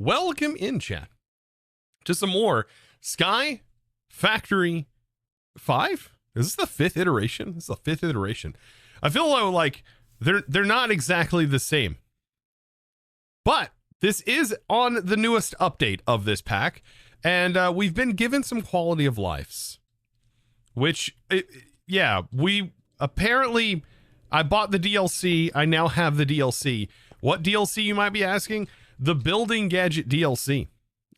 Welcome in, chat, to some more SkyFactory 5. Is this the 5th iteration? This is the 5th iteration. I feel like they're not exactly the same, but this is on the newest update of this pack, and we've been given some quality of lives, which, we apparently, I bought the DLC. I now have the DLC. What DLC, you might be asking? The Building Gadget DLC.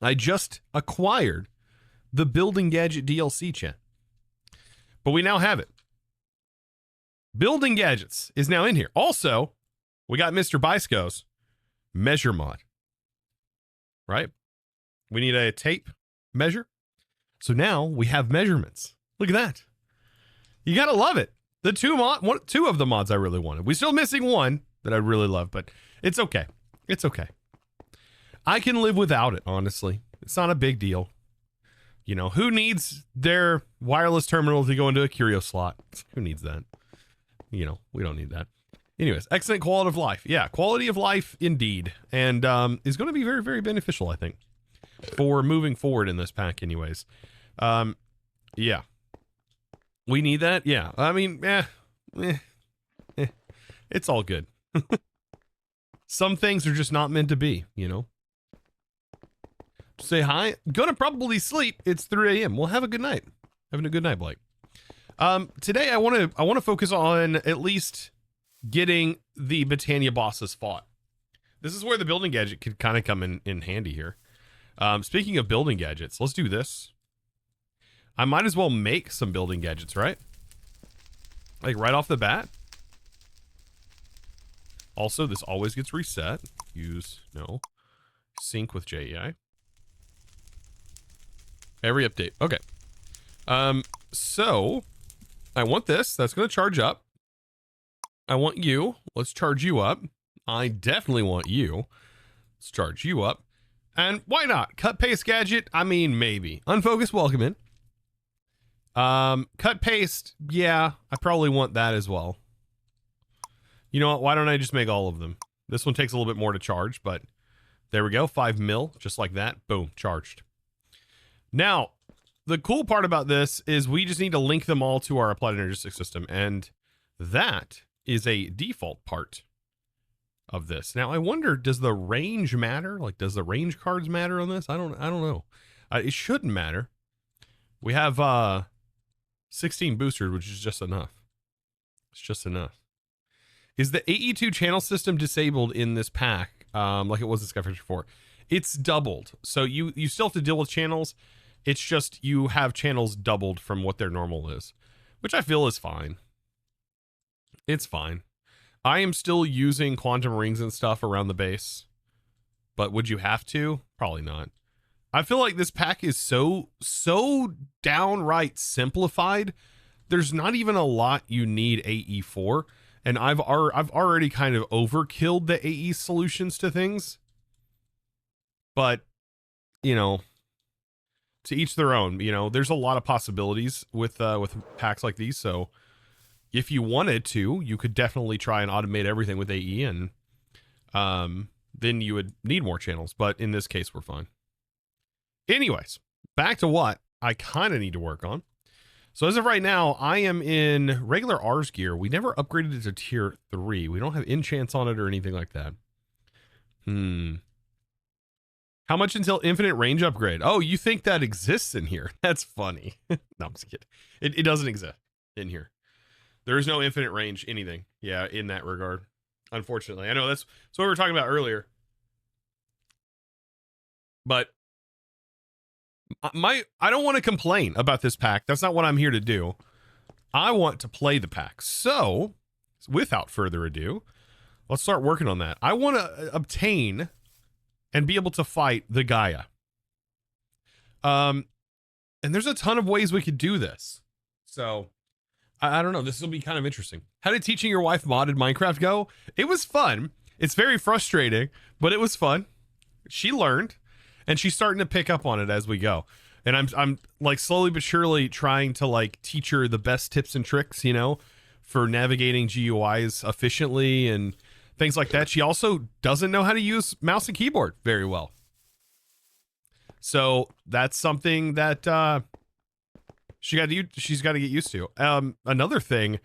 I just acquired the Building Gadget DLC, chat. But we now have it. Building Gadgets is now in here. Also, we got Mr. Bisko's measure mod. Right? We need a tape measure. So now we have measurements. Look at that. You gotta love it. The two of the mods I really wanted. We're still missing one that I really love, but it's okay. It's okay. I can live without it, honestly. It's not a big deal. You know, who needs their wireless terminal to go into a curio slot? Who needs that? You know, we don't need that. Anyways, excellent quality of life. Yeah, quality of life indeed. And is going to be very, very beneficial, I think, for moving forward in this pack anyways. Yeah. We need that? Yeah. I mean, it's all good. Some things are just not meant to be, you know? Say hi. Gonna probably sleep. It's 3 a.m. Well, have a good night. Having a good night, Blake. Today I want to focus on at least getting the Botania bosses fought. This is where the building gadget could kind of come in handy here. Speaking of building gadgets, let's do this. I might as well make some building gadgets, right? Like right off the bat. Also, this always gets reset. Sync with JEI. Every update. Okay. So I want this. That's going to charge up. I want you. Let's charge you up. I definitely want you. Let's charge you up. And why not? Cut paste gadget. I mean, maybe. Unfocused welcome in. Cut paste. Yeah, I probably want that as well. You know what? Why don't I just make all of them? This one takes a little bit more to charge, but there we go. 5 mil, just like that. Boom, charged. Now, the cool part about this is we just need to link them all to our applied energetic system, and that is a default part of this. Now, I wonder, does the range matter? Like, does the range cards matter on this? I don't know. It shouldn't matter. We have 16 boosters, which is just enough. It's just enough. Is the AE2 channel system disabled in this pack, like it was in SkyFactory 4? It's doubled. So you still have to deal with channels. It's just you have channels doubled from what their normal is, which I feel is fine. It's fine. I am still using quantum rings and stuff around the base, but would you have to? Probably not. I feel like this pack is so downright simplified. There's not even a lot you need AE for, and I've already kind of overkilled the AE solutions to things. But, you know, to each their own. You know, there's a lot of possibilities with packs like these. So if you wanted to, you could definitely try and automate everything with AE, and then you would need more channels. But in this case, we're fine. Anyways, back to what I kind of need to work on. So as of right now, I am in regular Ars gear. We never upgraded it to tier 3. We don't have enchants on it or anything like that. How much until infinite range upgrade? Oh, you think that exists in here? That's funny. No, I'm just kidding. It doesn't exist in here. There is no infinite range anything. Yeah, in that regard. Unfortunately. I know that's what we were talking about earlier. But I don't want to complain about this pack. That's not what I'm here to do. I want to play the pack. So, without further ado, let's start working on that. I want to obtain and be able to fight the Gaia. And there's a ton of ways we could do this. So, I don't know. This will be kind of interesting. How did teaching your wife modded Minecraft go? It was fun. It's very frustrating, but it was fun. She learned, and she's starting to pick up on it as we go. And I'm like slowly but surely trying to like teach her the best tips and tricks, you know, for navigating GUIs efficiently and things like that. She also doesn't know how to use mouse and keyboard very well. So that's something that she's got to get used to. Another thing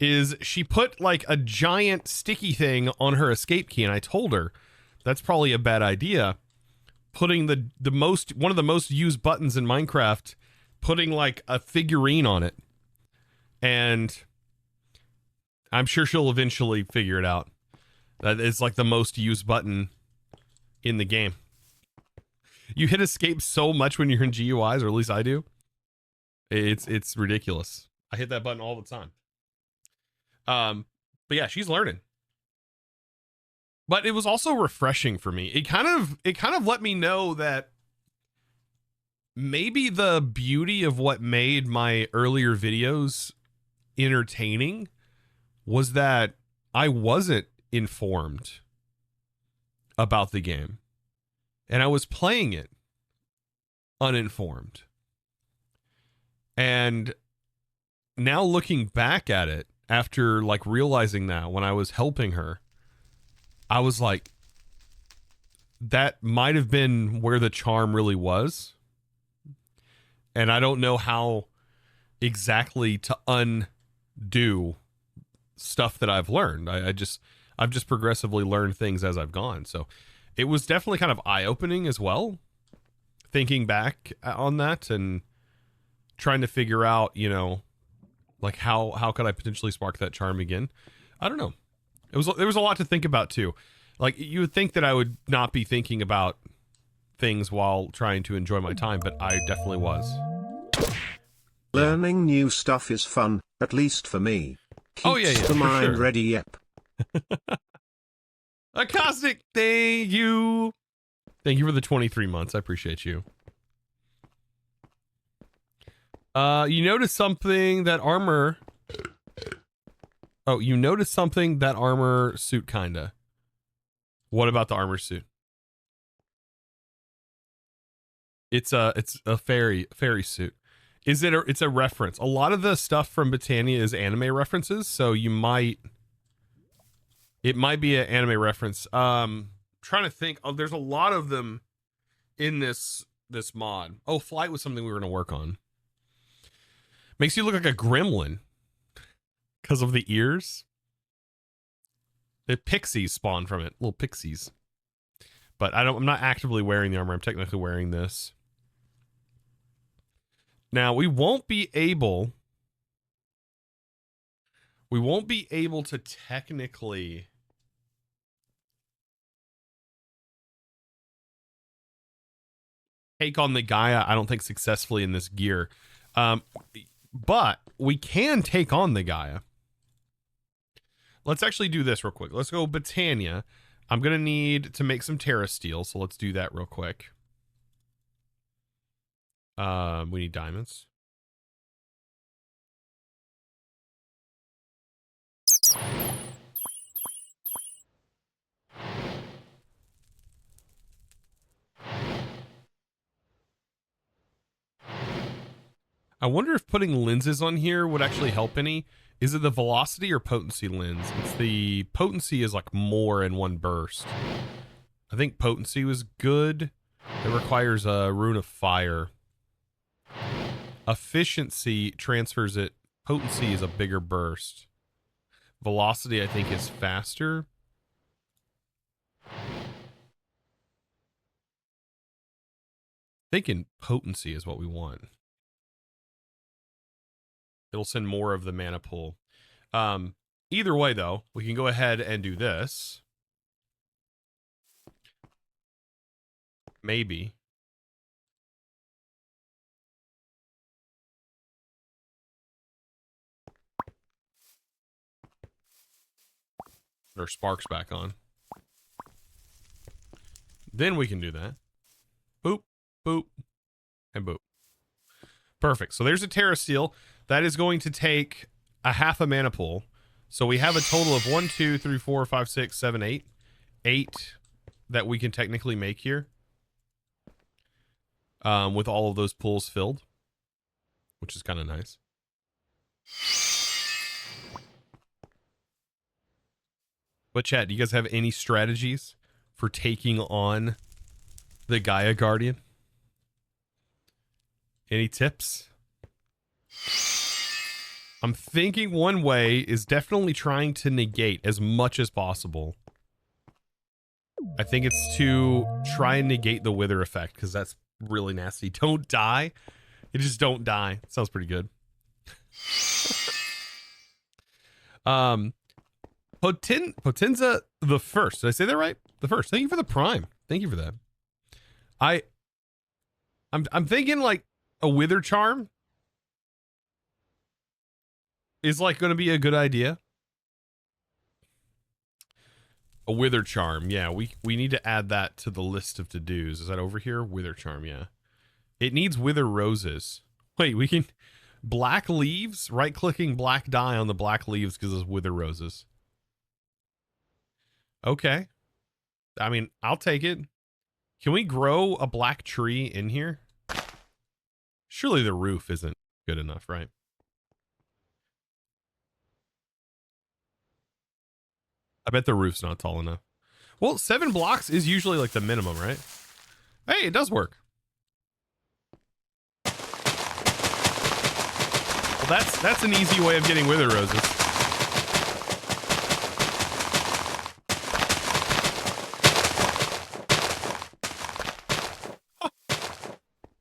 is she put like a giant sticky thing on her escape key, and I told her that's probably a bad idea. Putting one of the most used buttons in Minecraft, putting like a figurine on it, and I'm sure she'll eventually figure it out. That is like the most used button in the game. You hit escape so much when you're in GUIs, or at least I do. It's ridiculous. I hit that button all the time. But yeah, she's learning. But it was also refreshing for me. It kind of let me know that maybe the beauty of what made my earlier videos entertaining was that I wasn't informed about the game, and I was playing it uninformed. And now looking back at it, after like realizing that when I was helping her, I was like, that might have been where the charm really was. And I don't know how exactly to undo stuff that I've learned. I've just progressively learned things as I've gone. So it was definitely kind of eye-opening as well, thinking back on that and trying to figure out, you know, like how could I potentially spark that charm again? I don't know. There was a lot to think about too. Like, you would think that I would not be thinking about things while trying to enjoy my time, but I definitely was. Learning new stuff is fun, at least for me. Keeps the mind ready, yep. Acoustic, thank you. Thank you for the 23 months. I appreciate you. You noticed something that armor... Oh, you noticed something that armor suit, kinda. What about the armor suit? It's a fairy suit. It's a reference. A lot of the stuff from Botania is anime references, so it might be an anime reference. Trying to think. Oh, there's a lot of them in this mod. Oh, flight was something we were going to work on. Makes you look like a gremlin because of the ears. The pixies spawn from it, little pixies. But I'm not actively wearing the armor. I'm technically wearing this. Now, we won't be able to technically take on the Gaia, I don't think, successfully in this gear. But we can take on the Gaia. Let's actually do this real quick. Let's go Botania. I'm going to need to make some Terra steel, so let's do that real quick. We need diamonds. I wonder if putting lenses on here would actually help any. Is it the velocity or potency lens? It's the potency is like more in one burst. I think potency was good. It requires a rune of fire. Efficiency transfers it. Potency is a bigger burst. Velocity, I think, is faster. Thinking potency is what we want. It'll send more of the mana pool. Either way, though, we can go ahead and do this. Maybe. Put our sparks back on. Then we can do that. Boop, boop, and boop. Perfect. So there's a Terra Steel. That is going to take a half a mana pool. So we have a total of 1, 2, 3, 4, 5, 6, 7, 8. 8 that we can technically make here. With all of those pools filled. Which is kind of nice. But chat, do you guys have any strategies for taking on the Gaia Guardian? Any tips? I'm thinking one way is definitely trying to negate as much as possible. I think it's to try and negate the wither effect, because that's really nasty. Don't die. You just don't die. Sounds pretty good. Potenza the First. Did I say that right? The First. Thank you for the prime. Thank you for that. I'm thinking like a wither charm is like going to be a good idea. A wither charm. Yeah, we need to add that to the list of to-dos. Is that over here? Wither charm, yeah. It needs wither roses. Wait, we can black leaves, right-clicking black dye on the black leaves gives us wither roses. Okay. I mean, I'll take it. Can we grow a black tree in here? Surely the roof isn't good enough, right? I bet the roof's not tall enough. Well, 7 blocks is usually like the minimum, right? Hey, it does work. Well, that's an easy way of getting wither roses.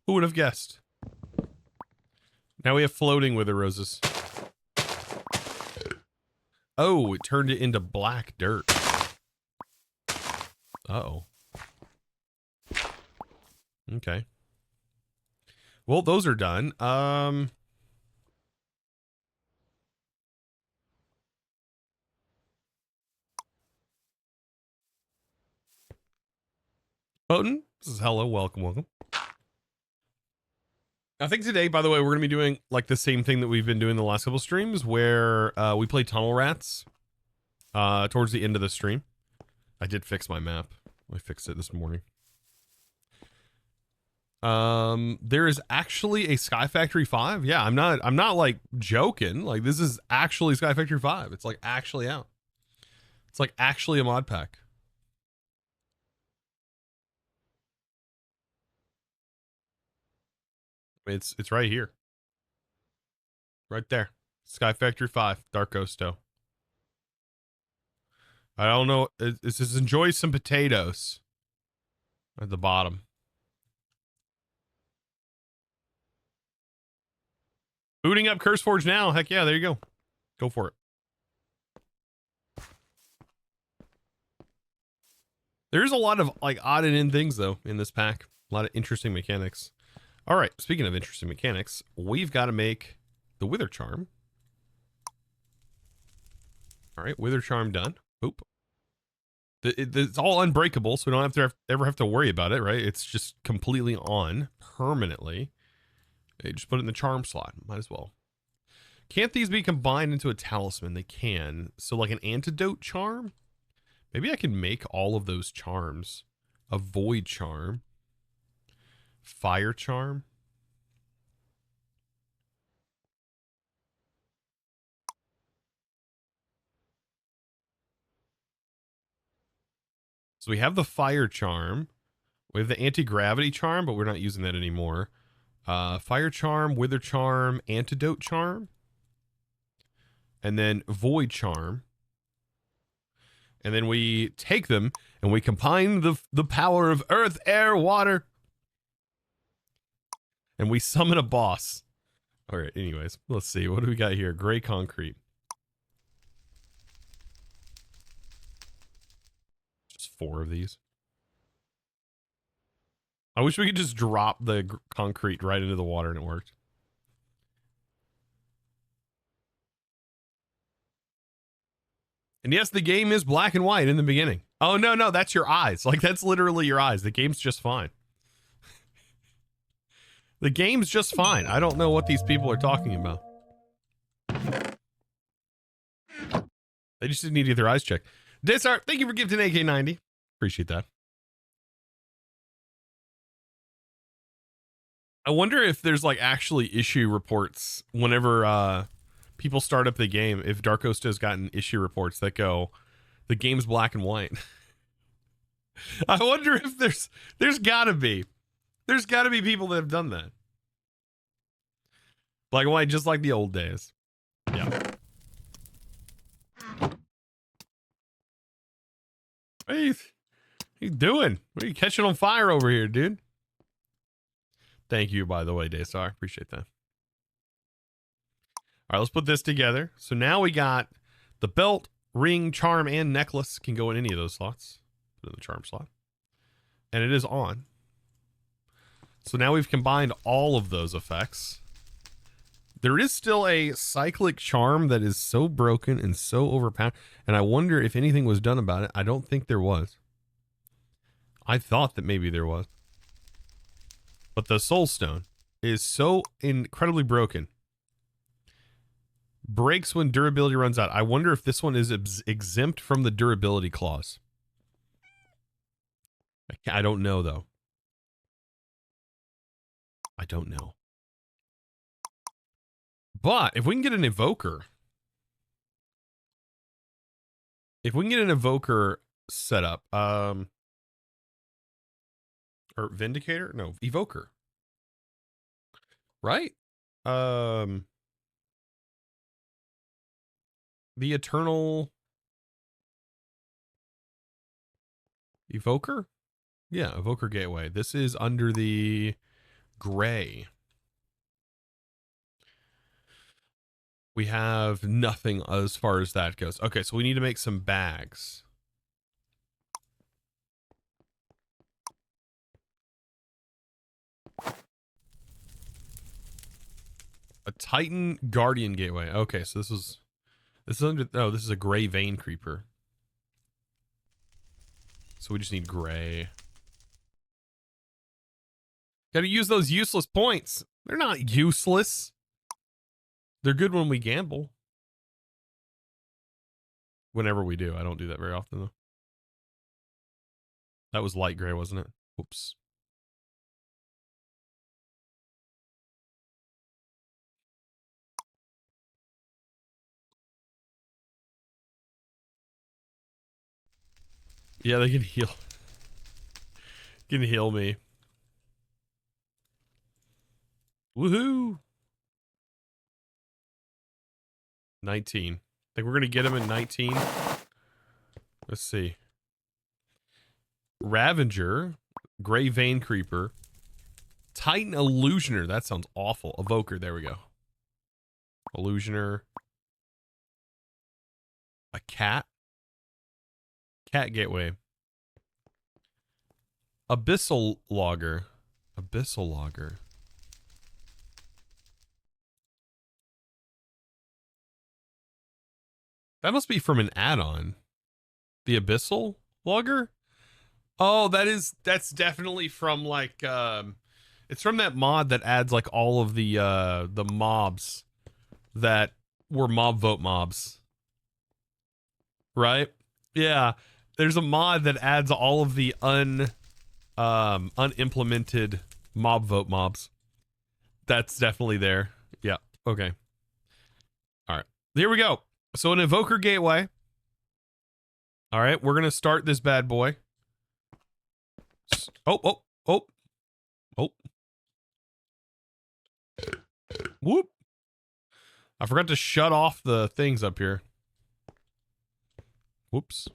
Who would have guessed? Now we have floating wither roses. Oh, it turned it into black dirt. Uh-oh. Okay. Well, those are done. Botan, this is hello, welcome. I think today, by the way, we're going to be doing like the same thing that we've been doing the last couple streams where we play Tunnel Rats towards the end of the stream. I did fix my map. I fixed it this morning. There is actually a SkyFactory 5. Yeah, I'm not like joking. Like this is actually SkyFactory 5. It's like actually out. It's like actually a mod pack. It's right here. Right there. SkyFactory 5, Dark Ghosto. I don't know. It says enjoy some potatoes at the bottom. Booting up CurseForge now. Heck yeah, there you go. Go for it. There's a lot of like odd and in things though in this pack. A lot of interesting mechanics. All right, speaking of interesting mechanics, we've got to make the Wither Charm. All right, Wither Charm done. Oop. It's all unbreakable, so we don't have to ever have to worry about it, right? It's just completely on permanently. Hey, just put it in the charm slot. Might as well. Can't these be combined into a talisman? They can. So like an antidote charm? Maybe I can make all of those charms. A void charm. Fire charm. So we have the fire charm. We have the anti-gravity charm, but we're not using that anymore. Fire charm, wither charm, antidote charm. And then void charm. And then we take them and we combine the power of earth, air, water. And we summon a boss. All right, anyways, let's see. What do we got here? Gray concrete. Just 4 of these. I wish we could just drop the concrete right into the water and it worked. And yes, the game is black and white in the beginning. Oh, no, that's your eyes. Like, that's literally your eyes. The game's just fine. The game's just fine. I don't know what these people are talking about. They just need to get their eyes checked. Desart, thank you for gifting AK90. Appreciate that. I wonder if there's like actually issue reports whenever people start up the game, if Dark Ghost has gotten issue reports that go, the game's black and white. I wonder if there's gotta be people that have done that. Black and white, just like the old days. Yeah. What are you doing? What are you catching on fire over here, dude? Thank you, by the way, Daystar. Appreciate that. All right, let's put this together. So now we got the belt, ring, charm, and necklace can go in any of those slots. Put in the charm slot. And it is on. So now we've combined all of those effects. There is still a cyclic charm that is so broken and so overpowered. And I wonder if anything was done about it. I don't think there was. I thought that maybe there was. But the soul stone is so incredibly broken. Breaks when durability runs out. I wonder if this one is exempt from the durability clause. I don't know, though. I don't know. But if we can get an evoker. If we can get an evoker set up. Or vindicator? No, evoker. Right? The eternal Evoker? Yeah, Evoker Gateway. This is under the gray. We have nothing as far as that goes. Okay, so we need to make some bags. A Titan Guardian Gateway. Okay, so this is under, oh, this is a gray vein creeper. So we just need gray. Gotta use those useless points. They're not useless. They're good when we gamble. Whenever we do. I don't do that very often, though. That was light gray, wasn't it? Oops. Yeah, they can heal. Can heal me. Woohoo! 19. I think we're gonna get him in 19. Let's see. Ravager, Gray Vein Creeper, Titan Illusioner. That sounds awful. Evoker. There we go. Illusioner. A cat. Cat Gateway. Abyssal Logger. Abyssal Logger. That must be from an add-on. The Abyssal Logger? Oh, that's definitely from like it's from that mod that adds like all of the mobs that were mob vote mobs. Right? Yeah. There's a mod that adds all of the unimplemented mob vote mobs. That's definitely there. Yeah. Okay. All right. Here we go. So an Evoker Gateway. All right. We're going to start this bad boy. Oh. Whoop. I forgot to shut off the things up here. Whoops.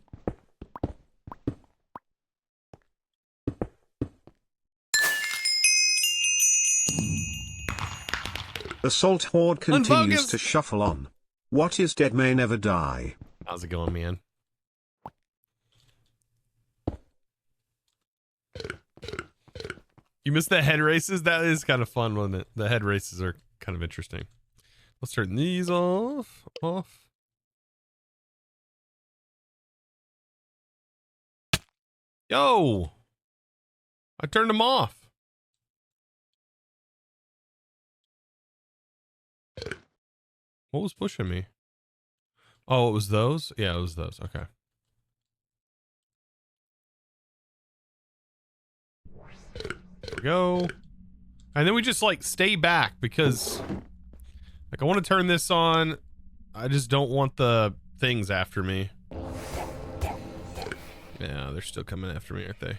Assault Horde continues to shuffle on. What is dead may never die. How's it going, man? You missed the head races? That is kind of fun, wasn't it? The head races are kind of interesting. Let's turn these off. Yo! I turned them off. What was pushing me? Oh, it was those? Yeah, it was those. Okay. There we go. And then we just like stay back because like I want to turn this on. I just don't want the things after me. Yeah, they're still coming after me, aren't they?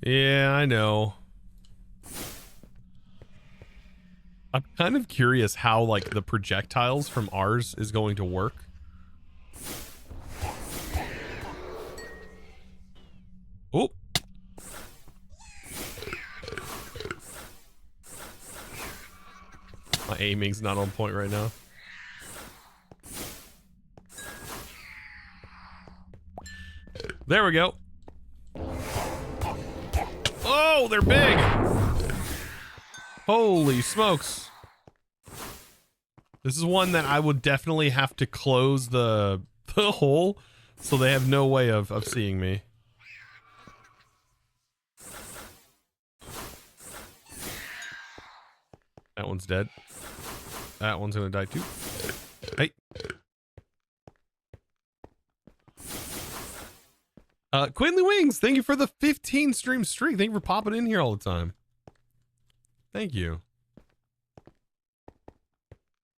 Yeah, I know. I'm kind of curious how, like, the projectiles from ours is going to work. Oh. My aiming's not on point right now. There we go. Oh, they're big. Holy smokes. This is one that I would definitely have to close the hole so they have no way of seeing me. That one's dead. That one's gonna die too. Hey. Quinley Wings, thank you for the 15 stream streak. Thank you for popping in here all the time. Thank you.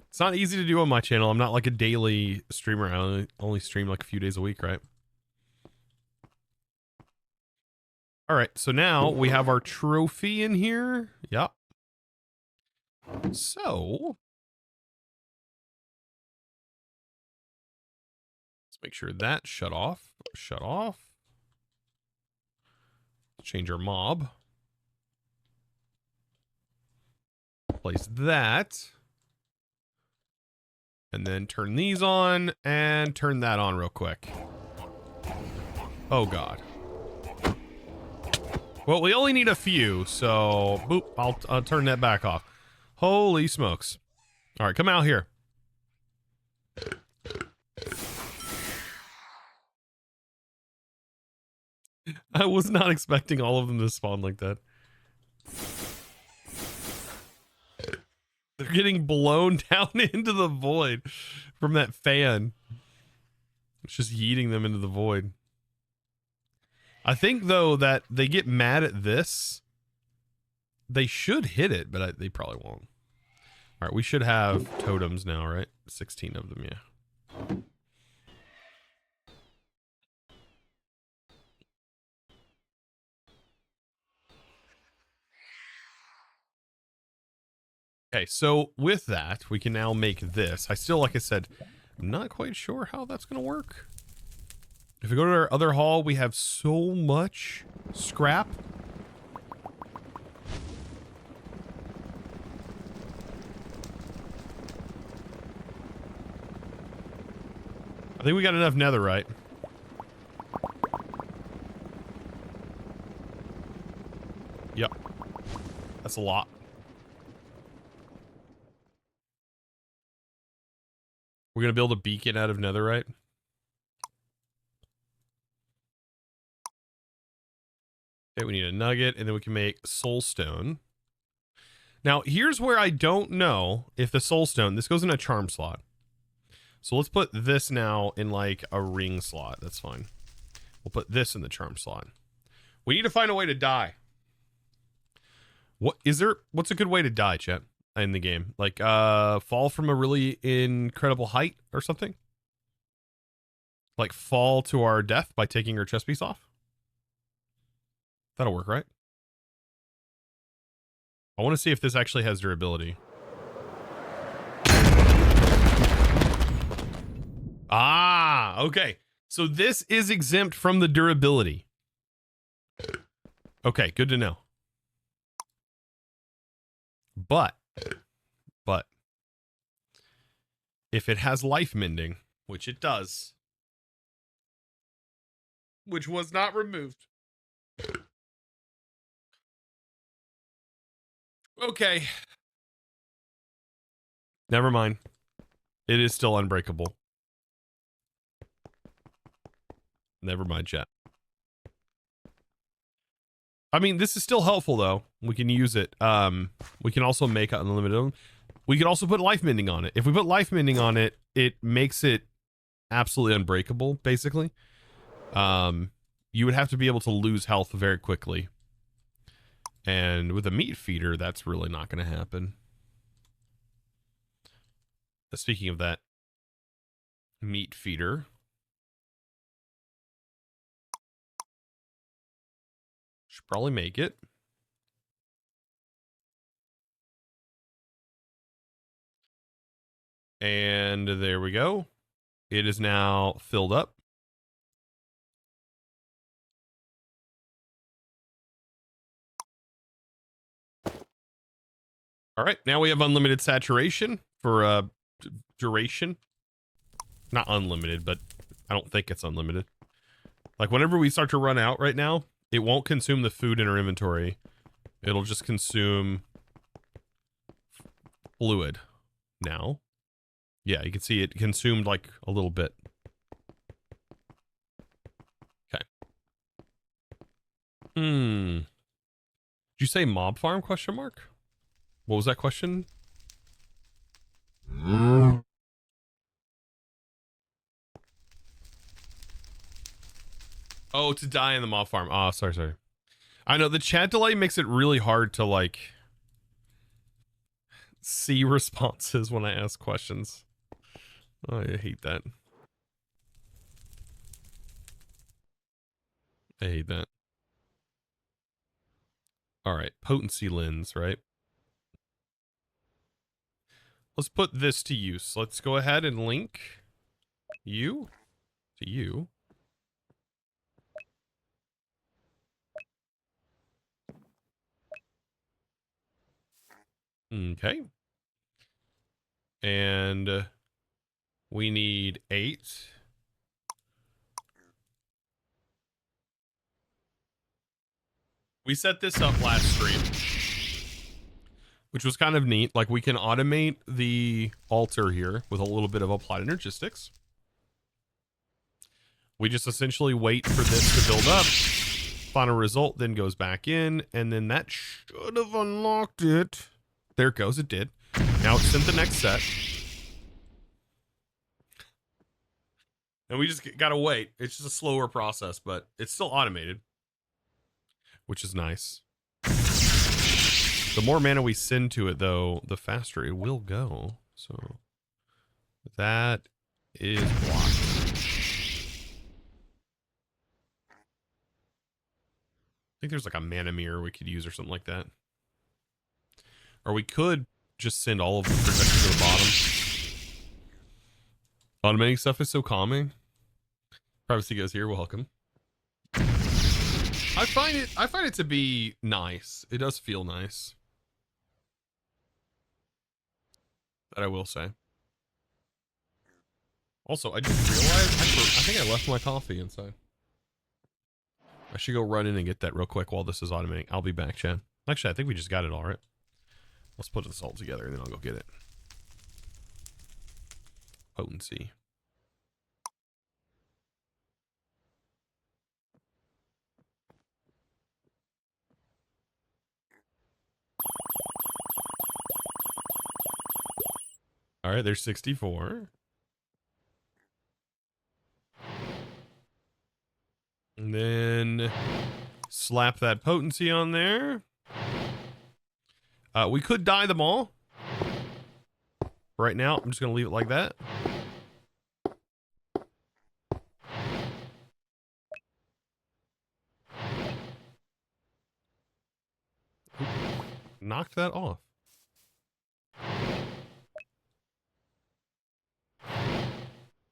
It's not easy to do on my channel. I'm not like a daily streamer. I only stream like a few days a week, right? All right, so now we have our trophy in here. Yep. So let's make sure that shut off. Shut off. Change our mob. Place that. And then turn these on and turn that on real quick. Oh God. Well, we only need a few, so boop, I'll turn that back off. Holy smokes. All right, come out here. I was not expecting all of them to spawn like that. They're getting blown down into the void from that fan. It's just yeeting them into the void. I think, though, that they get mad at this. They should hit it, but they probably won't. All right, we should have totems now, right? 16 of them, yeah. Okay, so with that, we can now make this. I still, like I said, I'm not quite sure how that's going to work. If we go to our other hall, we have so much scrap. I think we got enough netherite. Yep. That's a lot. We're going to build a beacon out of netherite. Okay, we need a nugget, and then we can make soulstone. Now, here's where I don't know if the soulstone, this goes in a charm slot. So let's put this now in like a ring slot. That's fine. We'll put this in the charm slot. We need to find a way to die. What's a good way to die, chat, in the game? Like, fall from a really incredible height or something? Like fall to our death by taking our chest piece off? That'll work, right? I want to see if this actually has durability. Ah, okay. So this is exempt from the durability. Okay, good to know. But if it has life mending, which it does, which was not removed. Okay. Never mind. It is still unbreakable. Never mind, chat. I mean, this is still helpful, though. We can use it. We can also make unlimited. We can also put life mending on it. If we put life mending on it, it makes it absolutely unbreakable, basically. You would have to be able to lose health very quickly. And with a meat feeder, that's really not going to happen. Speaking of that, meat feeder. Should probably make it. And there we go. It is now filled up. All right, now we have unlimited saturation for duration. Not unlimited, but I don't think it's unlimited. Like whenever we start to run out right now, it won't consume the food in our inventory. It'll just consume fluid now. Yeah, you can see it consumed like a little bit. Okay. Did you say mob farm question mark? What was that question? Oh, to die in the mob farm. Oh, sorry. I know the chat delay makes it really hard to like see responses when I ask questions. Oh, I hate that. I hate that. All right, potency lens, right? Let's put this to use. Let's go ahead and link you to you. Okay. And we need 8. We set this up last stream, which was kind of neat. Like we can automate the altar here with a little bit of applied energistics. We just essentially wait for this to build up. Final result then goes back in, and then that should have unlocked it. There it goes, it did. Now it's sent the next set. And we just gotta wait. It's just a slower process, but it's still automated, which is nice. The more mana we send to it, though, the faster it will go. So that is blocked. I think there's like a mana mirror we could use or something like that. Or we could just send all of the projections to the bottom. Automating stuff is so calming. Privacy goes here, welcome. I find it to be nice. It does feel nice. That I will say. Also, I just realized I think I left my coffee inside. I should go run in and get that real quick while this is automating. I'll be back, Chad. Actually, I think we just got it all right. Let's put this all together and then I'll go get it. Potency. All right, there's 64. And then slap that potency on there. We could dye them all. Right now, I'm just going to leave it like that. Knocked that off.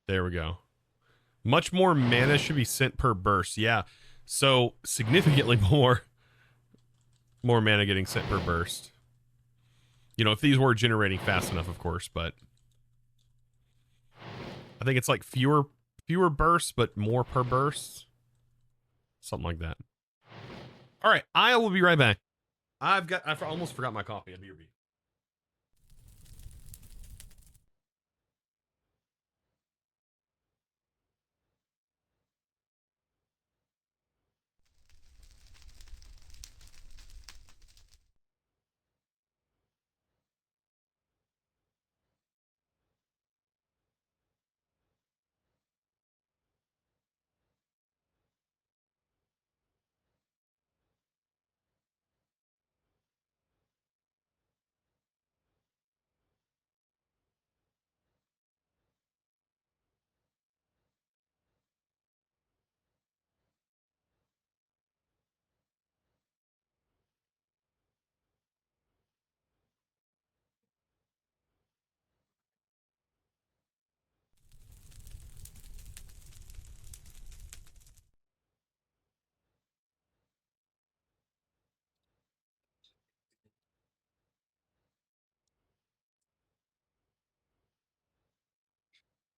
There we go. Much more mana should be sent per burst. Yeah. So significantly more mana getting sent per burst. You know, if these were generating fast enough, of course, but I think it's like fewer bursts, but more per burst. Something like that. All right, I will be right back. I almost forgot my coffee. I'll be right back.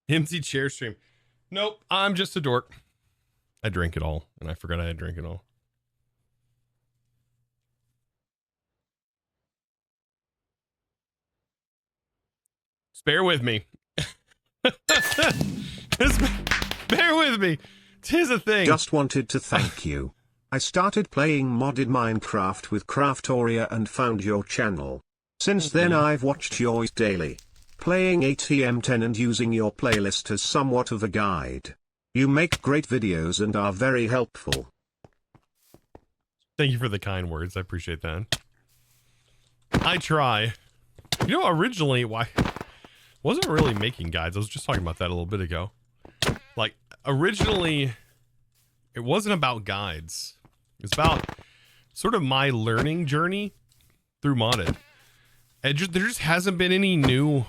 Empty chair stream. Nope, I'm just a dork. I drink it all, and I forgot I had drink it all. Just bear with me. Just bear with me. Tis a thing. Just wanted to thank you. I started playing modded Minecraft with Craftoria and found your channel. Since then I've watched yours daily. Playing ATM10 and using your playlist as somewhat of a guide. You make great videos and are very helpful. Thank you for the kind words. I appreciate that. I try. You know, originally, why wasn't really making guides. I was just talking about that a little bit ago. Like, originally, it wasn't about guides. It's about sort of my learning journey through modded. And there just hasn't been any new...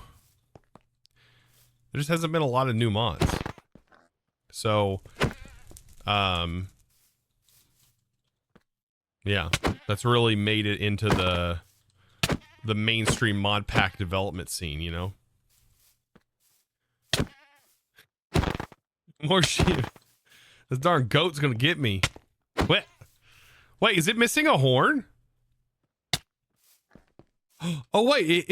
There just hasn't been a lot of new mods. So, yeah, that's really made it into the mainstream mod pack development scene, you know? More sheep. This darn goat's gonna get me. Wait, is it missing a horn? Oh, wait,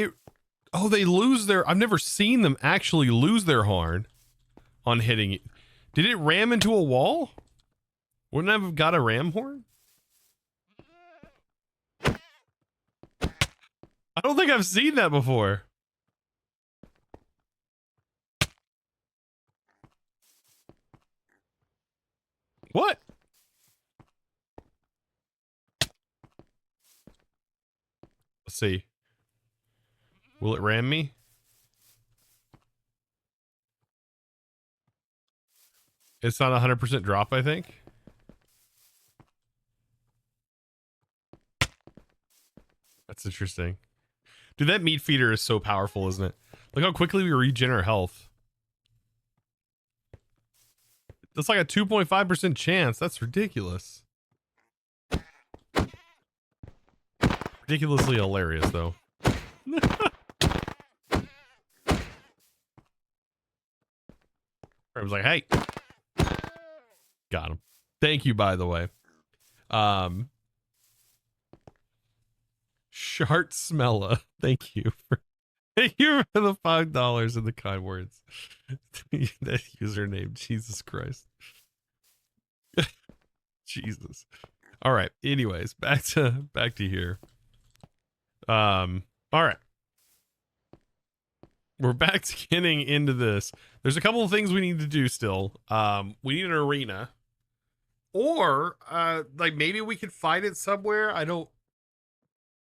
oh, they lose their... I've never seen them actually lose their horn on hitting it. Did it ram into a wall? Wouldn't I have got a ram horn? I don't think I've seen that before. What? Let's see. Will it ram me? It's not 100% drop, I think. That's interesting. Dude, that meat feeder is so powerful, isn't it? Look how quickly we regen our health. That's like a 2.5% chance. That's ridiculous. Ridiculously hilarious, though. I was like, hey. Got him. Thank you, by the way. Shart Smella. Thank you for the $5 and the kind words. That username, Jesus Christ. Jesus. All right. Anyways, back to here. All right. We're back to getting into this. There's a couple of things we need to do still. We need an arena. Or like maybe we could fight it somewhere.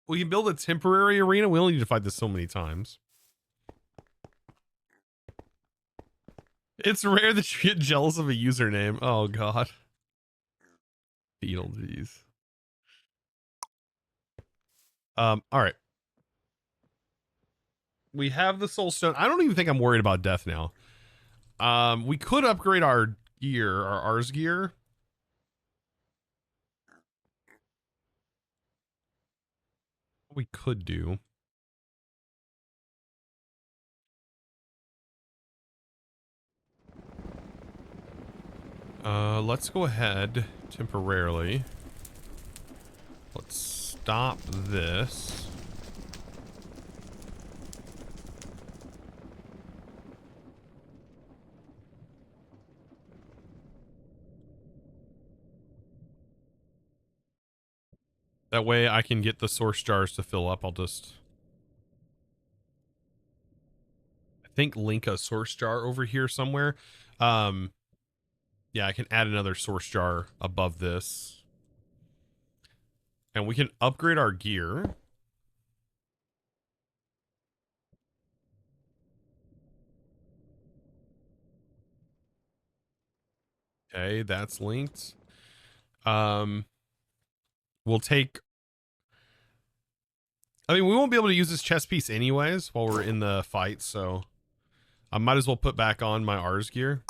We can build a temporary arena. We only need to fight this so many times. It's rare that you get jealous of a username. Oh god. Beetlejuice. All right. We have the soul stone. I don't even think I'm worried about death now. We could upgrade our gear, our Ars gear. We could do. Let's go ahead temporarily. Let's stop this. That way I can get the source jars to fill up. I'll just, I think, link a source jar over here somewhere. Yeah, I can add another source jar above this. And we can upgrade our gear. Okay, that's linked. We'll take... I mean, we won't be able to use this chest piece anyways while we're in the fight, so I might as well put back on my Ars gear.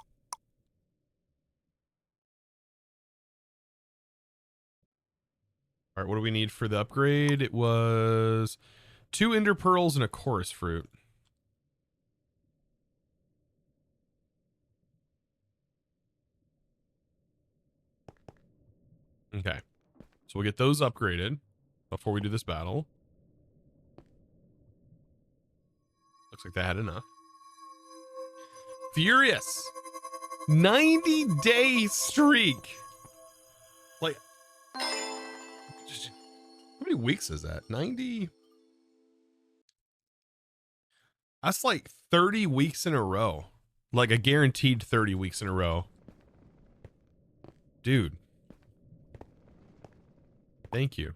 All right, what do we need for the upgrade? It was 2 ender pearls and a chorus fruit. Okay. So we'll get those upgraded before we do this battle. Looks like they had enough. Furious. 90-day streak. Like, how many weeks is that? 90? That's like 30 weeks in a row. Like a guaranteed 30 weeks in a row. Dude. Thank you.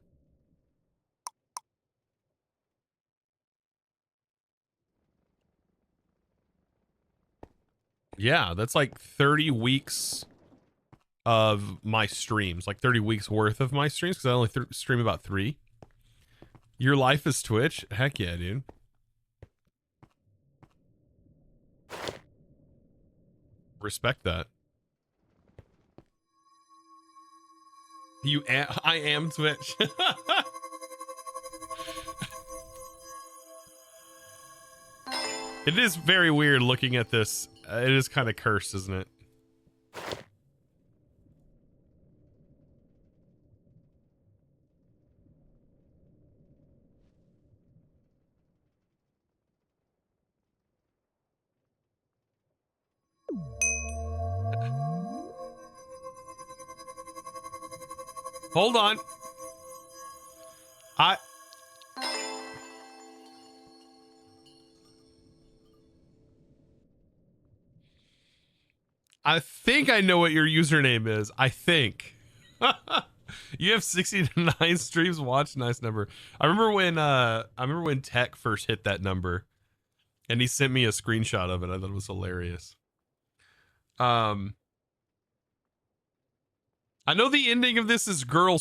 Yeah, that's like 30 weeks of my streams. Like 30 weeks worth of my streams because I only stream about 3. Your life is Twitch? Heck yeah, dude. Respect that. I am Twitch. It is very weird looking at this. It is kind of cursed, isn't it? Hold on. I think I know what your username is. I think. You have 69 streams watched. Nice number. I remember when Tech first hit that number and he sent me a screenshot of it. I thought it was hilarious. I know the ending of this is I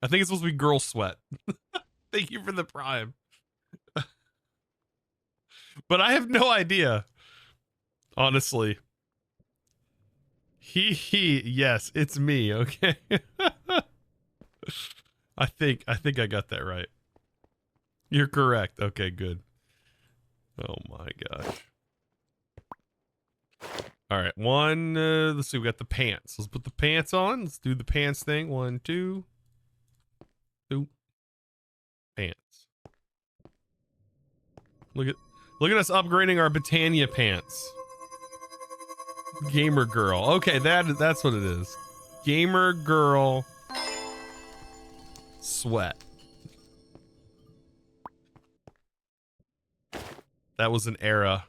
think it's supposed to be girl sweat. Thank you for the prime. But I have no idea. Honestly. Yes, it's me, okay? I think I got that right. You're correct. Okay, good. Oh my gosh. All right, let's see, we got the pants. Let's put the pants on. Let's do the pants thing. 1, 2. Pants. Look at us upgrading our Botania pants. Gamer girl. Okay, that's what it is. Gamer girl sweat. That was an era.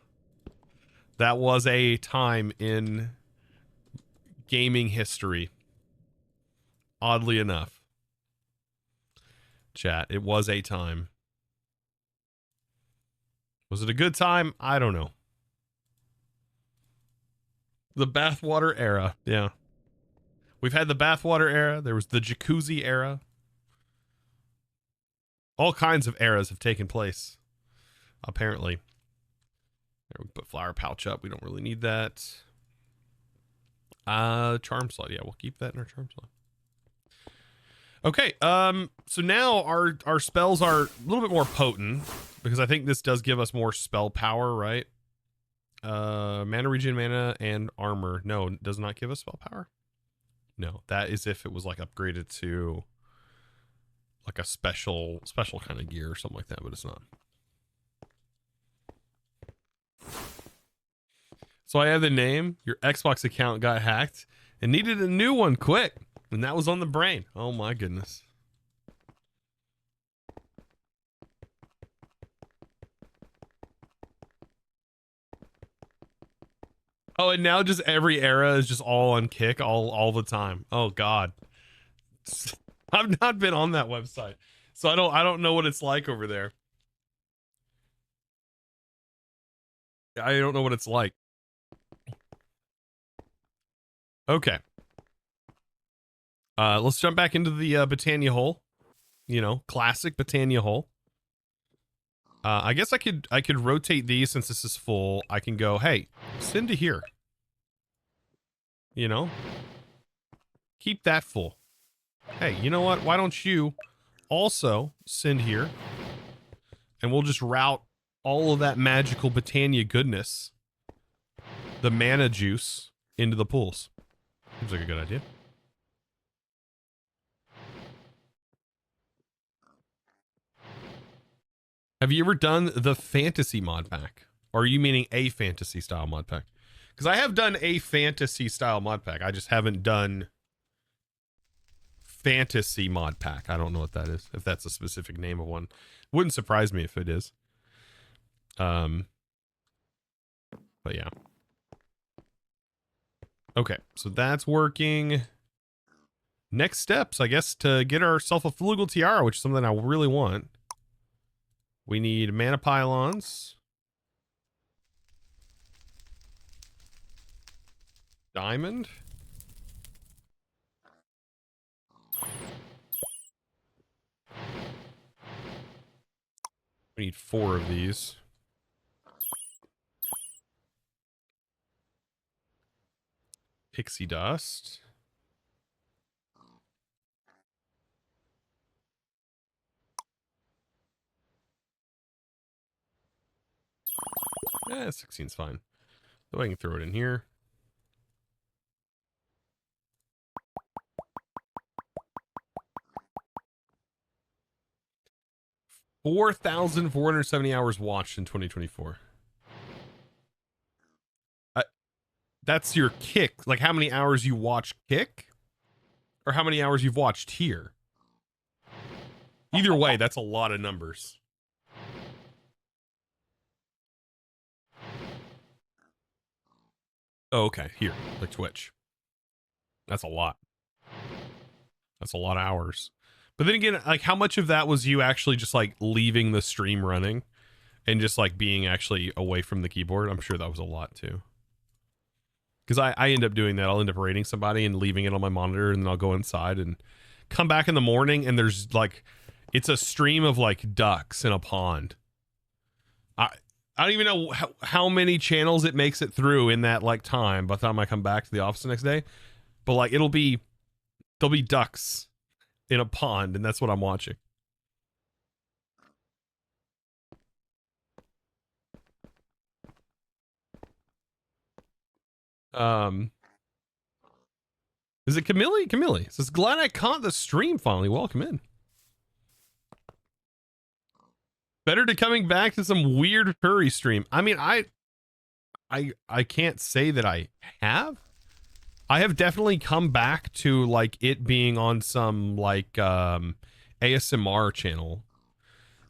That was a time in gaming history. Oddly enough. Chat, it was a time. Was it a good time? I don't know. The bathwater era. Yeah. We've had the bathwater era. There was the jacuzzi era. All kinds of eras have taken place. Apparently. There, we put flower pouch up. We don't really need that. Charm slot. Yeah, we'll keep that in our charm slot. Okay, so now our spells are a little bit more potent because I think this does give us more spell power, right? Mana regen, mana, and armor. No, it does not give us spell power. No, that is if it was like upgraded to like a special kind of gear or something like that, but it's not. So I have the name. Your Xbox account got hacked and needed a new one quick, and that was on the brain. Oh my goodness. Oh, and now just every era is just all on kick all the time. Oh God. I've not been on that website, so I don't know what it's like over there. I don't know what it's like. Okay. Let's jump back into the Botania hole. You know, classic Botania hole. I guess I could rotate these since this is full. I can go, hey, send to here. You know? Keep that full. Hey, you know what? Why don't you also send here? And we'll just route all of that magical Botania goodness, the mana juice, into the pools. Seems like a good idea. Have you ever done the fantasy mod pack? Or are you meaning a fantasy style mod pack? Because I have done a fantasy style mod pack. I just haven't done fantasy mod pack. I don't know what that is. If that's a specific name of one. Wouldn't surprise me if it is. But yeah. Okay, so that's working. Next steps, I guess, to get ourselves a flugal tiara, which is something I really want. We need mana pylons. Diamond. We need 4 of these. Pixie dust. Yeah, 16's fine. So I can throw it in here. $4,470 hours watched in 2024. That's your kick. Like how many hours you watch kick? Or how many hours you've watched here? Either way, that's a lot of numbers. Oh, okay. Here, like Twitch. That's a lot. That's a lot of hours. But then again, like how much of that was you actually just like leaving the stream running and just like being actually away from the keyboard? I'm sure that was a lot too. Because I end up doing that. I'll end up raiding somebody and leaving it on my monitor, and then I'll go inside and come back in the morning, and there's like, it's a stream of like ducks in a pond. I don't even know how many channels it makes it through in that like time by the time I come back to the office the next day. But like there'll be ducks in a pond, and that's what I'm watching. Is it Camille? Camille says, glad I caught the stream finally. Welcome in. Better to coming back to some weird furry stream. I mean, I can't say that I have. I have definitely come back to like it being on some like ASMR channel.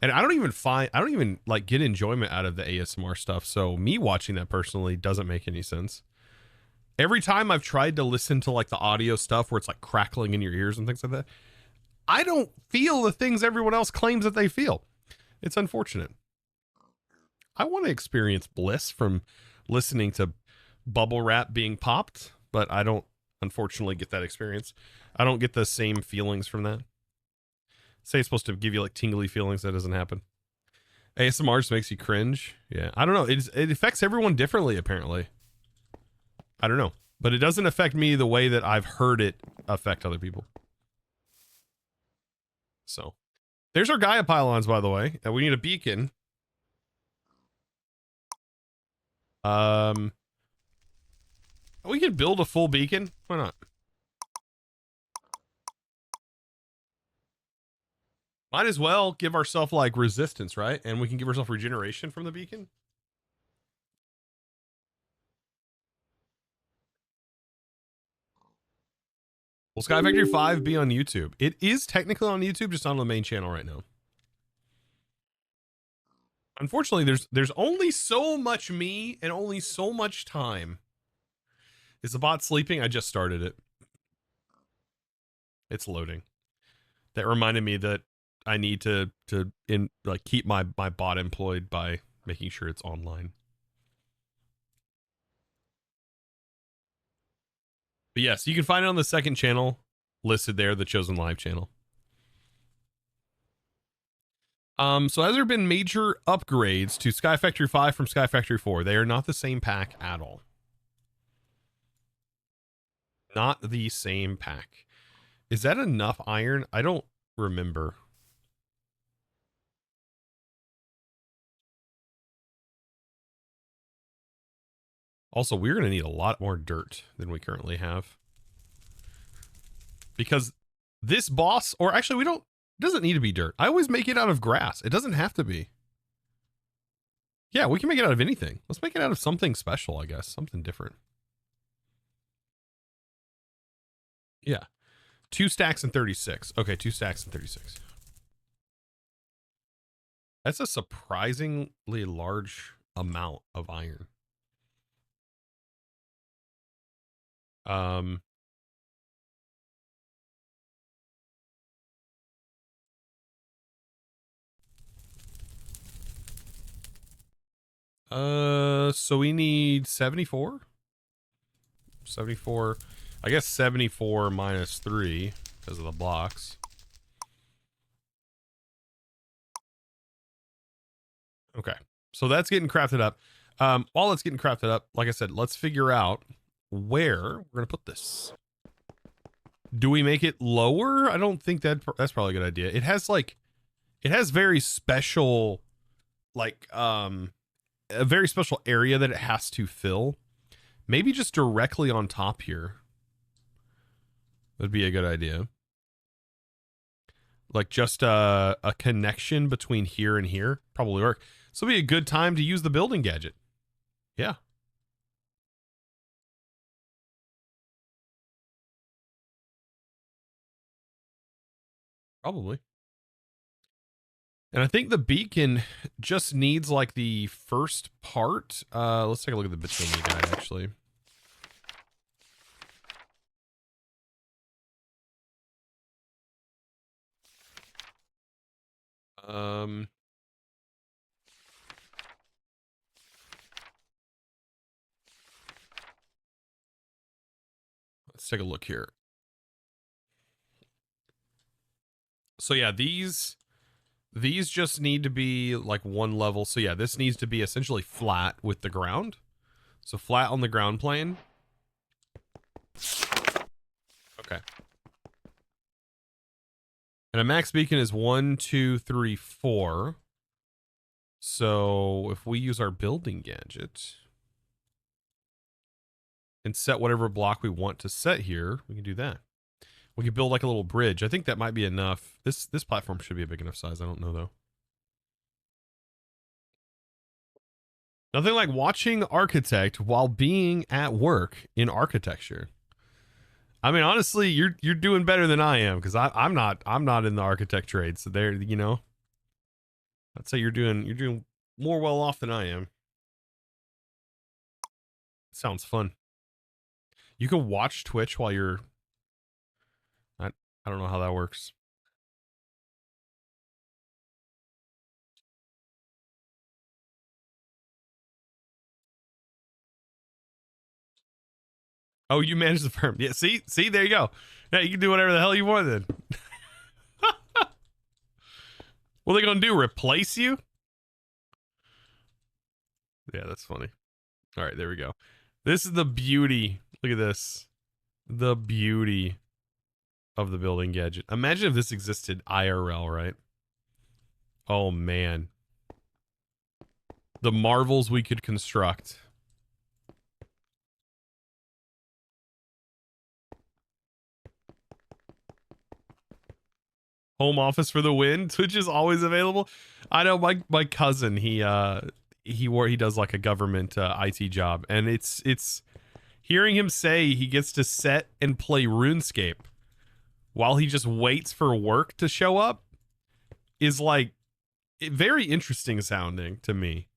And I don't even like get enjoyment out of the ASMR stuff. So me watching that personally doesn't make any sense. Every time I've tried to listen to like the audio stuff where it's like crackling in your ears and things like that, I don't feel the things everyone else claims that they feel. It's unfortunate. I want to experience bliss from listening to bubble wrap being popped, but I don't unfortunately get that experience. I don't get the same feelings from that. Say it's supposed to give you like tingly feelings. That doesn't happen. ASMR just makes you cringe. Yeah, I don't know. It affects everyone differently, apparently. I don't know, but it doesn't affect me the way that I've heard it affect other people. So there's our Gaia pylons, by the way. We need a beacon. We could build a full beacon. Why not? Might as well give ourselves like resistance, right? And we can give ourselves regeneration from the beacon. Will SkyFactory 5 be on YouTube? It is technically on YouTube, just not on the main channel right now. Unfortunately, there's only so much me and only so much time. Is the bot sleeping? I just started it. It's loading. That reminded me that I need to keep my bot employed by making sure it's online. But yes, you can find it on the second channel listed there, the Chosen Live channel. So has there been major upgrades to SkyFactory 5 from SkyFactory 4? They are not the same pack at all. Not the same pack. Is that enough iron? I don't remember. Also, we're going to need a lot more dirt than we currently have. Because this boss, or actually it doesn't need to be dirt. I always make it out of grass. It doesn't have to be. Yeah, we can make it out of anything. Let's make it out of something special, I guess. Something different. Yeah. 2 stacks and 36. Okay, 2 stacks and 36. That's a surprisingly large amount of iron. So we need 74. 74. I guess 74 minus 3 because of the blocks. Okay. So that's getting crafted up. While it's getting crafted up, like I said, let's figure out where we're going to put this. Do we make it lower? I don't think that's probably a good idea. It has very special, like, a very special area that it has to fill. Maybe just directly on top here would be a good idea. Like just a connection between here and here probably work. So it'd be a good time to use the building gadget. Yeah. Probably. And I think the beacon just needs like the first part. Let's take a look at the Botania guide actually. Let's take a look here. So yeah, these just need to be like one level. So yeah, this needs to be essentially flat with the ground. So flat on the ground plane. Okay. And a max beacon is 1, 2, 3, 4. So if we use our building gadget and set whatever block we want to set here, we can do that. We could build like a little bridge. I think that might be enough. This platform should be a big enough size. I don't know though. Nothing like watching Architect while being at work in architecture. I mean, honestly, you're doing better than I am because I'm not in the architect trade. So there, you know, I'd say you're doing more well off than I am. Sounds fun. You can watch Twitch while you're. I don't know how that works. Oh, you manage the firm. Yeah, see, there you go. Yeah, you can do whatever the hell you want then. What are they gonna do? Replace you? Yeah, that's funny. All right, there we go. This is the beauty. Look at this. The beauty of the building gadget. Imagine if this existed IRL, right? Oh man. The marvels we could construct. Home office for the win. Twitch is always available. I know my cousin, he does like a government IT job, and it's hearing him say he gets to set and play RuneScape while he just waits for work to show up is like very interesting sounding to me.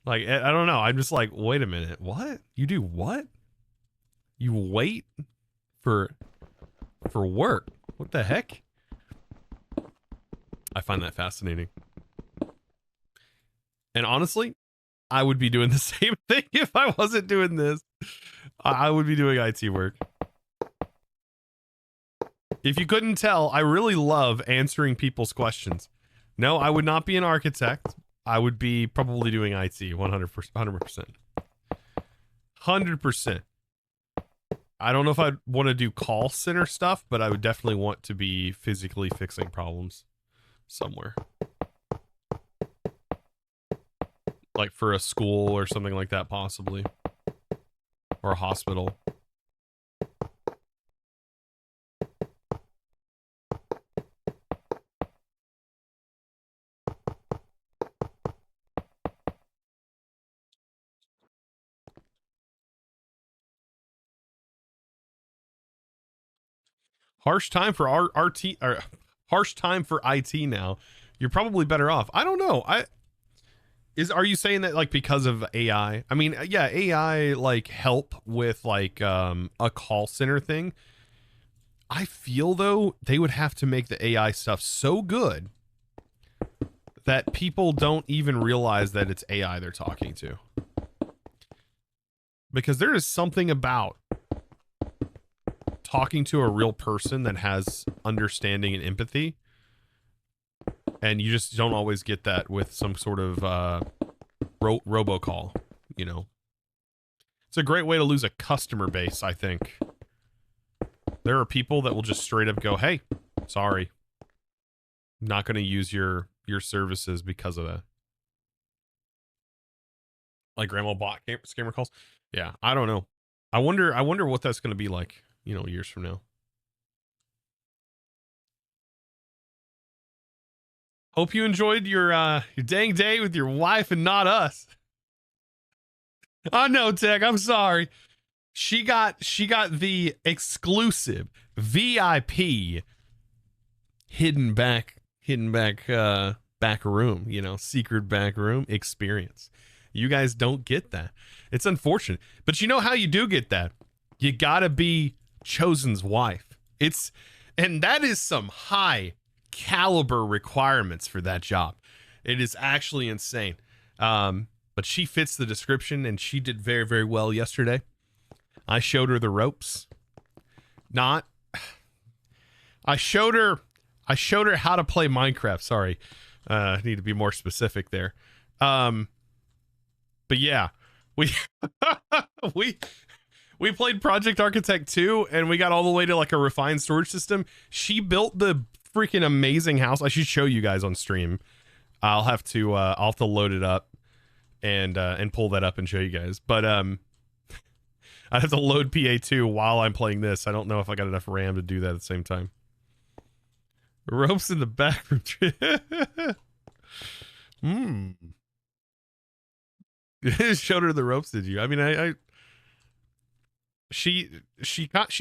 Like, I don't know. I'm just like, wait a minute. What? You do what? You wait for work? What the heck? I find that fascinating. And honestly, I would be doing the same thing if I wasn't doing this. I would be doing IT work. If you couldn't tell, I really love answering people's questions. No, I would not be an architect. I would be probably doing IT 100%. 100%. I don't know if I'd want to do call center stuff, but I would definitely want to be physically fixing problems somewhere. Like for a school or something like that, possibly. Or a hospital. Harsh time for RT, or harsh time for IT now. You're probably better off. I don't know. Are you saying that like because of AI? I mean, yeah, AI like help with like a call center thing. I feel though they would have to make the AI stuff so good that people don't even realize that it's AI they're talking to. Because there is something about talking to a real person that has understanding and empathy, and you just don't always get that with some sort of robocall, you know. It's a great way to lose a customer base, I think. There are people that will just straight up go, hey, sorry, not going to use your services because of that. Like grandma bot scammer calls. Yeah, I don't know. I wonder what that's going to be like, you know, years from now. Hope you enjoyed your dang day with your wife and not us. I know, Tech. I'm sorry. She got the exclusive VIP hidden back room, you know, secret back room experience. You guys don't get that. It's unfortunate. But you know how you do get that? You gotta be Chosen's wife. And that is some high caliber requirements for that job. It is actually insane. But she fits the description and she did very, very well yesterday. I showed her the ropes. I showed her how to play Minecraft. Sorry. I need to be more specific there. But yeah, we played Project Architect 2 and we got all the way to like a refined storage system. She built the freaking amazing house. I should show you guys on stream. I'll have to load it up and pull that up and show you guys. But I have to load PA2 while I'm playing this. I don't know if I got enough RAM to do that at the same time. Ropes in the back room. Showed her the ropes, did you? I mean, she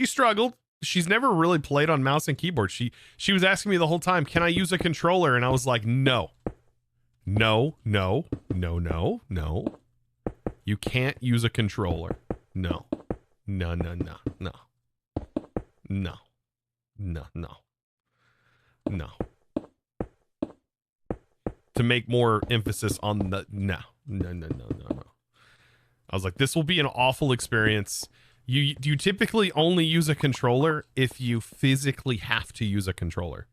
struggled. She's never really played on mouse and keyboard. She was asking me the whole time, can I use a controller? And I was like, no. No. You can't use a controller. No. To make more emphasis on the no. I was like, this will be an awful experience. You typically only use a controller if you physically have to use a controller.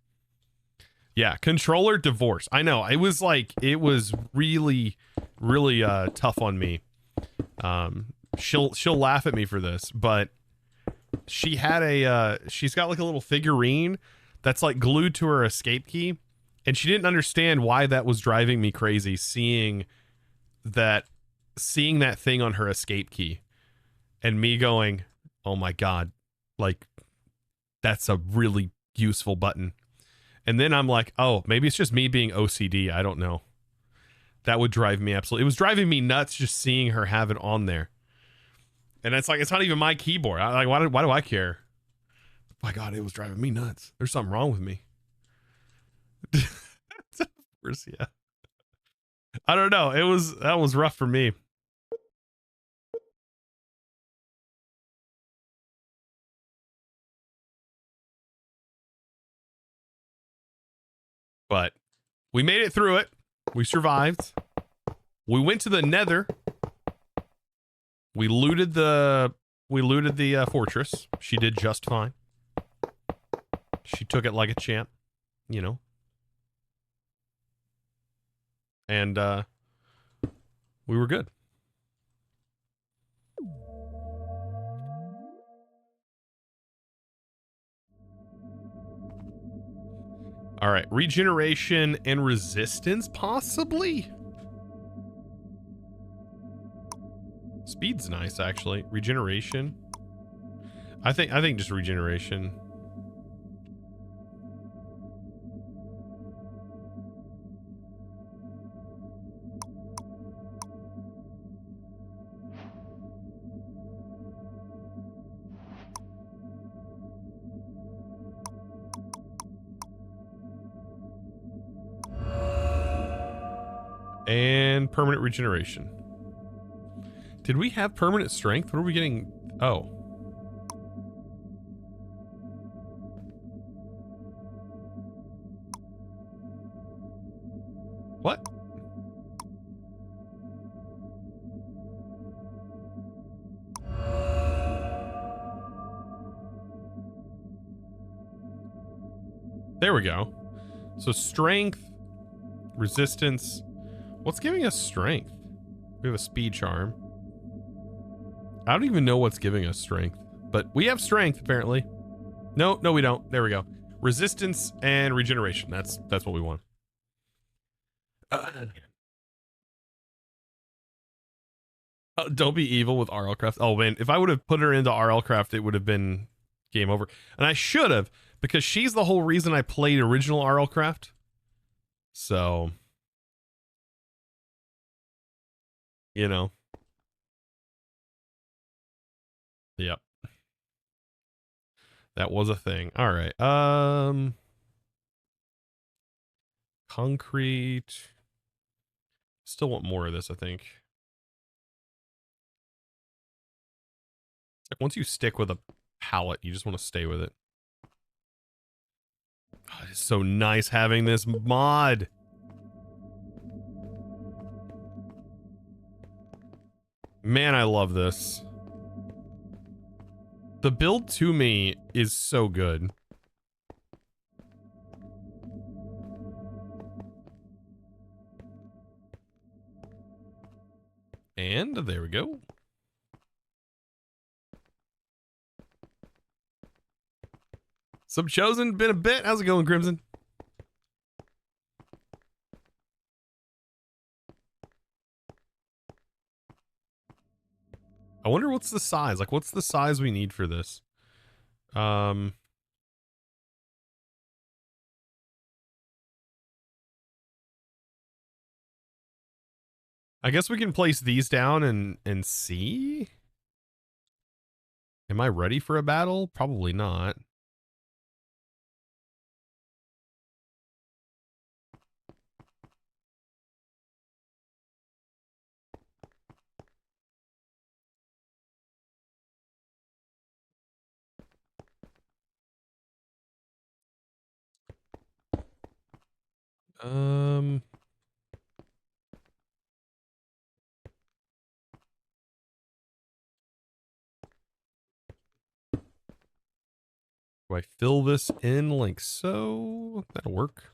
Yeah, controller divorce. I know. It was really, really tough on me. She'll laugh at me for this, but she had she's got like a little figurine that's like glued to her escape key, and she didn't understand why that was driving me crazy, seeing that thing on her escape key and me going, oh my god, like that's a really useful button. And then I'm like, oh, maybe it's just me being OCD. I don't know. That would drive me absolutely. It was driving me nuts just seeing her have it on there. And it's like, it's not even my keyboard. Why do I care? My God, it was driving me nuts. There's something wrong with me. Of course, yeah. I don't know. That was rough for me. But we made it through it. We survived. We went to the Nether. We looted the fortress. She did just fine. She took it like a champ, you know. And we were good. All right, regeneration and resistance, possibly. Speed's nice, actually. Regeneration. I think just regeneration. And permanent regeneration. Did we have permanent strength? What are we getting? Oh. What? There we go. So strength, resistance. What's giving us strength? We have a speed charm. I don't even know what's giving us strength, but we have strength apparently. No, we don't. There we go. Resistance and regeneration. That's what we want. Don't be evil with RLcraft. Oh man, if I would have put her into RLcraft, it would have been game over. And I should have, because she's the whole reason I played original RLcraft. So, you know. Yep. That was a thing. All right. Concrete. Still want more of this, I think. Like once you stick with a palette, you just want to stay with it. Oh, it's so nice having this mod. Man, I love this. The build to me is so good. And there we go. Sub chosen, been a bit. How's it going, Crimson? I wonder what's the size. Like, what's the size we need for this? I guess we can place these down and see. Am I ready for a battle? Probably not. Do I fill this in like so? That'll work.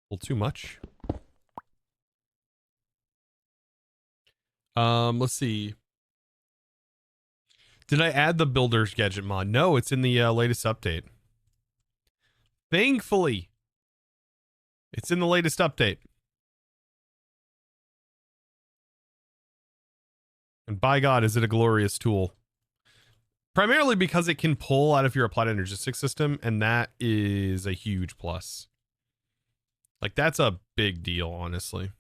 A little too much. Let's see. Did I add the builder's gadget mod? No, it's in the latest update. Thankfully, it's in the latest update. And by God, is it a glorious tool. Primarily because it can pull out of your applied energistic system, and that is a huge plus. Like, that's a big deal, honestly.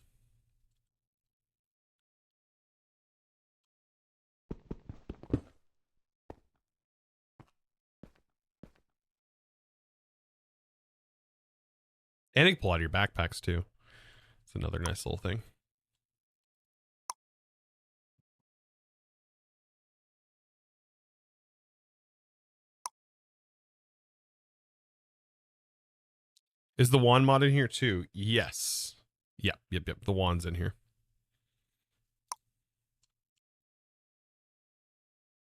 And it can pull out of your backpacks, too. It's another nice little thing. Is the wand mod in here, too? Yes. Yep. The wand's in here.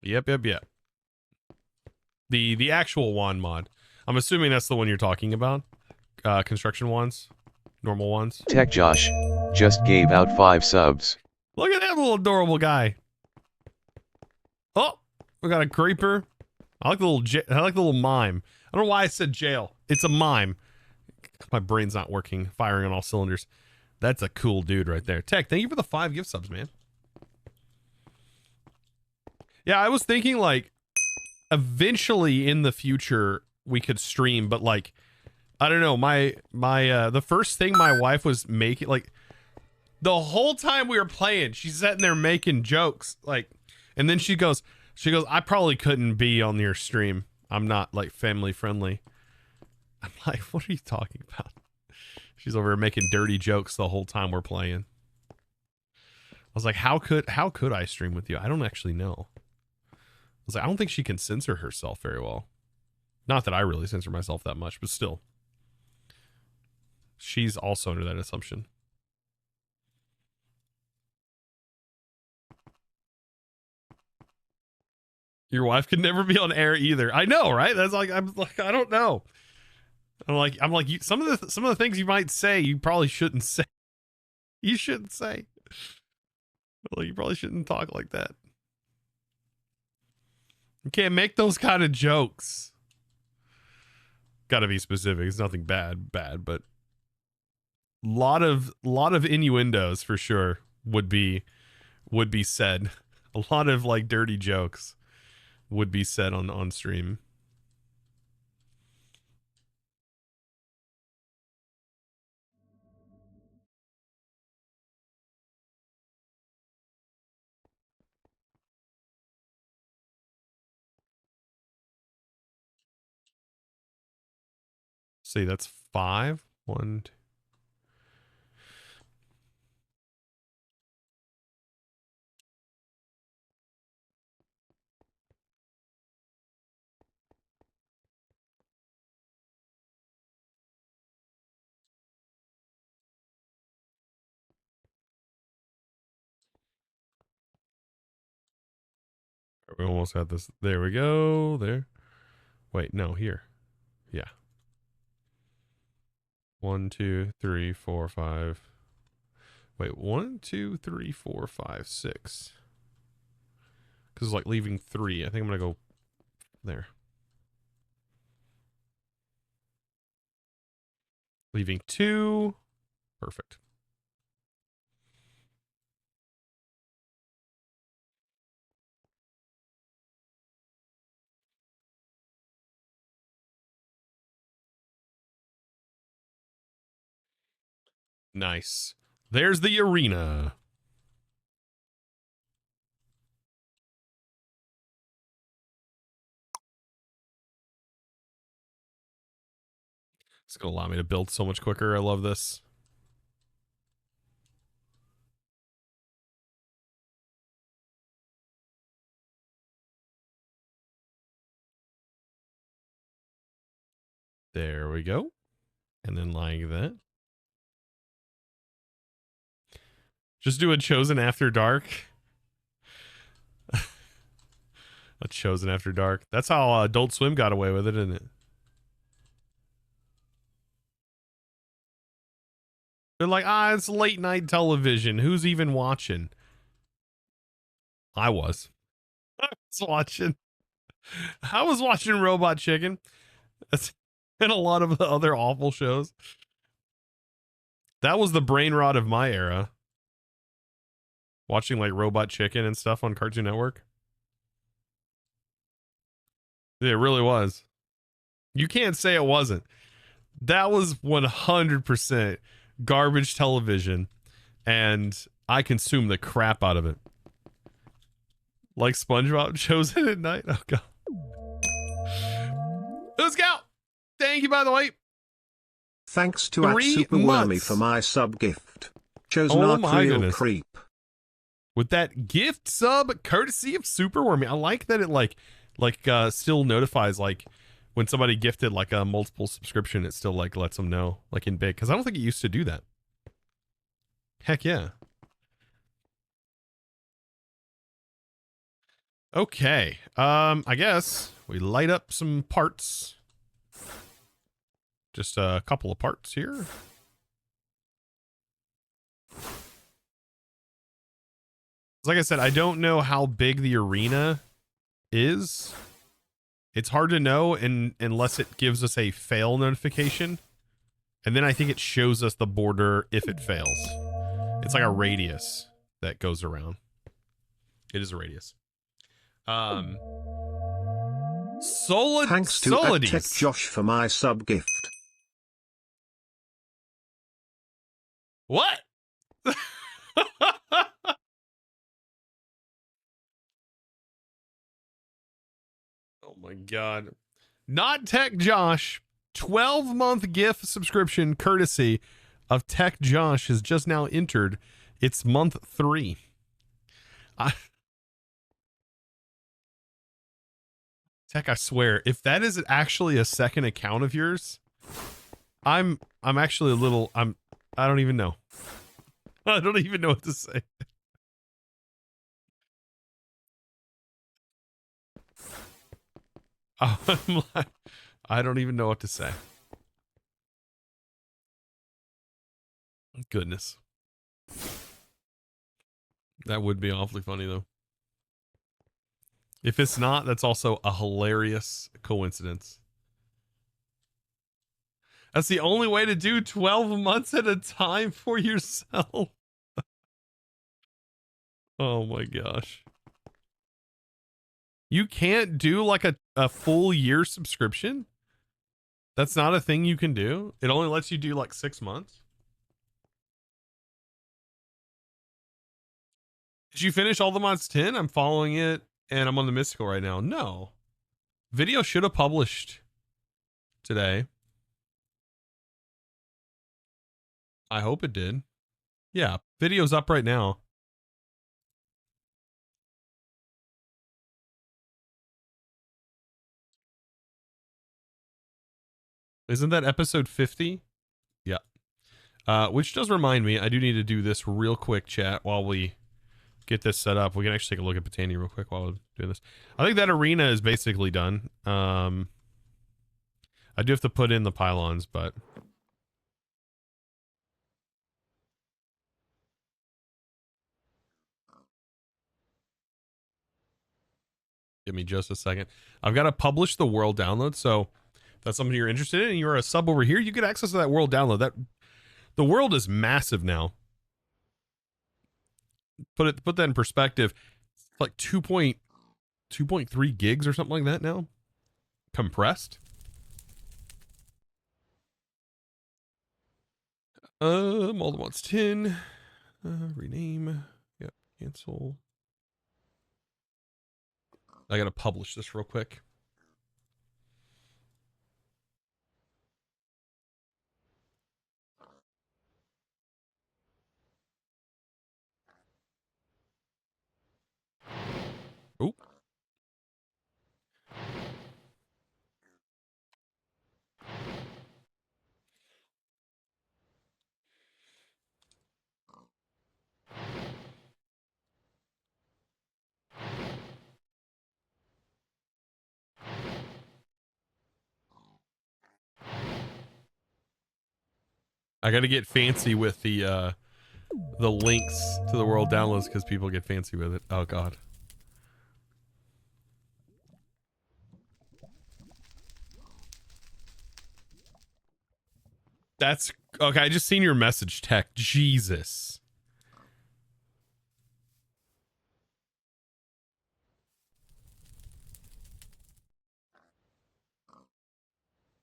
Yep. The actual wand mod. I'm assuming that's the one you're talking about. Construction wands, normal ones. Tech Josh just gave out 5 subs. Look at that little adorable guy. Oh, we got a creeper. I like the little mime. I don't know why I said jail. It's a mime. My brain's not working, firing on all cylinders. That's a cool dude right there. Tech, thank you for the 5 gift subs, man. Yeah, I was thinking like eventually in the future we could stream, but like I don't know, my the first thing my wife was making, like the whole time we were playing, she's sitting there making jokes, like, and then she goes, I probably couldn't be on your stream. I'm not like family friendly. I'm like, what are you talking about? She's over here making dirty jokes the whole time we're playing. I was like, how could I stream with you? I don't actually know. I was like, I don't think she can censor herself very well. Not that I really censor myself that much, but still. She's also under that assumption. Your wife could never be on air either. I know, right? That's like, I'm like, I don't know. I'm like, some of the things you might say, you probably shouldn't say. You shouldn't say. Well, you probably shouldn't talk like that. You can't make those kind of jokes. Got to be specific. It's nothing bad, but lot of innuendos for sure would be said. A lot of like dirty jokes would be said on stream. See, that's 5. 1, 2. We almost got this. There we go. There. Wait, no, here. Yeah. 1, 2, 3, 4, 5. Wait, 1, 2, 3, 4, 5, 6. Because it's like leaving 3. I think I'm gonna go there. Leaving 2. Perfect. Nice. There's the arena. It's going to allow me to build so much quicker. I love this. There we go. And then like that. Just do a Chosen After Dark. A Chosen After Dark. That's how Adult Swim got away with it, isn't it? They're like, it's late night television. Who's even watching? I was. I was watching. I was watching Robot Chicken. And a lot of the other awful shows. That was the brain rot of my era. Watching like Robot Chicken and stuff on Cartoon Network. It really was. You can't say it wasn't. That was 100% garbage television, and I consumed the crap out of it. Like SpongeBob Chosen at night. Oh god. Let's go. Thank you, by the way. Thanks to @Superwormy for my sub gift. Chosen Oh Arc my Real goodness. Creep. With that gift sub courtesy of Superwormy. I like that it like still notifies like when somebody gifted like a multiple subscription, it still like lets them know like in big, because I don't think it used to do that. Heck yeah. Okay. I guess we light up some parts. Just a couple of parts here. Like I said, I don't know how big the arena is. It's hard to know unless it gives us a fail notification. And then I think it shows us the border if it fails. It's like a radius that goes around. It is a radius. Thanks to Tech Josh for my sub gift. What? Oh my god. Not Tech Josh. 12-month gift subscription courtesy of Tech Josh has just now entered its month 3. Tech, I swear, if that is actually a second account of yours, I'm actually a little I don't even know. I don't even know what to say. I'm like, I don't even know what to say. Goodness. That would be awfully funny though. If it's not, that's also a hilarious coincidence. That's the only way to do 12 months at a time for yourself. Oh my gosh. You can't do like a full year subscription? That's not a thing you can do? It only lets you do like 6 months? Did you finish all the mods 10? I'm following it and I'm on the mystical right now. No. Video should have published today. I hope it did. Yeah, video's up right now. Isn't that episode 50? Yeah. Which does remind me, I do need to do this real quick, chat, while we get this set up. We can actually take a look at Botania real quick while we're doing this. I think that arena is basically done. I do have to put in the pylons, but... Give me just a second. I've got to publish the world download, so if that's something you're interested in and you're a sub over here, you get access to that world download. The world is massive now. Put that in perspective. It's like 2.3 gigs or something like that now. Compressed. All the mods 10. Rename. Yep. Cancel. I gotta publish this real quick. Oh. I gotta get fancy with the links to the world downloads because people get fancy with it. Oh god. That's okay. I just seen your message, Tech. Jesus.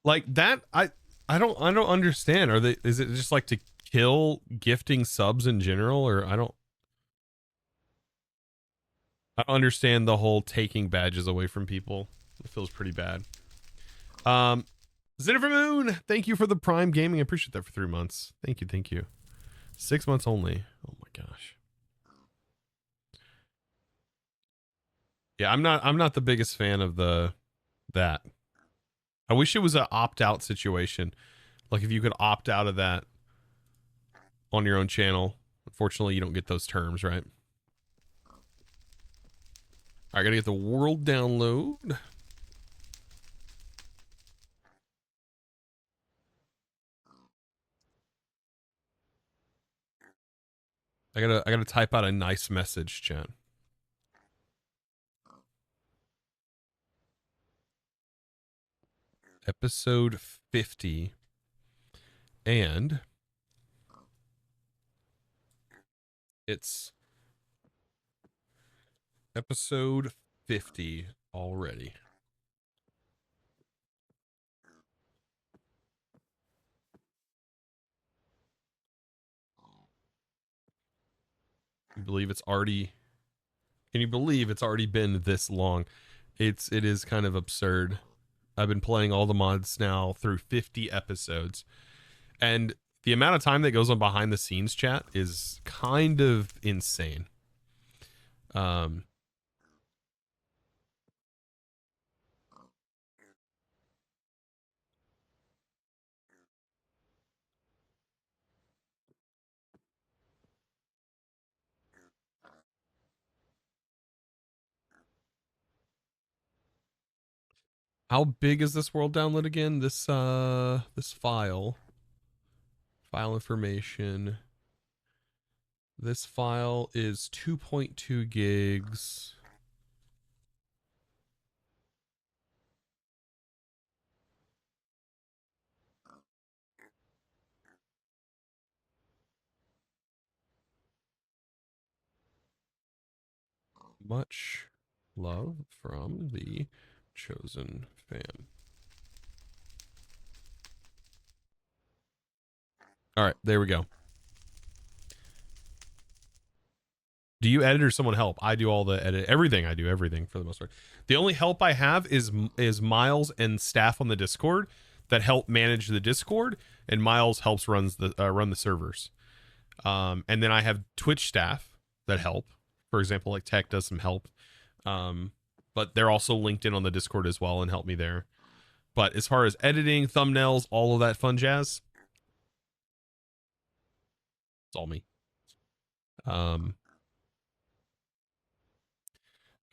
Like that, I don't understand. Is it just like to kill gifting subs in general, or I don't understand the whole taking badges away from people. It feels pretty bad. Jennifer Moon, thank you for the Prime Gaming. I appreciate that for 3 months. Thank you. 6 months only. Oh my gosh. Yeah, I'm not the biggest fan of that. I wish it was an opt-out situation. Like if you could opt out of that on your own channel. Unfortunately, you don't get those terms, right? I gotta get the world download. I gotta type out a nice message, chat. Episode 50. And it's episode 50 already. Can you believe it's already been this long? It is kind of absurd. I've been playing all the mods now through 50 episodes. And the amount of time that goes on behind the scenes chat is kind of insane. How big is this world download again? This file information. This file is 2.2 gigs. Much love from the Chosen fam. All right, there we go. Do you edit or someone help? I do all the edit, everything. I do everything for the most part. The only help I have is Miles and staff on the Discord that help manage the Discord, and Miles helps run the servers. And then I have Twitch staff that help. For example, like Tech does some help. But they're also linked in on the Discord as well and help me there. But as far as editing, thumbnails, all of that fun jazz, it's all me.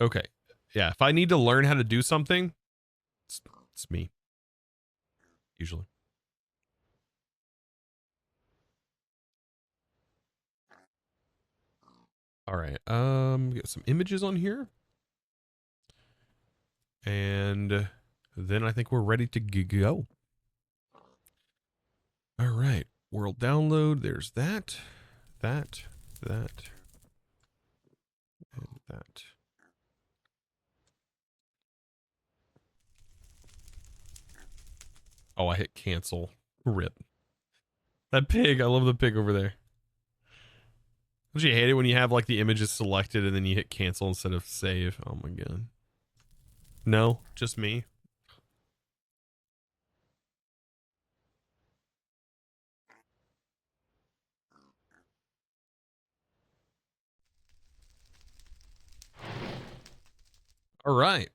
Okay. Yeah, if I need to learn how to do something, it's me. Usually. All right. Get some images on here. And then I think we're ready to go. All right. World download. There's that, and that. Oh, I hit cancel. Rip. That pig. I love the pig over there. Don't you hate it when you have like the images selected and then you hit cancel instead of save? Oh my god. No, just me. All right.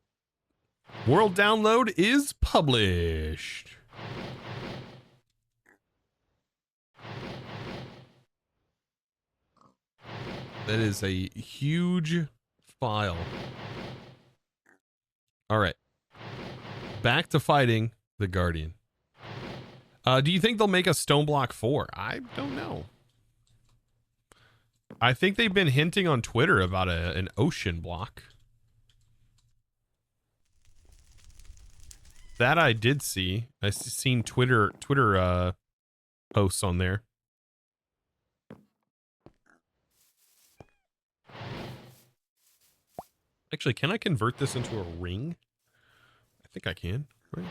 World download is published. That is a huge file. All right. Back to fighting the Guardian. Do you think they'll make a Stone Block 4? I don't know. I think they've been hinting on Twitter about an ocean block. That I did see. I seen Twitter posts on there. Actually, can I convert this into a ring? I think I can. Right?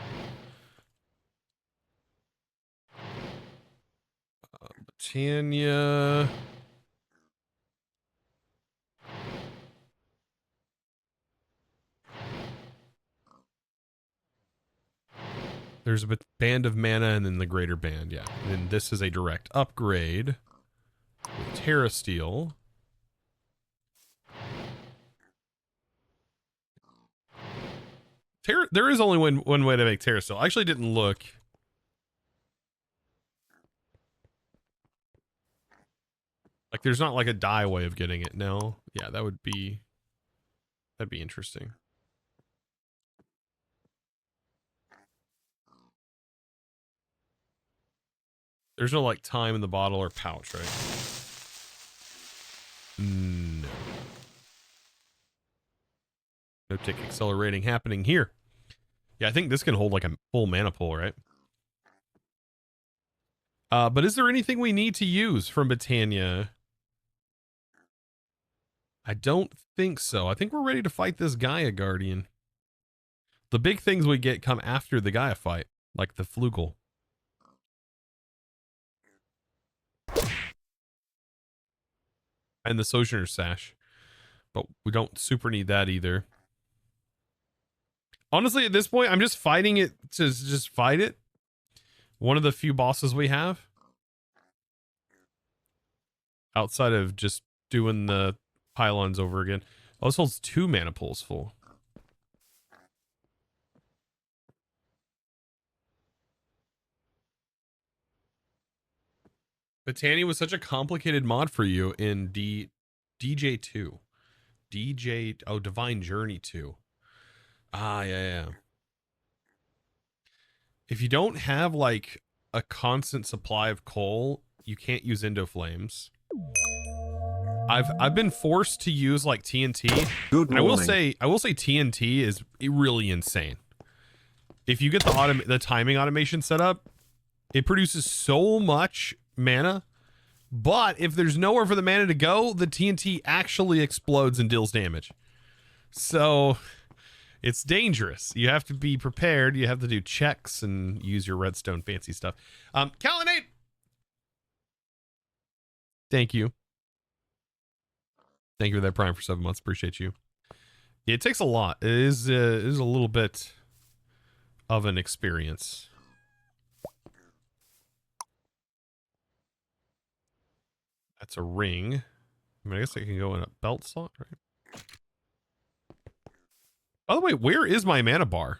Botania. There's a band of mana and then the greater band, yeah. And this is a direct upgrade with Terra Steel. There is only one way to make Terra Steel. I actually didn't look. Like there's not like a dye way of getting it, no. Yeah, that'd be interesting. There's no like time in the bottle or pouch, right? No. No tick accelerating happening here. Yeah, I think this can hold like a full mana pool, right? But is there anything we need to use from Botania? I don't think so. I think we're ready to fight this Gaia Guardian. The big things we get come after the Gaia fight, like the flugal. And the Sojourner Sash. But we don't super need that either. Honestly, at this point, I'm just fighting it to just fight it. One of the few bosses we have. Outside of just doing the pylons over again. Oh, this holds 2 mana pools full. Botania was such a complicated mod for you in DJ2. Divine Journey 2. Ah, yeah. If you don't have like a constant supply of coal, you can't use Endoflames. I've been forced to use like TNT. Good and morning. I will say TNT is really insane. If you get the timing automation set up, it produces so much mana, but if there's nowhere for the mana to go, the TNT actually explodes and deals damage. So it's dangerous. You have to be prepared. You have to do checks and use your redstone fancy stuff. Calinate! Thank you. Thank you for that Prime for 7 months. Appreciate you. It takes a lot. It is a little bit of an experience. That's a ring. I mean, I guess I can go in a belt slot, right? By the way, where is my mana bar?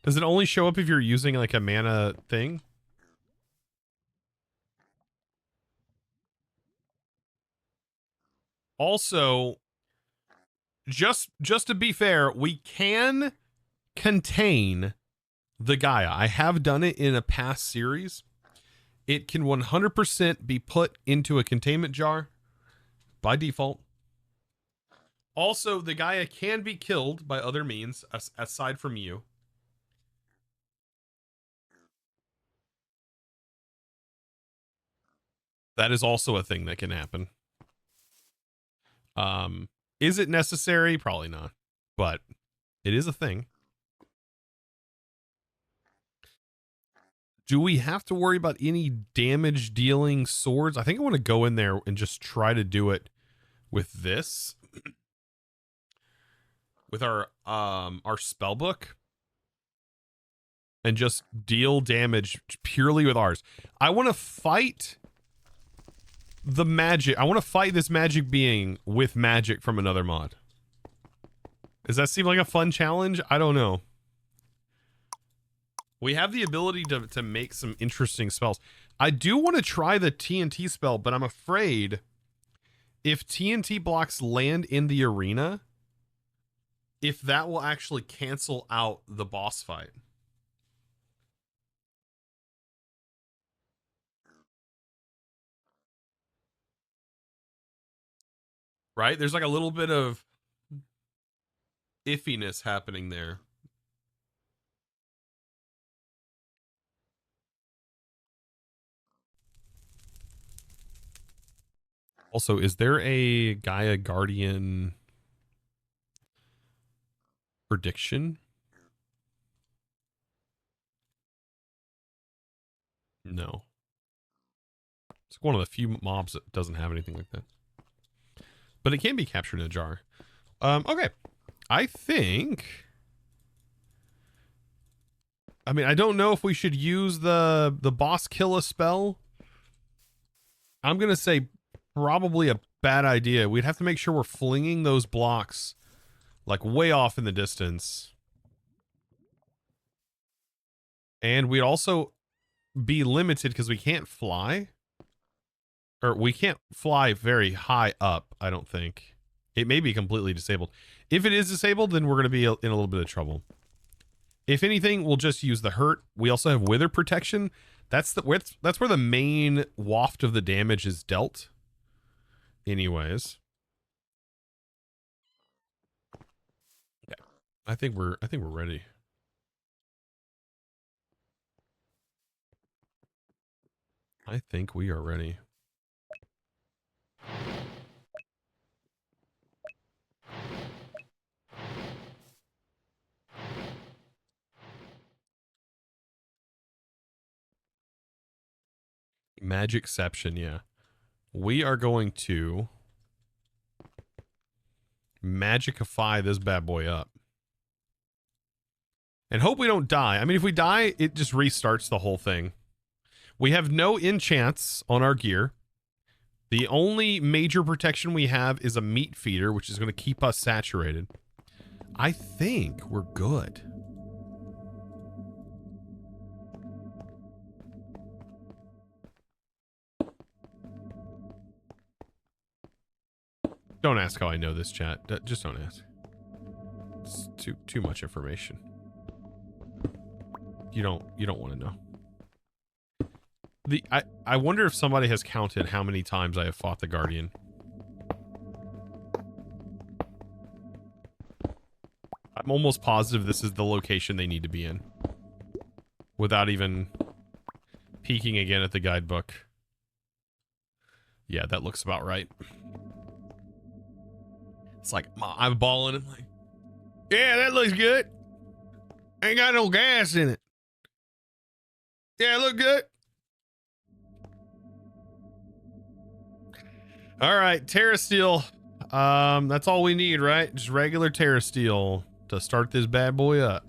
Does it only show up if you're using like a mana thing? Also, just to be fair, we can contain the Gaia. I have done it in a past series. It can 100% be put into a containment jar by default. Also, the Gaia can be killed by other means aside from you. That is also a thing that can happen. Is it necessary? Probably not, but it is a thing. Do we have to worry about any damage dealing swords? I think I want to go in there and just try to do it with this. With our spell book. And just deal damage purely with ours. I want to fight the magic. I want to fight this magic being with magic from another mod. Does that seem like a fun challenge? I don't know. We have the ability to make some interesting spells. I do want to try the TNT spell, but I'm afraid if TNT blocks land in the arena, if that will actually cancel out the boss fight. Right? There's like a little bit of iffiness happening there. Also, is there a Gaia Guardian prediction? No. It's one of the few mobs that doesn't have anything like that. But it can be captured in a jar. Okay. I think... I mean, I don't know if we should use the boss killer spell. I'm going to say probably a bad idea. We'd have to make sure we're flinging those blocks like way off in the distance. And we'd also be limited because we can't fly. Or we can't fly very high up, I don't think. It may be completely disabled. If it is disabled, then we're going to be in a little bit of trouble. If anything, we'll just use the hurt. We also have wither protection. That's where the main waft of the damage is dealt. Anyways. Yeah. I think we're ready. I think we are ready. Magicception, yeah. We are going to magicify this bad boy up. And hope we don't die. I mean, if we die, it just restarts the whole thing. We have no enchants on our gear. The only major protection we have is a meat feeder, which is going to keep us saturated. I think we're good. Don't ask how I know this, chat. Just don't ask. It's too much information. You don't want to know. I wonder if somebody has counted how many times I have fought the Guardian. I'm almost positive this is the location they need to be in. Without even peeking again at the guidebook. Yeah, that looks about right. It's like, I'm balling. I'm like, yeah, that looks good. Ain't got no gas in it. Yeah, look good. All right, Terra Steel. That's all we need, right? Just regular Terra Steel to start this bad boy up.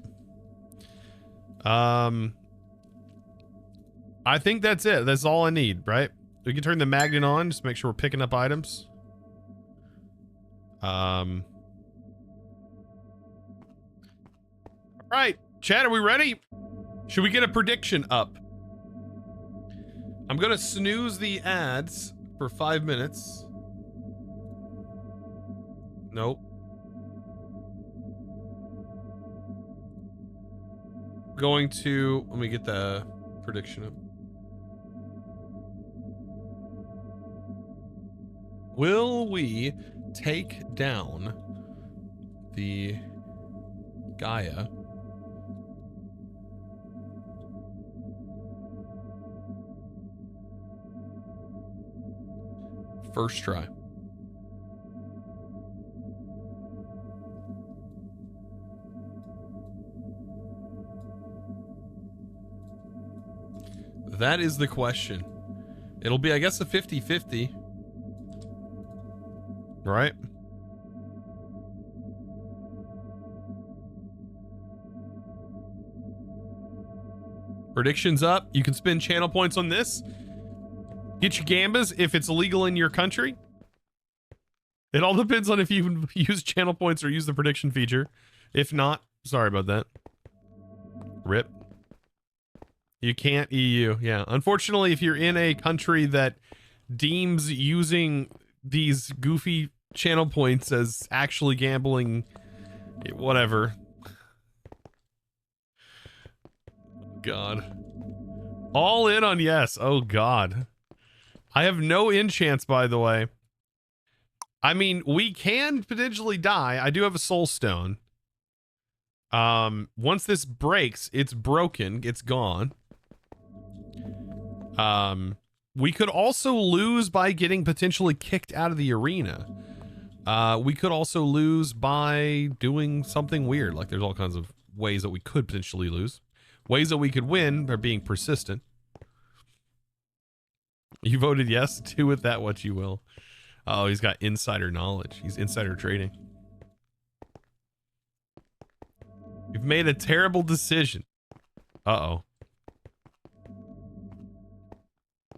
I think that's it. That's all I need, right? We can turn the magnet on, just make sure we're picking up items. All right, chat, are we ready? Should we get a prediction up? I'm gonna snooze the ads for 5 minutes. Nope. Going to, let me get the prediction up. Will we take down the Gaia? First try. That is the question. It'll be, I guess, a 50-50. Right? Predictions up. You can spend channel points on this. Get your gambas if it's illegal in your country. It all depends on if you use channel points or use the prediction feature. If not, sorry about that. RIP. You can't EU. Yeah. Unfortunately, if you're in a country that deems using these goofy channel points as actually gambling, whatever. God. All in on yes. Oh, God. I have no enchants, by the way. I mean, we can potentially die. I do have a soul stone. Once this breaks, it's broken. It's gone. We could also lose by getting potentially kicked out of the arena. We could also lose by doing something weird. Like, there's all kinds of ways that we could potentially lose. Ways that we could win by being persistent. You voted yes? Do with that what you will. Oh, he's got insider knowledge. He's insider trading. You've made a terrible decision. Uh-oh.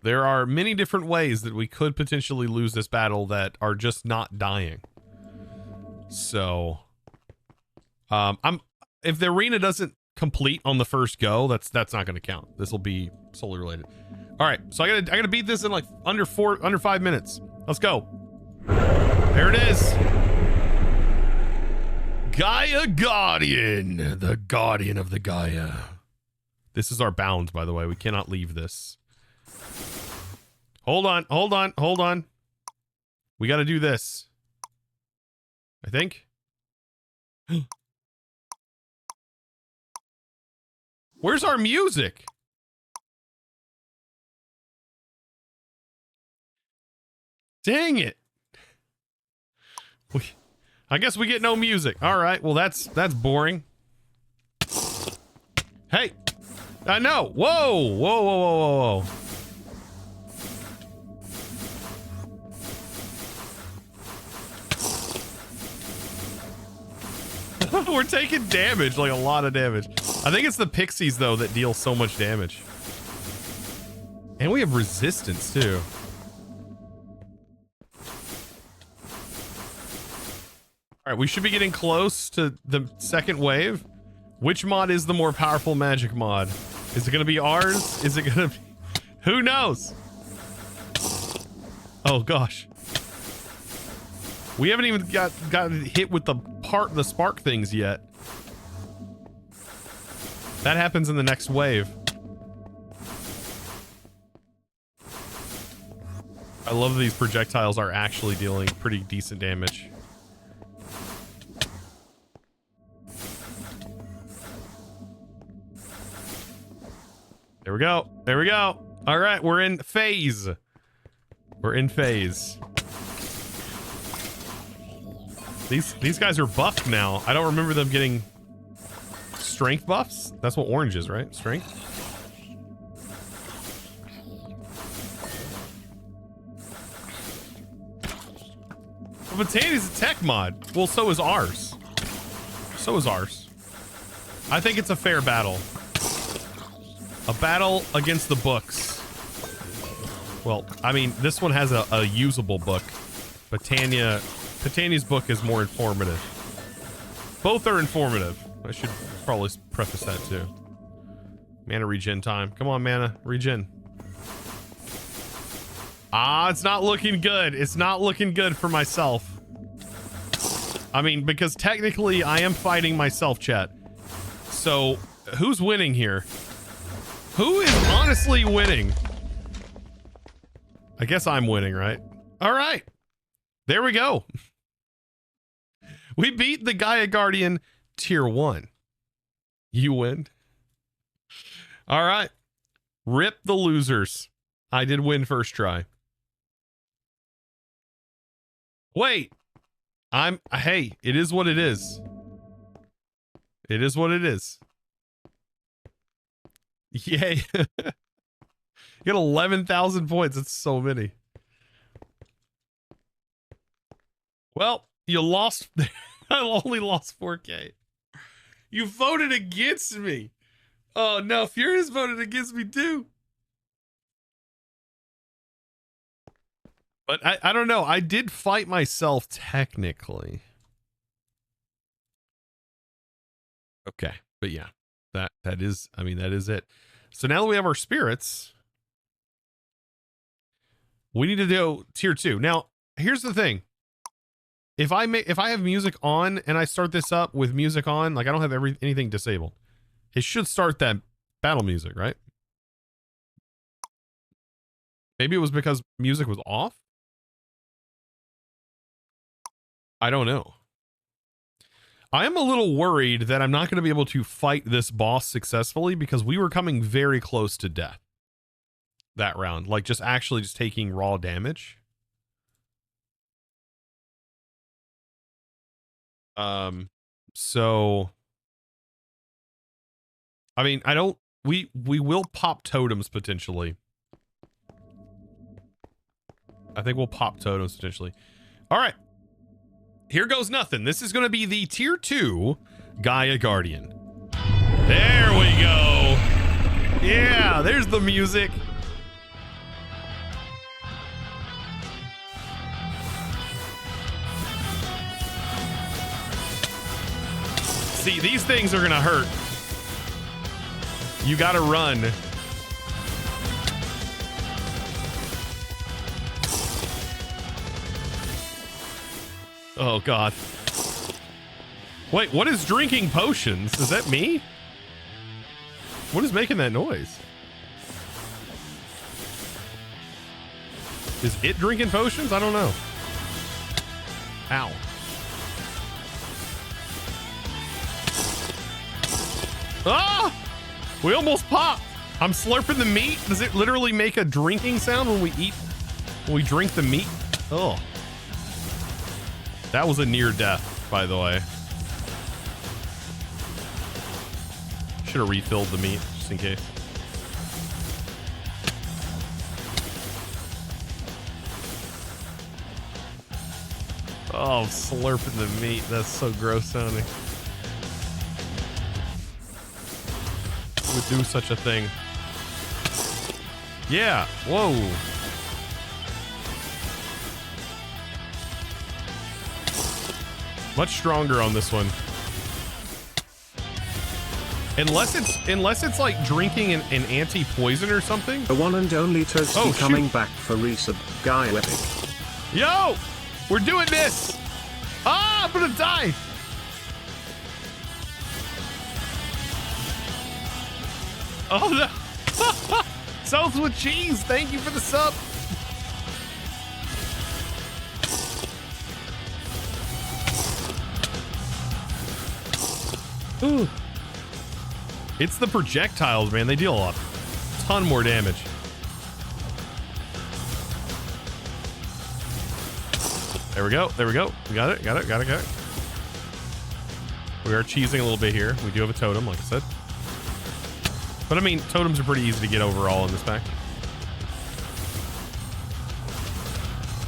There are many different ways that we could potentially lose this battle that are just not dying. So, if the arena doesn't complete on the first go, that's not going to count. This will be solely related. All right, so I gotta beat this in like under 5 minutes. Let's go. There it is. Gaia Guardian, the guardian of the Gaia. This is our bounds, by the way. We cannot leave this. Hold on. We got to do this. I think. Where's our music? Dang it. I guess we get no music. All right. Well, that's boring. Hey. I know. Whoa. We're taking damage, like a lot of damage. I think it's the pixies, though, that deal so much damage. And we have resistance, too. All right, we should be getting close to the second wave. Which mod is the more powerful magic mod? Is it going to be ours? Is it going to be... Who knows? Oh, gosh. We haven't even got hit with the spark things yet. That happens in the next wave. I love these projectiles are actually dealing pretty decent damage. There we go. There we go. All right, we're in phase. We're in phase. These guys are buffed now. I don't remember them getting strength buffs. That's what orange is, right? Strength. Well, Botania's a tech mod. Well, so is ours. So is ours. I think it's a fair battle. A battle against the books. Well, I mean, this one has a usable book. Botania's book is more informative. Both are informative. I should probably preface that too. Mana regen time. Come on, mana. Regen. Ah, it's not looking good. It's not looking good for myself. I mean, because technically I am fighting myself, chat. So, who's winning here? Who is honestly winning? I guess I'm winning, right? All right. There we go. We beat the Gaia Guardian tier 1. You win. All right. Rip the losers. I did win first try. Wait. Hey, it is what it is. It is what it is. Yay. You got 11,000 points. That's so many. Well, you lost. I only lost 4K. You voted against me. Oh, no. Furious voted against me, too. But I don't know. I did fight myself, technically. Okay. But yeah. That is, I mean, that is it. So now that we have our spirits, we need to do tier 2. Now, here's the thing. If I have music on and I start this up with music on, like I don't have anything disabled, it should start that battle music, right? Maybe it was because music was off. I don't know. I am a little worried that I'm not going to be able to fight this boss successfully because we were coming very close to death that round. Like just taking raw damage. So I mean, we will pop totems potentially. I think we'll pop totems potentially. All right. Here goes nothing. This is going to be the tier 2 Gaia Guardian. There we go. Yeah, there's the music. See, these things are going to hurt. You got to run. Oh, God. Wait, what is drinking potions? Is that me? What is making that noise? Is it drinking potions? I don't know. Ow. Ah! We almost popped. I'm slurping the meat. Does it literally make a drinking sound when we drink the meat? Oh. That was a near death, by the way. Should have refilled the meat, just in case. Oh, slurping the meat. That's so gross sounding. would do such a thing. Yeah, whoa. Much stronger on this one. Unless it's like drinking an anti-poison or something. The one and only Toasty Oh, coming shoot. back for resub. Gaia epic. Yo! We're doing this! Ah, I'm gonna die! Oh no! Sauce with cheese, thank you for the sub! Ooh. It's the projectiles, man. They deal a ton more damage. There we go. There we go. We got it. Got it. Got it. Got it. We are cheesing a little bit here. We do have a totem, like I said. But I mean, totems are pretty easy to get overall in this pack.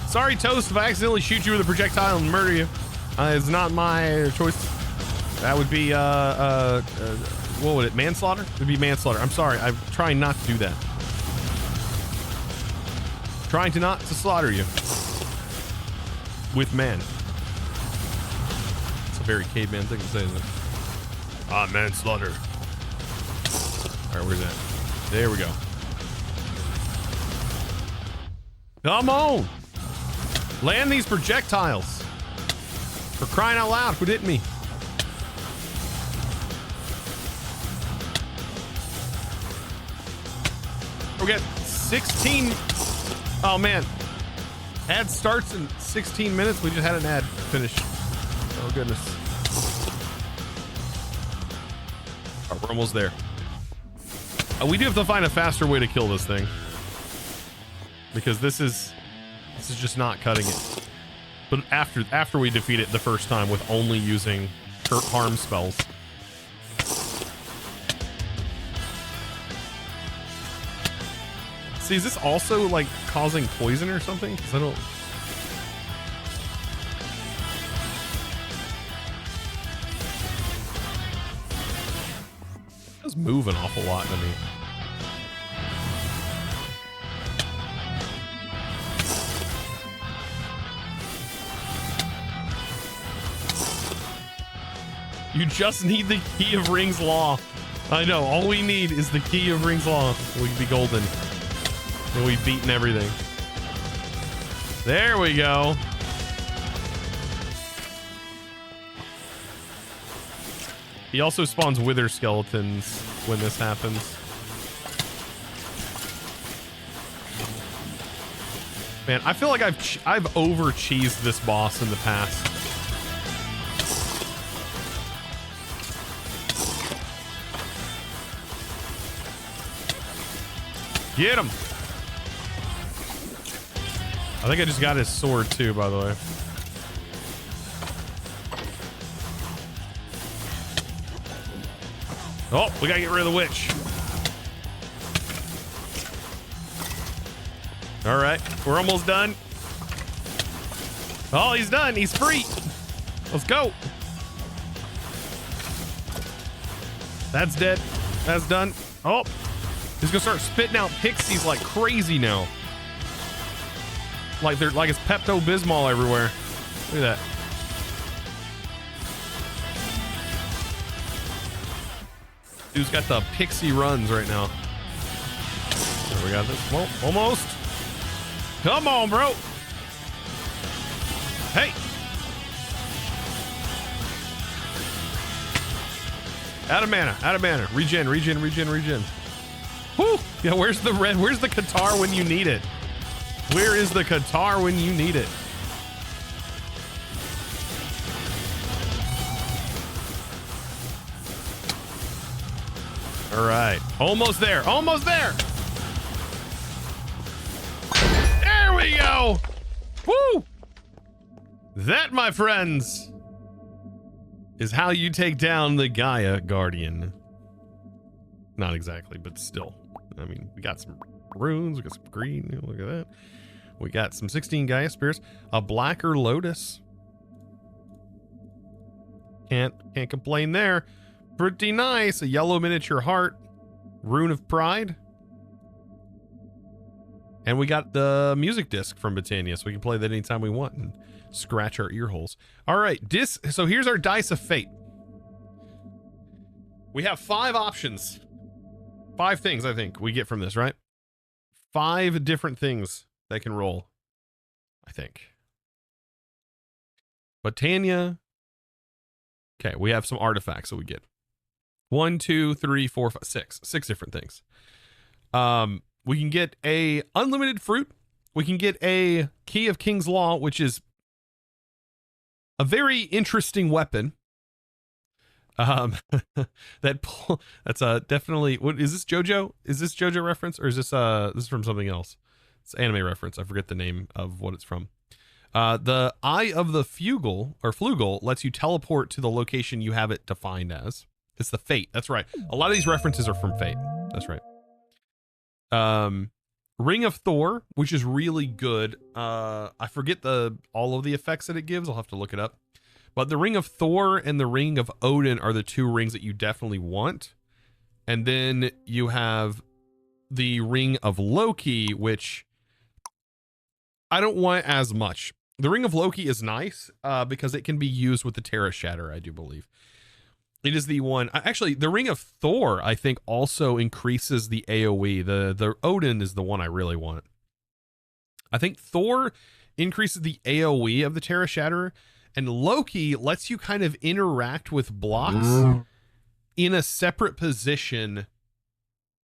Sorry, Toast, if I accidentally shoot you with a projectile and murder you. It's not my choice. That would be, what would it, manslaughter? It would be manslaughter. I'm sorry, I'm trying not to do that. Trying to not to slaughter you. With man. It's a very caveman thing to say, isn't it? Ah, manslaughter. Alright, where's that? There we go. Come on! Land these projectiles! For crying out loud, quit hitting me. We got 16. Oh man. Ad starts in 16 minutes. We just had an ad finish. Oh goodness. All right, we're almost there. We do have to find a faster way to kill this thing. Because this is just not cutting it. But after we defeat it the first time with only using harm spells. See, is this also like causing poison or something? Because I don't. It does move an awful lot to me. You just need the key of Ring's Law. I know, all we need is the key of Ring's Law. We'd be golden. And we've beaten everything. There we go. He also spawns wither skeletons when this happens. Man, I feel like I've over cheesed this boss in the past. Get him. I think I just got his sword too, by the way. Oh, we gotta get rid of the witch. All right, we're almost done. Oh, he's done. He's free. Let's go. That's dead. That's done. Oh, he's gonna start spitting out pixies like crazy now. Like they're like it's Pepto-Bismol everywhere. Look at that. Dude's got the pixie runs right now. There we got this. Well, almost. Come on, bro. Hey. Out of mana. Out of mana. Regen. Regen. Regen. Regen. Whew. Yeah. Where's the red? Where's the Qatar when you need it? Where is the Qatar when you need it? All right. Almost there. Almost there. There we go. Woo! That, my friends, is how you take down the Gaia Guardian. Not exactly, but still. I mean, we got some runes. We got some green. Look at that. We got some 16 Gaia Spears. A blacker Lotus. Can't complain there. Pretty nice. A yellow miniature heart. Rune of Pride. And we got the music disc from Botania, so we can play that anytime we want and scratch our ear holes. All right, so here's our Dice of Fate. We have 5 options. 5 things, I think, we get from this, right? 5 different things that can roll, I think. Botania. Okay, we have some artifacts that we get. 1, 2, 3, 4, 5, 6. 6 different things. We can get a unlimited fruit. We can get a Key of King's Law, which is a very interesting weapon. That's definitely, what is this, JoJo? Is this JoJo reference, or is this this is from something else? It's anime reference. I forget the name of what it's from. The Eye of the Flugal lets you teleport to the location you have it defined as. It's the Fate. That's right. A lot of these references are from Fate. That's right. Ring of Thor, which is really good. I forget all of the effects that it gives. I'll have to look it up. But the Ring of Thor and the Ring of Odin are the 2 rings that you definitely want. And then you have the Ring of Loki, which I don't want as much. The Ring of Loki is nice because it can be used with the Terra Shatter, I do believe. It is the one. Actually, the Ring of Thor, I think, also increases the AoE. The Odin is the one I really want. I think Thor increases the AoE of the Terra Shatterer, and Loki lets you kind of interact with blocks in a separate position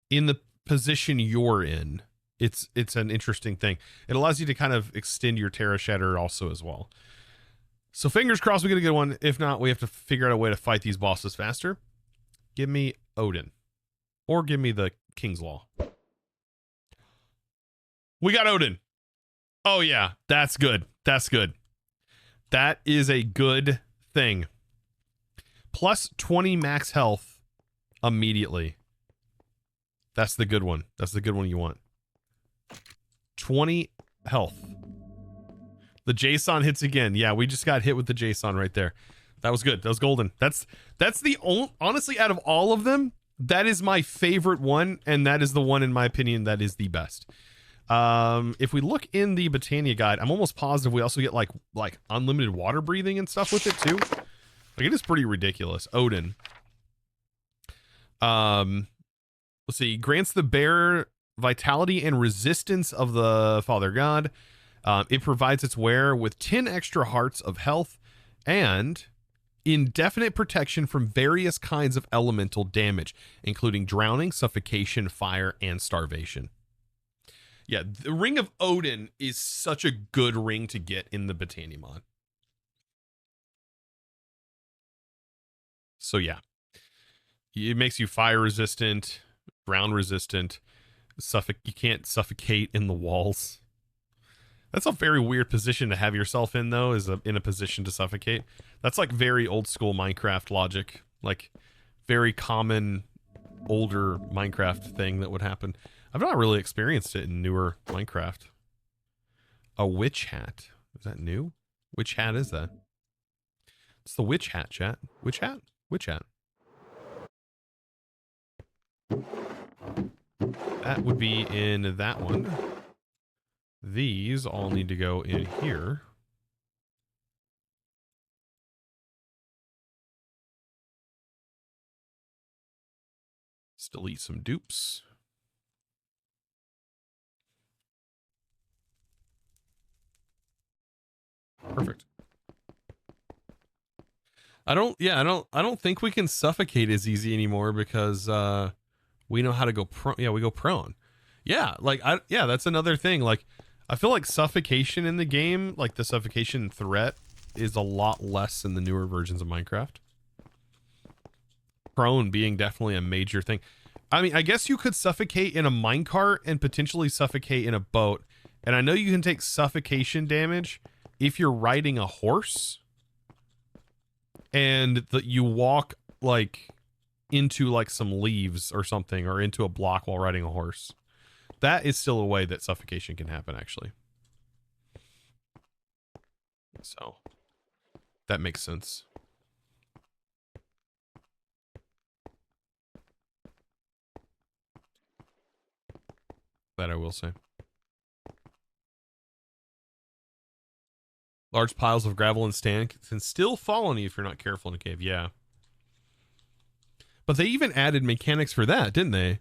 in the position you're in. It's an interesting thing. It allows you to kind of extend your Terra Shatterer also as well. So fingers crossed we get a good one. If not, we have to figure out a way to fight these bosses faster. Give me Odin. Or give me the King's Law. We got Odin. Oh yeah, that's good. That's good. That is a good thing. Plus 20 max health immediately. That's the good one. That's the good one you want. 20 health. The JSON hits again. Yeah, we just got hit with the JSON right there. That was good. That was golden. That's the only, honestly, out of all of them, that is my favorite one, and that is the one, in my opinion, that is the best. If we look in the Botania guide, I'm almost positive we also get like unlimited water breathing and stuff with it too. Like, it is pretty ridiculous. Odin. Let's see. Grants the bearer vitality and resistance of the Father God. It provides its wearer with 10 extra hearts of health and indefinite protection from various kinds of elemental damage, including drowning, suffocation, fire, and starvation. Yeah, the Ring of Odin is such a good ring to get in the Botania mod. So yeah, it makes you fire resistant, ground resistant, you can't suffocate in the walls. That's a very weird position to have yourself in, though, is in a position to suffocate. That's like very old school Minecraft logic, like very common older Minecraft thing that would happen. I've not really experienced it in newer Minecraft. A witch hat. Is that new? Which hat is that? It's the witch hat, chat. Witch hat? Witch hat. That would be in that one. These all need to go in here. Let's delete some dupes. Perfect. I don't think we can suffocate as easy anymore because we know how to go prone. Yeah, we go prone. Yeah, that's another thing. Like, I feel like suffocation in the game, like the suffocation threat, is a lot less in the newer versions of Minecraft. Prone being definitely a major thing. I mean, I guess you could suffocate in a minecart and potentially suffocate in a boat. And I know you can take suffocation damage if you're riding a horse and you walk like into like some leaves or something, or into a block while riding a horse. That is still a way that suffocation can happen, actually. So that makes sense. That I will say. Large piles of gravel and sand can still fall on you if you're not careful in a cave. Yeah. But they even added mechanics for that, didn't they?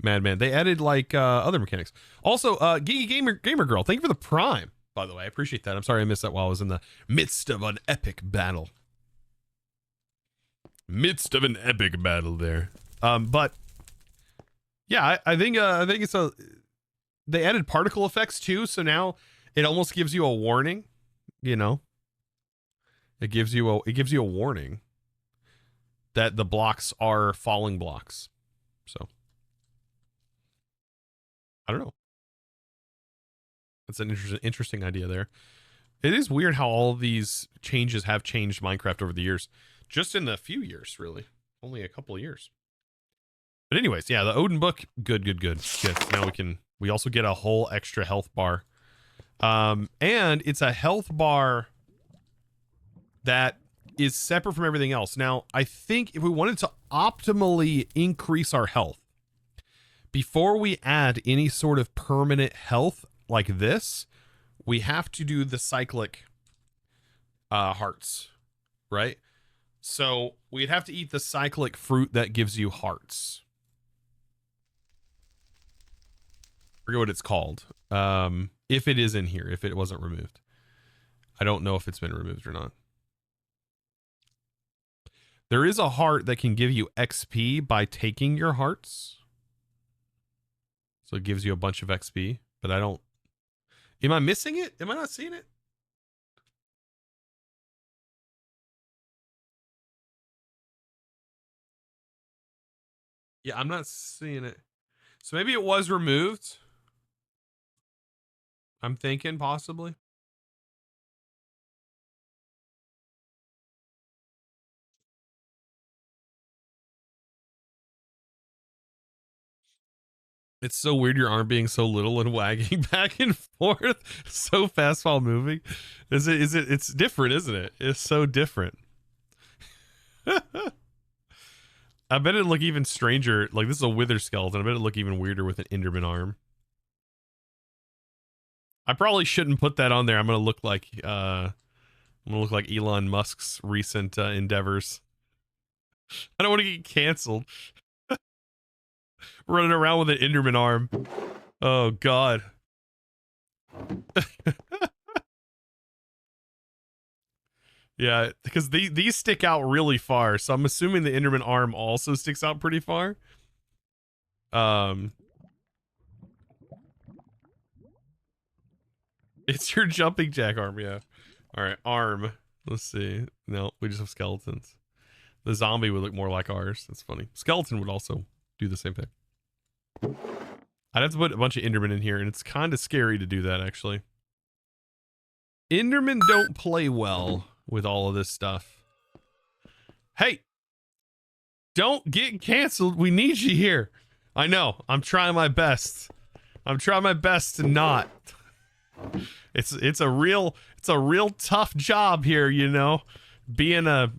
Madman. They added like other mechanics. Also, Geeky Gamer Girl, thank you for the Prime, by the way. I appreciate that. I'm sorry I missed that while I was in the midst of an epic battle. Midst of an epic battle there. But yeah, I think it's a. They added particle effects too, so now it almost gives you a warning. You know, it gives you a warning that the blocks are falling blocks. So I don't know. That's an interesting idea there. It is weird how all of these changes have changed Minecraft over the years. Just in a few years, really. Only a couple of years. But anyways, yeah, the Odin book, good. Yes, now we also get a whole extra health bar. And it's a health bar that is separate from everything else. Now, I think if we wanted to optimally increase our health, before we add any sort of permanent health like this, we have to do the cyclic hearts, right? So we'd have to eat the cyclic fruit that gives you hearts. I forget what it's called. If it is in here, if it wasn't removed. I don't know if it's been removed or not. There is a heart that can give you XP by taking your hearts. So it gives you a bunch of XP, but I don't... Am I missing it? Am I not seeing it? Yeah, I'm not seeing it. So maybe it was removed. I'm thinking possibly. It's so weird your arm being so little and wagging back and forth so fast while moving. It's different, isn't it? It's so different. I bet it'd look even stranger. Like, this is a wither skeleton. I bet it'd look even weirder with an Enderman arm. I probably shouldn't put that on there. I'm gonna look like Elon Musk's recent endeavors. I don't want to get canceled. Running around with an Enderman arm. Oh God. Yeah, because these stick out really far, so I'm assuming the Enderman arm also sticks out pretty far. It's your jumping jack arm, yeah. All right, arm. Let's see. No, we just have skeletons. The zombie would look more like ours. That's funny. Skeleton would also do the same thing. I'd have to put a bunch of Endermen in here, and it's kind of scary to do that, actually. Endermen don't play well with all of this stuff. Hey! Don't get canceled. We need you here. I know. I'm trying my best. I'm trying my best to not. It's a real tough job here, you know. Being a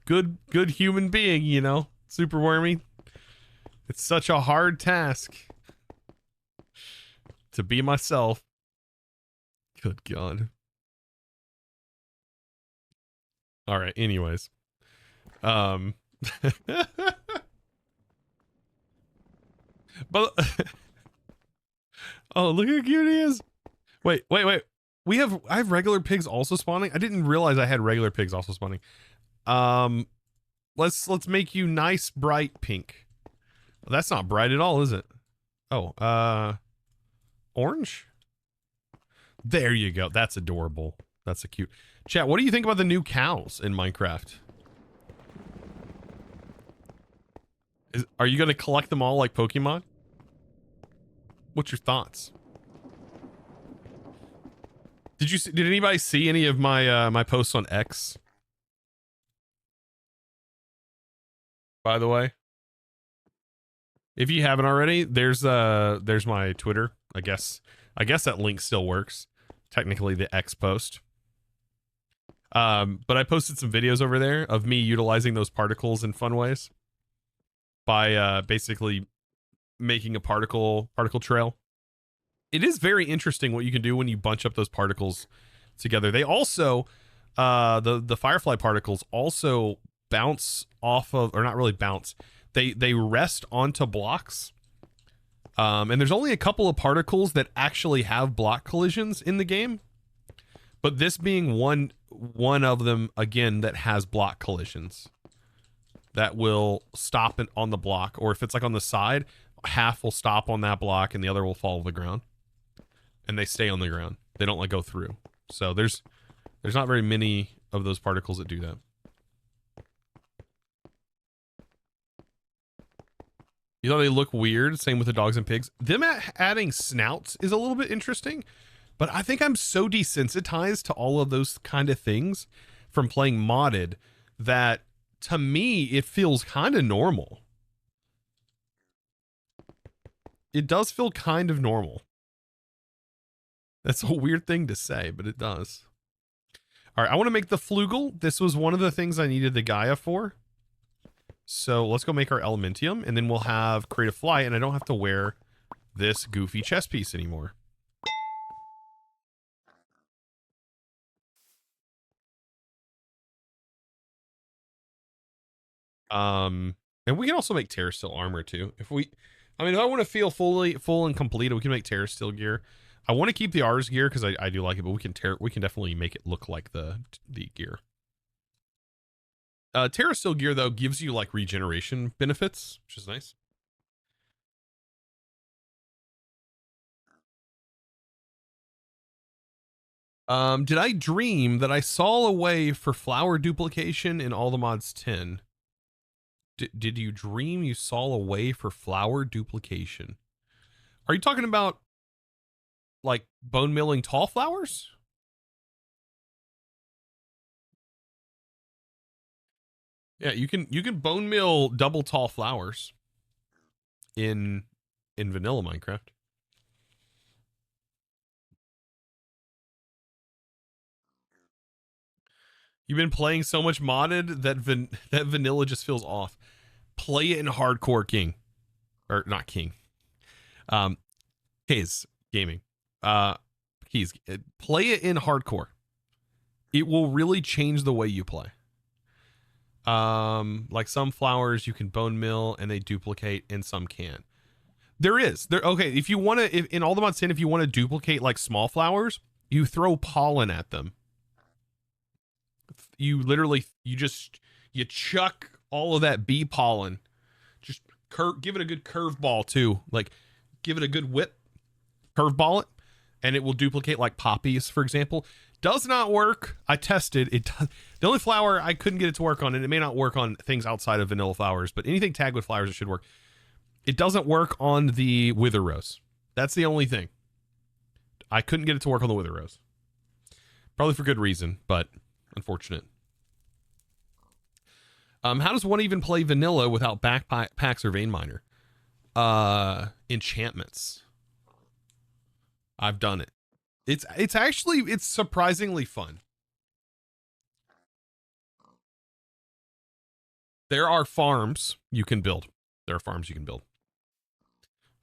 good human being, you know. Super Wormy. It's such a hard task to be myself. Good God. All right, anyways. But oh, look how cute he is. Wait. I have regular pigs also spawning. I didn't realize I had regular pigs also spawning. Let's make you nice bright pink. Well, that's not bright at all, is it? Oh, orange? There you go. That's adorable. That's a cute. Chat, what do you think about the new cows in Minecraft? Are you going to collect them all like Pokemon? What's your thoughts? Did anybody see any of my my posts on X? By the way, if you haven't already, there's my Twitter. I guess that link still works. Technically the X post. But I posted some videos over there of me utilizing those particles in fun ways by basically making a particle trail It is very interesting what you can do when you bunch up those particles together. They also, the firefly particles also bounce off of, or not really bounce. They rest onto blocks. And there's only a couple of particles that actually have block collisions in the game. But this being one of them, again, that has block collisions. That will stop it on the block. Or if it's like on the side, half will stop on that block and the other will fall to the ground. And they stay on the ground. They don't like go through. So there's not very many of those particles that do that. You know, they look weird. Same with the dogs and pigs. Them adding snouts is a little bit interesting, but I think I'm so desensitized to all of those kind of things from playing modded that to me, it feels kind of normal. It does feel kind of normal. That's a weird thing to say, but it does. All right, I want to make the flugal. This was one of the things I needed the Gaia for. So let's go make our elementium, and then we'll have create a fly, and I don't have to wear this goofy chest piece anymore. And we can also make Terra Steel armor too. If I want to feel full and complete, we can make Terra Steel gear. I want to keep the Ars gear because I do like it, but we can definitely make it look like the gear. Terra Steel gear though gives you like regeneration benefits, which is nice. Did I dream that I saw a way for flower duplication in all the mods 10? Did you dream you saw a way for flower duplication? Are you talking about like bone milling tall flowers? Yeah, you can bone mill double tall flowers in vanilla Minecraft. You've been playing so much modded that that vanilla just feels off. Play it in hardcore, King. Or not King. Keys Gaming. Keys. Play it in hardcore. It will really change the way you play. Like some flowers you can bone mill and they duplicate, and some can't. Okay, if you want to, in all the mods 10, if you want to duplicate like small flowers, you throw pollen at them. You literally, you chuck all of that bee pollen. Just give it a good curveball too. Like, give it a good whip, curveball it, and it will duplicate like poppies, for example. Does not work. I tested it. The only flower I couldn't get it to work on, and it may not work on things outside of vanilla flowers, but anything tagged with flowers, it should work. It doesn't work on the wither rose. That's the only thing. I couldn't get it to work on the wither rose. Probably for good reason, but unfortunate. How does one even play vanilla without backpacks or vein miner? Enchantments. I've done it. It's surprisingly fun. There are farms you can build.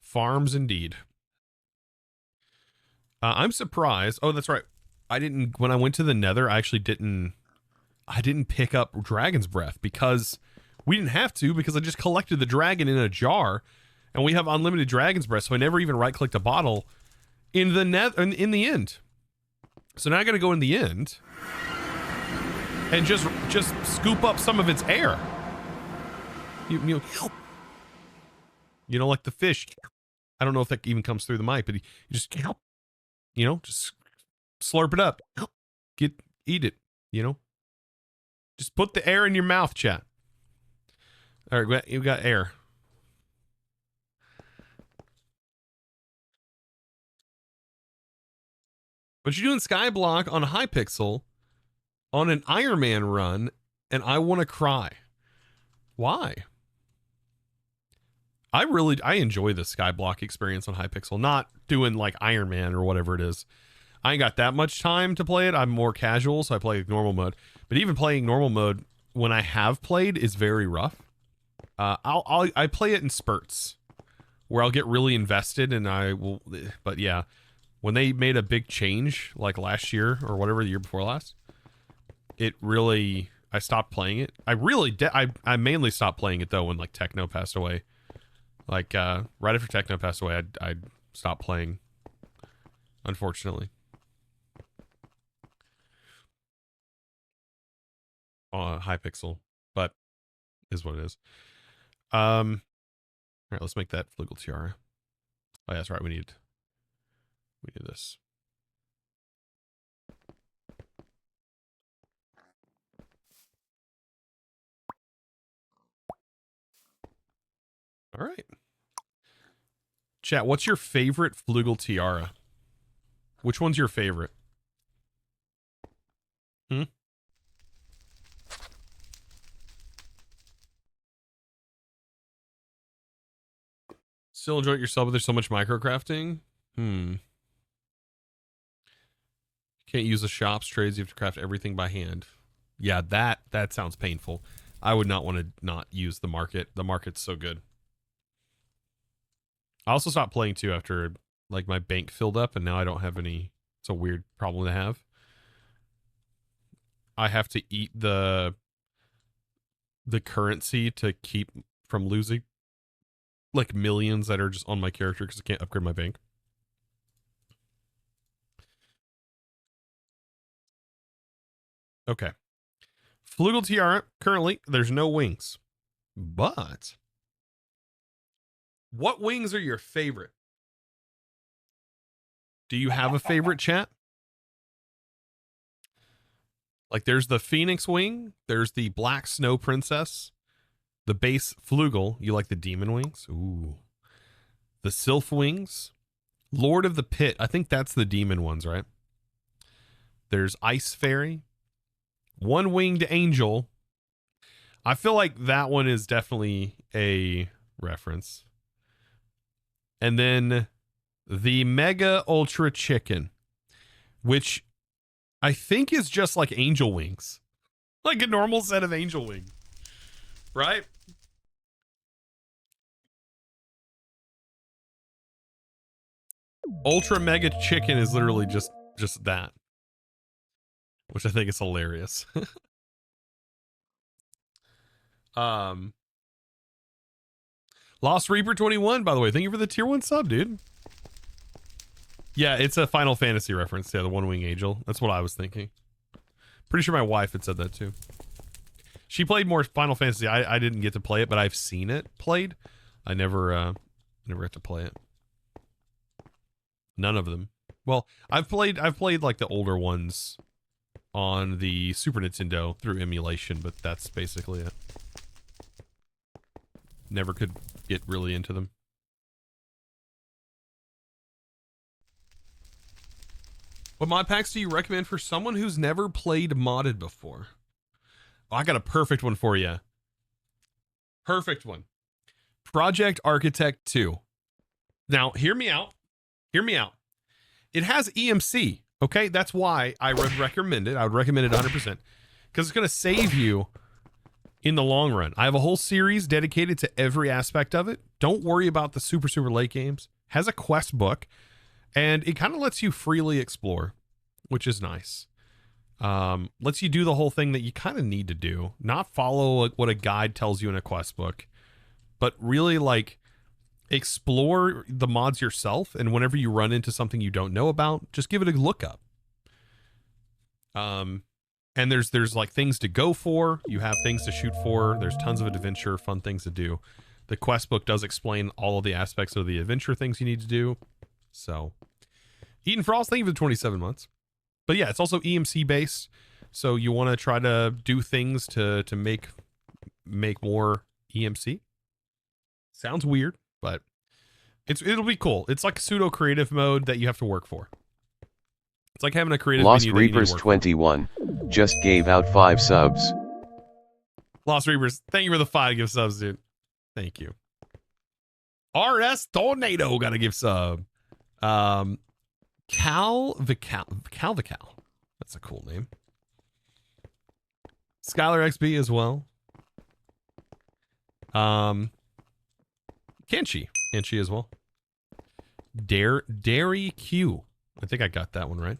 Farms indeed. I'm surprised. Oh, that's right. When I went to the Nether, I actually didn't pick up Dragon's Breath because we didn't have to, because I just collected the dragon in a jar and we have unlimited Dragon's Breath. So I never even right clicked a bottle in the end. So now I got to go in the end and just scoop up some of its air. You know, like the fish. I don't know if that even comes through the mic, but you just, just slurp it up. Eat it, Just put the air in your mouth, chat. All right, you got air. But you're doing Skyblock on Hypixel on an Iron Man run, and I want to cry. Why? I enjoy the Skyblock experience on Hypixel, not doing like Iron Man or whatever it is. I ain't got that much time to play it. I'm more casual, so I play normal mode. But even playing normal mode when I have played is very rough. I play it in spurts. where I'll get really invested and I will, but yeah, when they made a big change like last year or whatever, the year before last, it really, I stopped playing it. I really did. I mainly stopped playing it though when like Techno passed away. Like right after Techno passed away, I stopped playing, unfortunately. Hypixel, but is what it is. All right, let's make that flugal tiara. Oh yeah, that's right. We need this. All right. Chat, what's your favorite flugal tiara? Which one's your favorite? Still enjoy it yourself, but there's so much microcrafting? Can't use the shops trades. You have to craft everything by hand. Yeah, that sounds painful. I would not want to not use the market. The market's so good. I also stopped playing too after like my bank filled up and now I don't have any. It's a weird problem to have. I have to eat the currency to keep from losing like millions that are just on my character because I can't upgrade my bank. Okay. Flugal tiara, currently, there's no wings. But what wings are your favorite? Do you have a favorite, chat? Like there's the Phoenix wing, there's the Black Snow Princess, the base flugal. You like the demon wings? Ooh. The Sylph wings, Lord of the Pit. I think that's the demon ones, right? There's Ice Fairy, One Winged Angel. I feel like that one is definitely a reference. And then the Mega Ultra Chicken, which I think is just like angel wings. Like a normal set of angel wings. Right? Ultra Mega Chicken is literally just that. Which I think is hilarious. Lost Reaper 21, by the way. Thank you for the tier 1 sub, dude. Yeah, it's a Final Fantasy reference. Yeah, the One Wing Angel. That's what I was thinking. Pretty sure my wife had said that too. She played more Final Fantasy. I didn't get to play it, but I've seen it played. I never got to play it. None of them. Well, I've played like the older ones on the Super Nintendo through emulation, but that's basically it. Never could get really into them. What mod packs do you recommend for someone who's never played modded before? Oh, I got a perfect one for you. Perfect one. Project Architect 2. Now, hear me out. Hear me out. It has EMC, okay? That's why I would recommend it. I would recommend it 100%. Because it's going to save you in the long run. I have a whole series dedicated to every aspect of it. Don't worry about the super late games. Has a quest book. And it kind of lets you freely explore, which is nice. Lets you do the whole thing that you kind of need to do. Not follow what a guide tells you in a quest book, but really like explore the mods yourself. And whenever you run into something you don't know about, just give it a look up. And there's like things to go for. You have things to shoot for. There's tons of adventure, fun things to do. The quest book does explain all of the aspects of the adventure things you need to do. So, Eaton Frost, thank you for the 27 months. But yeah, it's also EMC based. So you want to try to do things to make more EMC. Sounds weird, but it'll be cool. It's like pseudo creative mode that you have to work for. It's like having a creative Lost menu that you need to Reapers work 21 just gave out 5 subs. Lost Reapers, thank you for the 5 gift subs, dude. Thank you. RS Tornado got to give sub. Cal Vical. That's a cool name. Skylar XB as well. Kenshi Can't she as well? Dairy Q. I think I got that one right.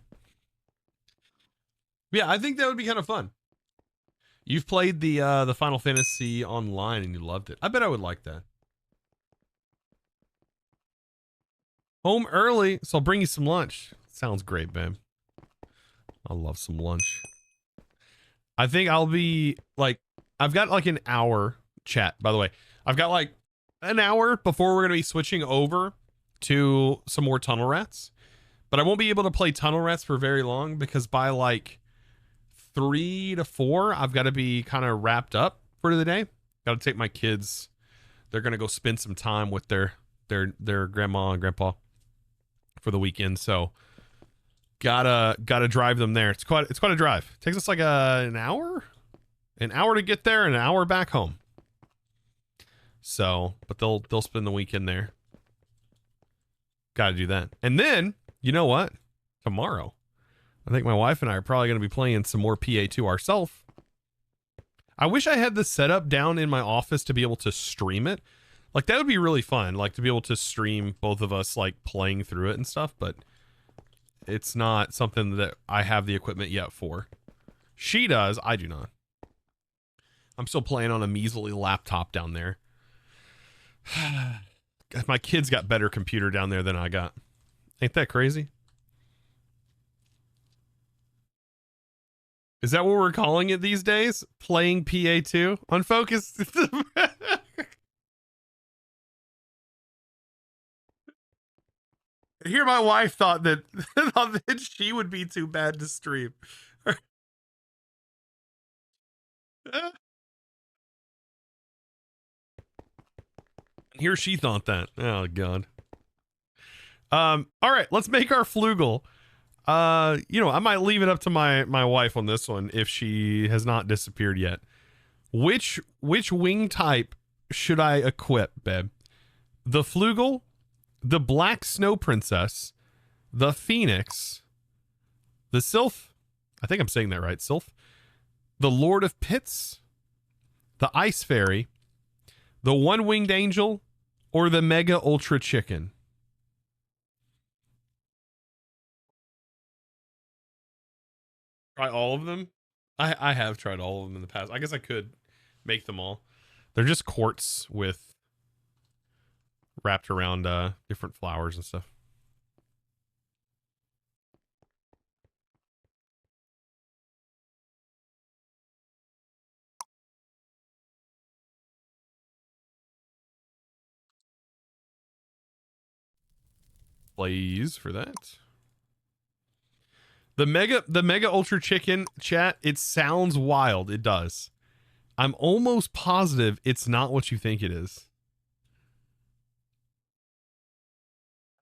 Yeah, I think that would be kind of fun. You've played the Final Fantasy online and you loved it. I bet I would like that. Home early, so I'll bring you some lunch. Sounds great, babe. I love some lunch. I think I'll be like, I've got like an hour chat, by the way. I've got like an hour before we're going to be switching over to some more Tunnel Rats. But I won't be able to play Tunnel Rats for very long because by like 3 to 4, I've got to be kind of wrapped up for the day. Got to take my kids. They're going to go spend some time with their grandma and grandpa for the weekend. So gotta drive them there. It's quite a drive. It takes us like an hour to get there and an hour back home. So, but they'll spend the weekend there. Got to do that. And then, you know what? Tomorrow, I think my wife and I are probably going to be playing some more PA2 ourselves. I wish I had this set up down in my office to be able to stream it. Like, that would be really fun, like, to be able to stream both of us, like, playing through it and stuff, but it's not something that I have the equipment yet for. She does. I do not. I'm still playing on a measly laptop down there. My kids got better computer down there than I got. Ain't that crazy? Is that what we're calling it these days? Playing PA2? Unfocused? Here my wife thought that she would be too bad to stream. Here she thought that. Oh god. All right, let's make our flugal. You know, I might leave it up to my wife on this one if she has not disappeared yet. Which wing type should I equip, babe? The flugal, the black snow princess, the phoenix, the sylph. I think I'm saying that right. Sylph, the lord of pits, the ice fairy, the one-winged angel, or the mega ultra chicken. Try all of them? I have tried all of them in the past. I guess I could make them all. They're just quartz with wrapped around different flowers and stuff. Please for that. The mega ultra chicken chat, it sounds wild. It does. I'm almost positive it's not what you think it is.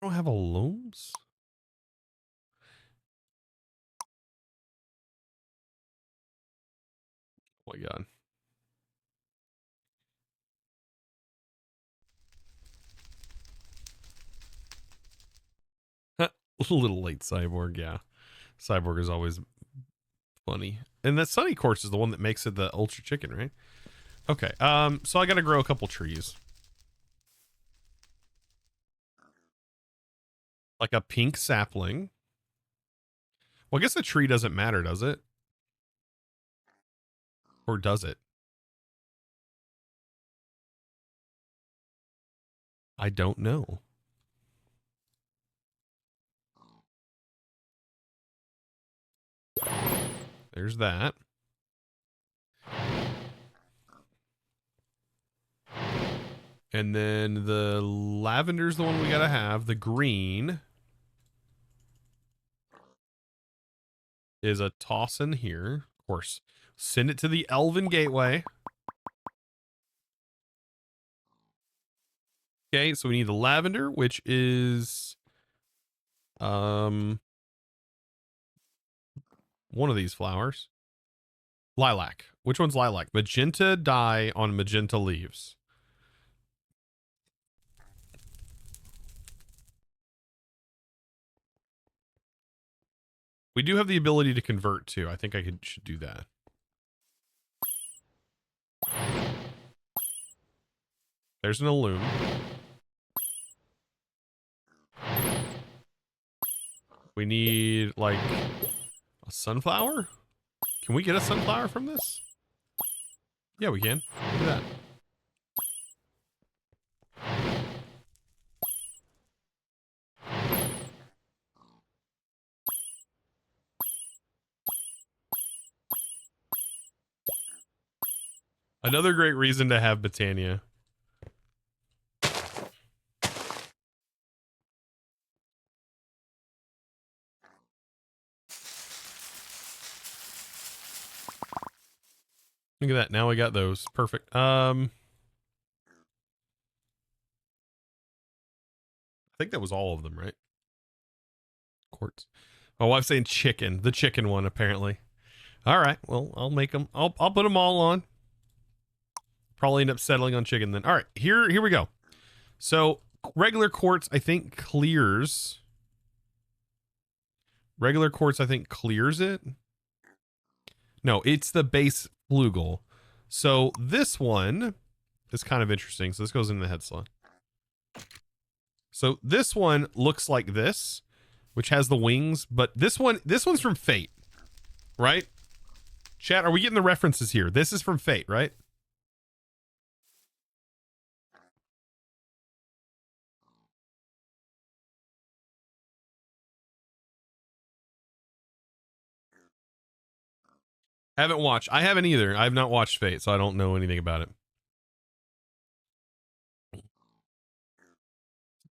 I don't have a looms. Oh my god. A little late, Cyborg, yeah. Cyborg is always funny. And that Sunny Quartz is the one that makes it the ultra chicken, right? Okay, so I gotta grow a couple trees. Like a pink sapling. Well, I guess the tree doesn't matter, does it? Or does it? I don't know. There's that. And then the lavender's the one we gotta have. The green is a toss in here. Of course. Send it to the Elven Gateway. Okay, so we need the lavender, which is one of these flowers. Lilac. Which one's lilac? Magenta dye on magenta leaves. We do have the ability to convert too. I think I should do that. There's an illume. We need, like, a sunflower? Can we get a sunflower from this? Yeah, we can. Look at that. Another great reason to have Botania. Look at that. Now I got those. Perfect. I think that was all of them, right? Quartz. My wife's saying chicken. The chicken one, apparently. All right. Well, I'll make them. I'll put them all on. Probably end up settling on chicken then. All right. Here we go. So regular quartz, I think, clears. Regular quartz, I think, clears it. No, it's the base flugal. So this one is kind of interesting. So this goes in the head slot. So this one looks like this, which has the wings, but this one's from Fate, right? Chat, are we getting the references here? This is from Fate, right? Haven't watched. I haven't either. I have not watched Fate, so I don't know anything about it.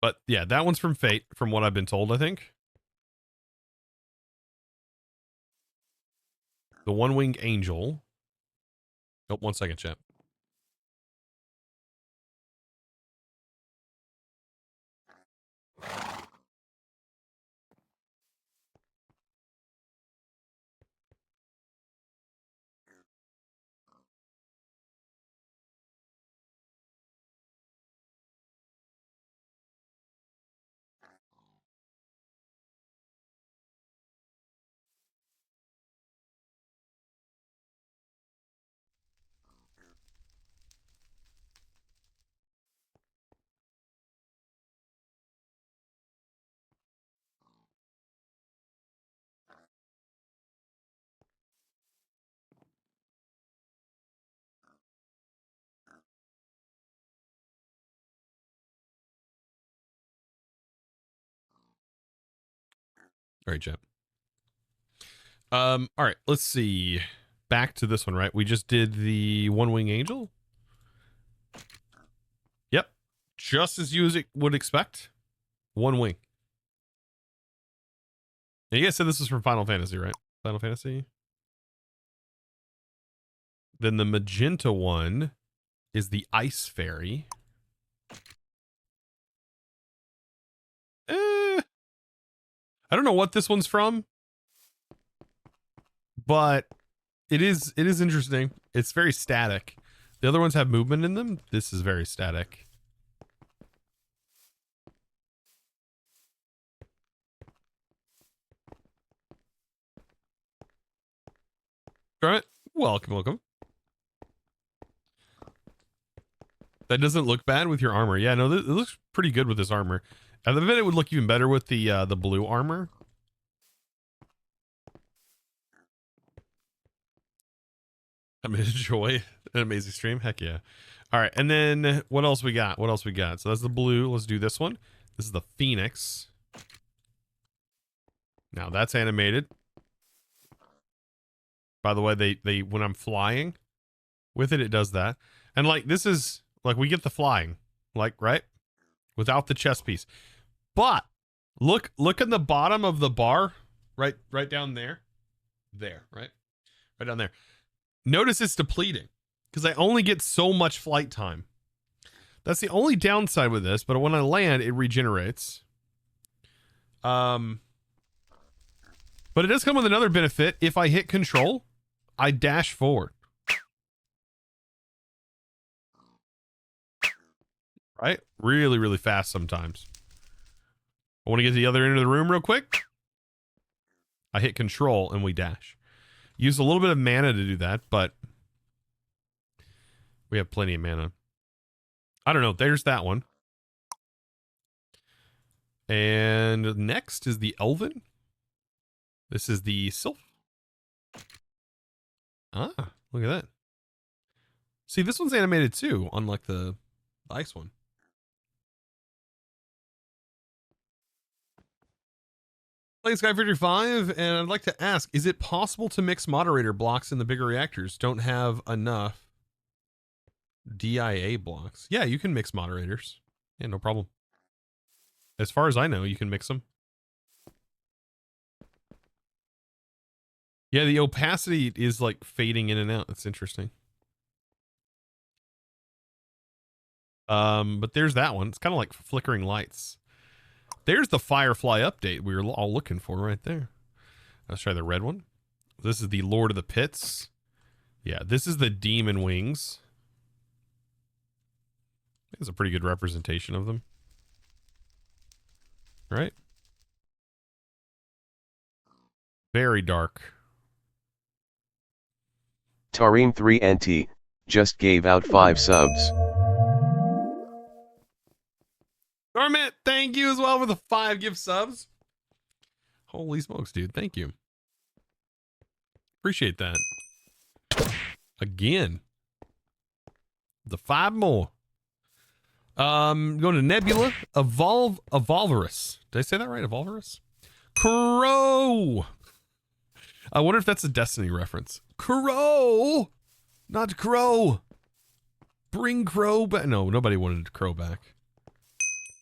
But yeah, that one's from Fate, from what I've been told, I think. The one-winged angel. Oh, 1 second, chat. All right, chat. All right, let's see. Back to this one, right? We just did the one-wing angel. Yep. Just as you would expect. One wing. And you guys said this was from Final Fantasy, right? Final Fantasy. Then the magenta one is the ice fairy. I don't know what this one's from, but it is interesting. It's very static. The other ones have movement in them. This is very static. All right. Welcome. That doesn't look bad with your armor. Yeah, no, it looks pretty good with this armor. I bet it would look even better with the blue armor. I'm gonna enjoy an amazing stream. Heck yeah. All right, and then what else we got? So that's the blue. Let's do this one. This is the phoenix. Now that's animated. By the way, they when I'm flying with it, it does that. And like this is like we get the flying, like right, without the chest piece. But look in the bottom of the bar, right down there, right down there. Notice it's depleting because I only get so much flight time. That's the only downside with this. But when I land, it regenerates. But it does come with another benefit. If I hit control, I dash forward. Right? Really, really fast sometimes. I want to get to the other end of the room real quick. I hit control and we dash. Use a little bit of mana to do that, but we have plenty of mana. I don't know. There's that one. And next is the Elven. This is the sylph. Ah, look at that. See, this one's animated too, unlike the ice one. Playing SkyFactory 5, and I'd like to ask, is it possible to mix moderator blocks in the bigger reactors? Don't have enough DIA blocks. Yeah, you can mix moderators. Yeah, no problem. As far as I know, you can mix them. Yeah, the opacity is like fading in and out. That's interesting. But there's that one. It's kind of like flickering lights. There's the Firefly update we were all looking for right there. Let's try the red one. This is the Lord of the Pits. Yeah, this is the Demon Wings. It's a pretty good representation of them. Right? Very dark. Tareem 3NT just gave out 5 subs. Dormit, thank you as well for the 5 gift subs. Holy smokes, dude. Thank you. Appreciate that. Again. The 5 more. Going to Nebula. Evolverus. Did I say that right? Evolverus? Crow. I wonder if that's a Destiny reference. Crow. Not Crow. Bring Crow back. No, nobody wanted Crow back.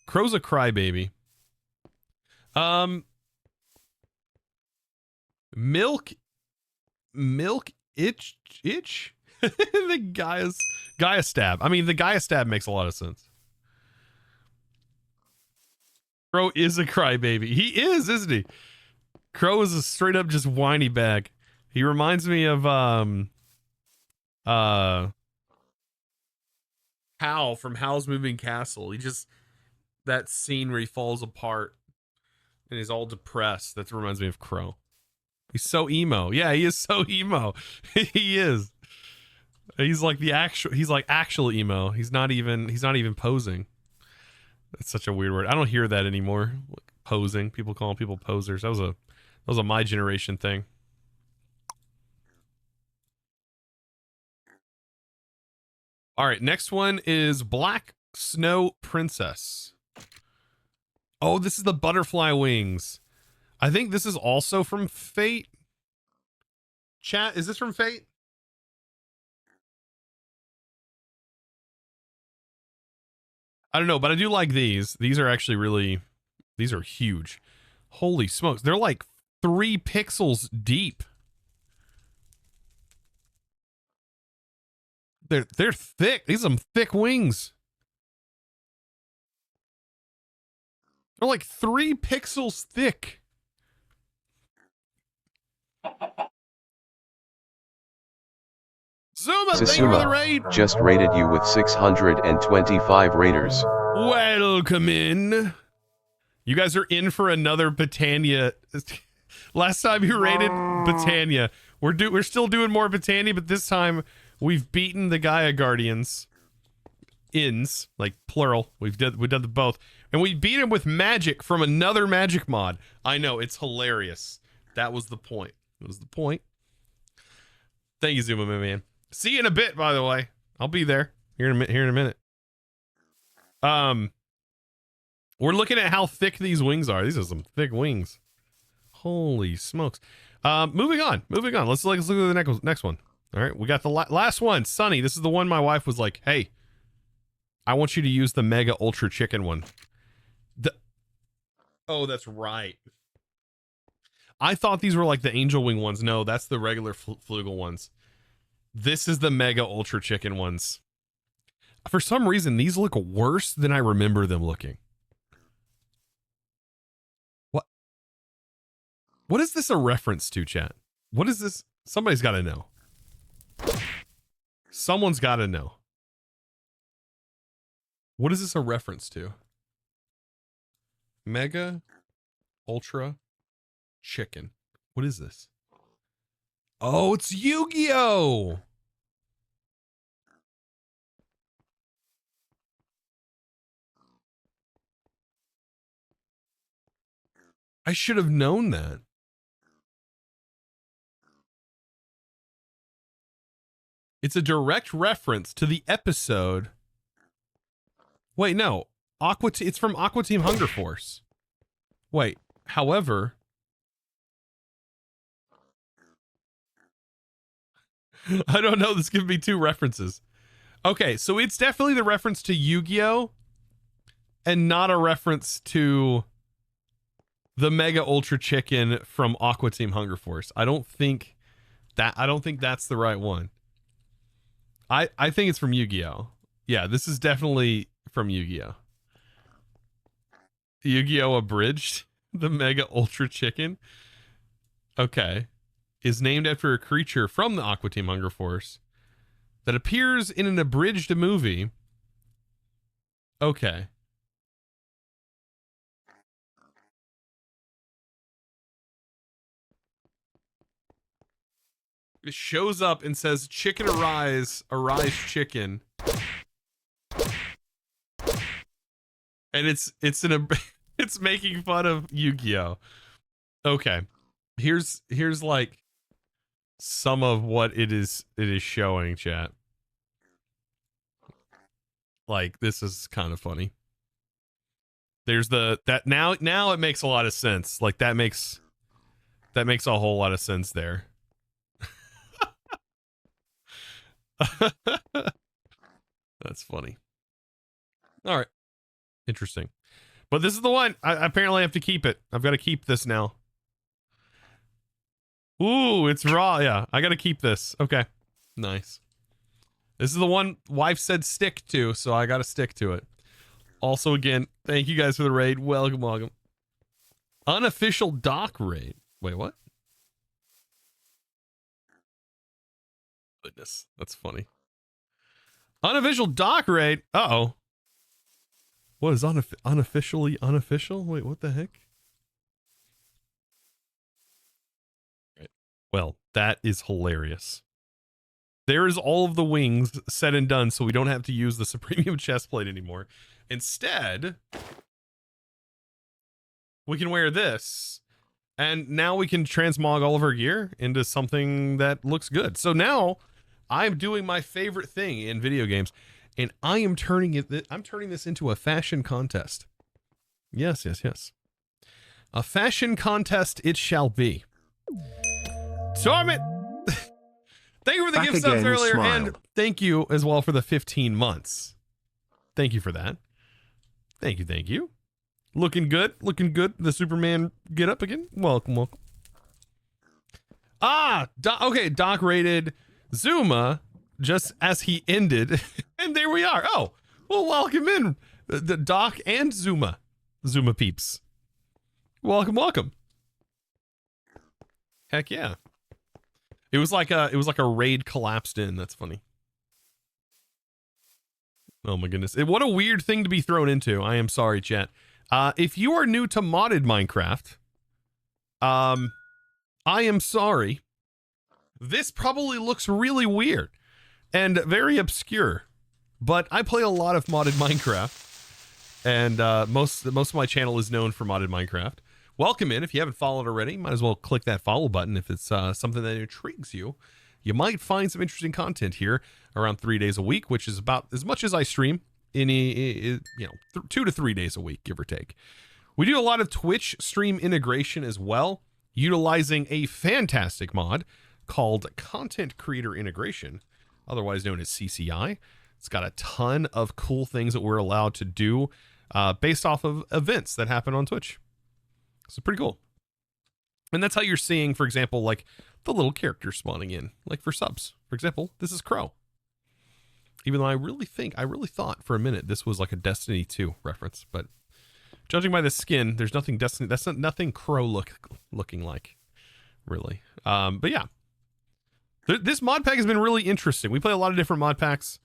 Crow's a crybaby. Milk itch. The Gaia stab. I mean, the Gaia stab makes a lot of sense. Crow is a crybaby. He is, isn't he? Crow is a straight up just whiny bag. He reminds me of Hal from Hal's Moving Castle. He just, that scene where he falls apart and he's all depressed. That reminds me of Crow. He's so emo. Yeah, he is so emo. He is. He's like actual emo. He's not even posing. That's such a weird word. I don't hear that anymore. Posing. People calling people posers. That was a my generation thing. All right, next one is Black Snow Princess. Oh, this is the butterfly wings. I think this is also from Fate. Chat, is this from Fate? I don't know, but I do like these. These are actually these are huge. Holy smokes. They're like 3 pixels deep. They're thick. These are some thick wings. They're like 3 pixels thick. Zuma, thank you for the raid. Just rated you with 625 raiders. Welcome in. You guys are in for another Botania. Last time you raided Botania. We're still doing more Botania, but this time we've beaten the Gaia Guardians. Ins, like plural. We've done the both. And we beat him with magic from another magic mod. I know, it's hilarious. That was the point. It was the point. Thank you, Zuma, my man. See you in a bit, by the way. I'll be there here in a minute. We're looking at how thick these wings are. These are some thick wings. Holy smokes. Moving on. Let's look at the next one. All right, we got the last one. Sunny, this is the one my wife was like, hey, I want you to use the Mega Ultra Chicken one. Oh, that's right. I thought these were like the Angel Wing ones. No, that's the regular flugal ones. This is the Mega Ultra Chicken ones. For some reason, these look worse than I remember them looking. What is this a reference to, chat? What is this? Somebody's got to know. Someone's got to know. What is this a reference to? Mega Ultra Chicken. What is this? Oh, it's Yu-Gi-Oh! I should have known that. It's a direct reference to the episode. Wait, no. It's from Aqua Team Hunger Force. Wait, however... I don't know. This could be two references. Okay, so it's definitely the reference to Yu-Gi-Oh! And not a reference to the Mega Ultra Chicken from Aqua Team Hunger Force. I don't think that's the right one. I think it's from Yu-Gi-Oh! Yeah, this is definitely from Yu-Gi-Oh! Yu-Gi-Oh! Abridged, the Mega Ultra Chicken. Okay. Is named after a creature from the Aqua Team Hunger Force that appears in an abridged movie. Okay. It shows up and says, "Chicken arise, arise chicken." And it's it's making fun of Yu-Gi-Oh! Okay. Here's like some of what it is showing, chat. Like, this is kind of funny. There's that now it makes a lot of sense. Like, that makes a whole lot of sense there. That's funny. All right. Interesting. But this is the one. I apparently have to keep it. I've got to keep this now. Ooh, it's raw. Yeah, I got to keep this. Okay. Nice. This is the one wife said stick to, so I got to stick to it. Also, again, thank you guys for the raid. Welcome, welcome. Unofficial doc raid. Wait, what? Goodness, that's funny. Unofficial doc raid. Uh-oh. What is unofficially unofficial? Wait, what the heck? Well, that is hilarious. There is all of the wings said and done, so we don't have to use the Supremium chestplate anymore. Instead, we can wear this, and now we can transmog all of our gear into something that looks good. So now, I'm doing my favorite thing in video games, and I'm turning this into a fashion contest. Yes, yes, yes. A fashion contest it shall be. Torment, thank you for the Back gift subs again, earlier, smile. and thank you as well for the 15 months. Thank you for that. Thank you, thank you. Looking good, looking good. The Superman get up again. Welcome, welcome. Ah, okay, Doc rated Zuma just as he ended, and there we are. Oh, well, welcome in the Doc and Zuma peeps. Welcome, welcome. Heck yeah. It was like a raid collapsed in. That's funny. Oh my goodness. What a weird thing to be thrown into. I am sorry, chat. If you are new to modded Minecraft, I am sorry. This probably looks really weird and very obscure, but I play a lot of modded Minecraft, and most of my channel is known for modded Minecraft. Welcome in. If you haven't followed already, might as well click that follow button if it's something that intrigues you. You might find some interesting content here around 3 days a week, which is about as much as I stream in 2 to 3 days a week, give or take. We do a lot of Twitch stream integration as well, utilizing a fantastic mod called Content Creator Integration, otherwise known as CCI. It's got a ton of cool things that we're allowed to do based off of events that happen on Twitch. So pretty cool. And that's how you're seeing, for example, like the little characters spawning in, like for subs. For example, this is Crow. Even though I really thought for a minute this was like a Destiny 2 reference, but judging by the skin, there's nothing Destiny, that's nothing Crow looking like, really. But yeah, this mod pack has been really interesting. We play a lot of different mod packs.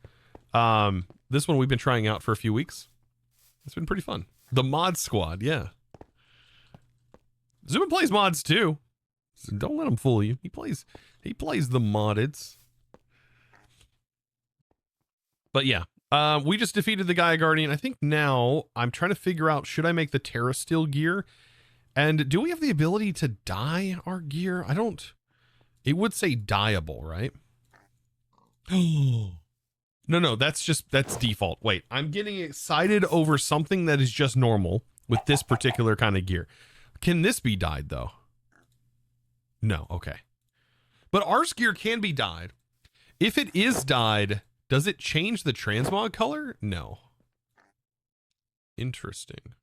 This one we've been trying out for a few weeks. It's been pretty fun. The mod squad, yeah. Zuma plays mods too, so don't let him fool you. He plays the moddeds. But yeah, we just defeated the Gaia Guardian. I think now I'm trying to figure out, should I make the Terra Steel gear? And do we have the ability to dye our gear? I don't. It would say dyeable, right? No, that's default. Wait, I'm getting excited over something that is just normal with this particular kind of gear. Can this be dyed though? No, okay. But ours gear can be dyed. If it is dyed, does it change the transmog color? No. Interesting.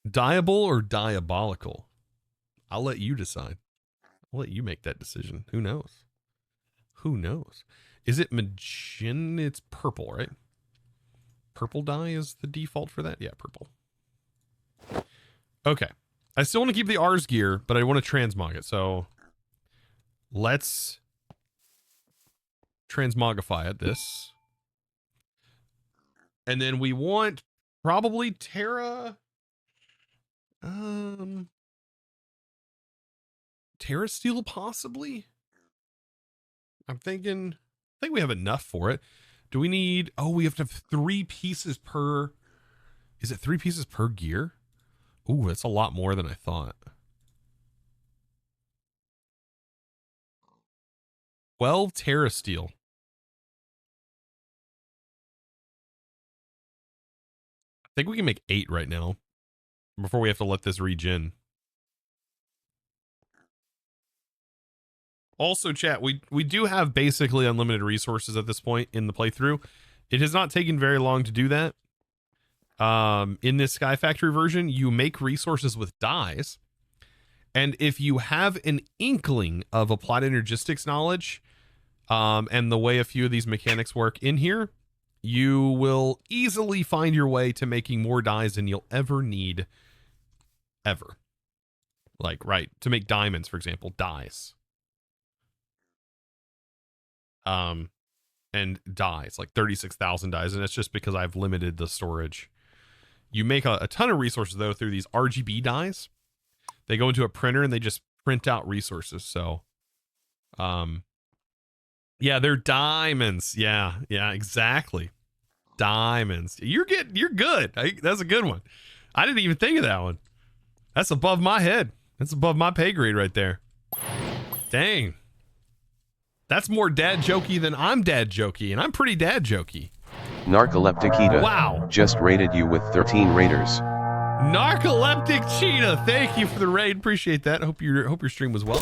Dyeable or diabolical? I'll let you decide. I'll let you make that decision. Who knows? Who knows? Is it magenta? It's purple, right? Purple dye is the default for that? Yeah, purple. Okay. I still want to keep the Rs gear, but I want to transmog it. So let's transmogrify it, this. And then we want probably Terra. Terra steel, possibly. I think we have enough for it. Do we need, oh, we have to have 3 pieces per, is it 3 pieces per gear? Ooh, that's a lot more than I thought. 12 Terra steel. I think we can make 8 right now before we have to let this regen. Also, chat, we do have basically unlimited resources at this point in the playthrough. It has not taken very long to do that. In this SkyFactory version, you make resources with dyes. And if you have an inkling of applied energistics knowledge, and the way a few of these mechanics work in here, you will easily find your way to making more dyes than you'll ever need, ever. Like, right, to make diamonds, for example, dyes. And dyes, like 36,000 dyes, and it's just because I've limited the storage. You make a ton of resources, though, through these RGB dyes. They go into a printer, and they just print out resources, so... yeah, they're diamonds. Yeah, exactly. Diamonds. You're good. That's a good one. I didn't even think of that one. That's above my head. That's above my pay grade right there. Dang. That's more dad jokey than I'm dad jokey, and I'm pretty dad jokey. Narcoleptic Cheetah. Wow. Just rated you with 13 raiders. Narcoleptic Cheetah, thank you for the raid. Appreciate that. Hope your stream was well.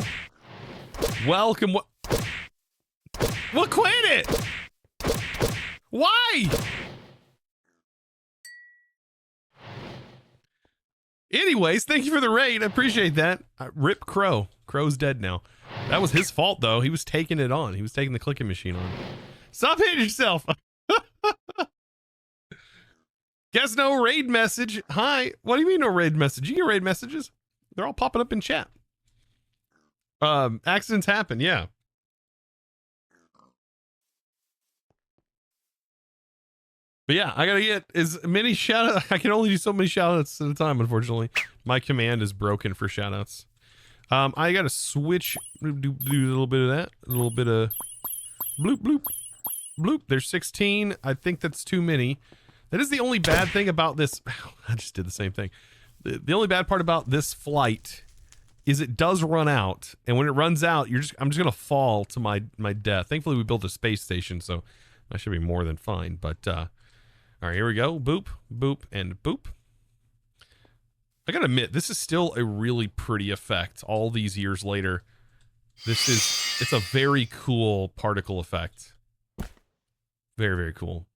Welcome. Well, quit it. Why? Anyways, thank you for the raid. I appreciate that. Rip Crow. Crow's dead now. That was his fault, though. He was taking it on. He was taking the clicking machine on. Stop hitting yourself. Guess no raid message. Hi. What do you mean no raid message? You get raid messages. They're all popping up in chat. Accidents happen. Yeah. But yeah, I gotta get as many shout outs. I can only do so many shout outs at a time, unfortunately. My command is broken for shout outs. I gotta switch, do a little bit of that. A little bit of bloop, bloop, bloop. There's 16. I think that's too many. That is the only bad thing about this. I just did the same thing. The only bad part about this flight is it does run out. And when it runs out, I'm just gonna fall to my death. Thankfully, we built a space station, so that should be more than fine. But, all right, here we go. Boop, boop, and boop. I gotta admit, this is still a really pretty effect all these years later. It's a very cool particle effect. Very, very cool.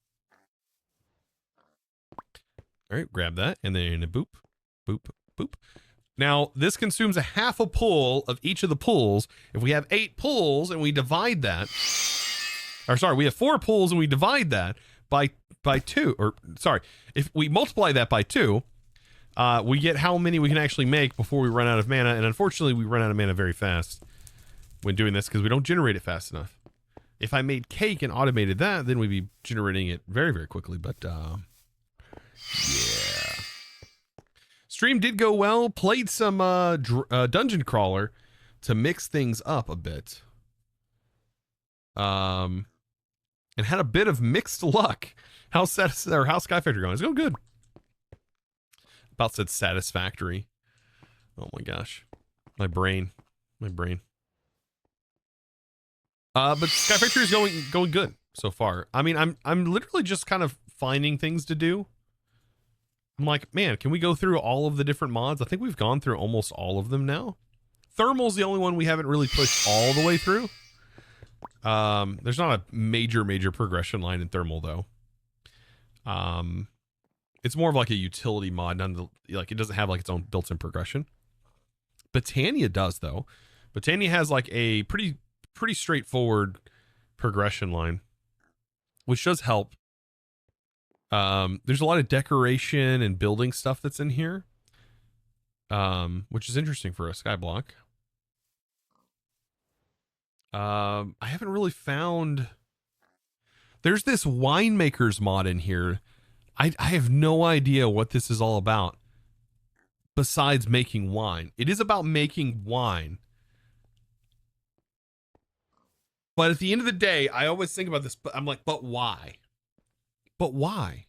All right, grab that, and then a boop, boop, boop. Now, this consumes a half a pull of each of the pulls. If we have 8 pulls and we divide that, or sorry, we have 4 pulls and we divide that by 2, or sorry, if we multiply that by 2, we get how many we can actually make before we run out of mana, and unfortunately we run out of mana very fast when doing this because we don't generate it fast enough. If I made cake and automated that, then we'd be generating it very, very quickly, but yeah. Stream did go well, played some Dungeon Crawler to mix things up a bit. And had a bit of mixed luck. How's SkyFactory going? It's going good. About said satisfactory. Oh my gosh. My brain. But SkyFactory is going good so far. I mean, I'm literally just kind of finding things to do. I'm like, man, can we go through all of the different mods? I think we've gone through almost all of them now. Thermal's the only one we haven't really pushed all the way through. There's not a major progression line in thermal though. It's more of like a utility mod, like it doesn't have like its own built-in progression. Botania does though. Botania has like a pretty straightforward progression line, which does help. There's a lot of decoration and building stuff that's in here, which is interesting for a skyblock. I haven't really found. There's this winemakers mod in here. I have no idea what this is all about. Besides making wine, it is about making wine. But at the end of the day, I always think about this. But I'm like, but why? But why?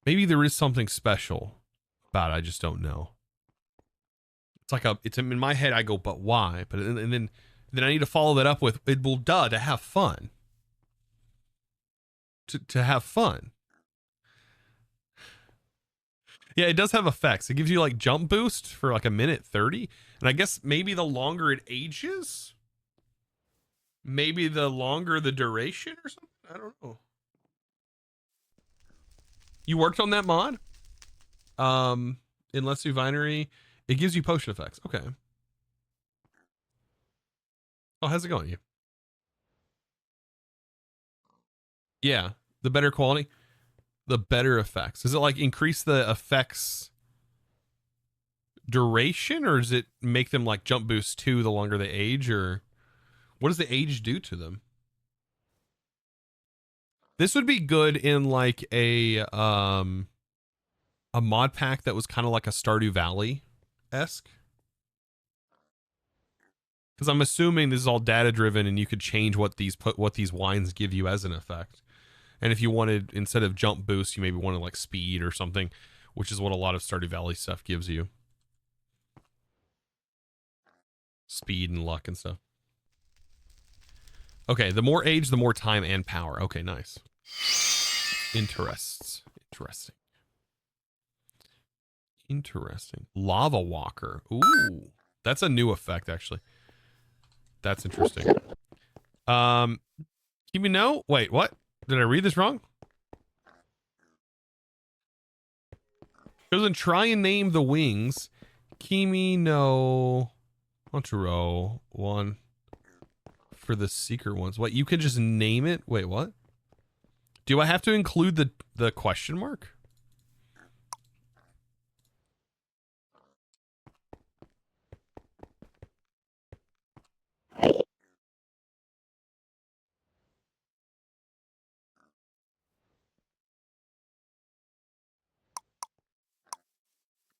Maybe there is something special about it. I just don't know. It's in my head. I go, but why? But and then I need to follow that up with it. Well, duh, to have fun. To have fun. Yeah, it does have effects. It gives you like jump boost for like a minute 30, and I guess maybe the longer it ages, maybe the longer the duration or something. I don't know. You worked on that mod? In Let's Do Vinery, it gives you potion effects. Okay. Oh, how's it going? You? Yeah, the better quality, the better effects. Does it like increase the effects duration, or does it make them like jump boost too the longer they age, or what does the age do to them? This would be good in like a mod pack that was kind of like a Stardew Valley-esque. Because I'm assuming this is all data driven, and you could change what these wines give you as an effect. And if you wanted, instead of jump boost, you maybe wanted like speed or something, which is what a lot of Stardew Valley stuff gives you. Speed and luck and stuff. Okay, the more age, the more time and power. Okay, nice. Interesting. Lava Walker. Ooh, that's a new effect actually. That's interesting. Kimi no. Wait, what? Did I read this wrong? Doesn't try and name the wings. Kimi no Montero one for the secret ones. What, you can just name it? Wait, what? Do I have to include the question mark?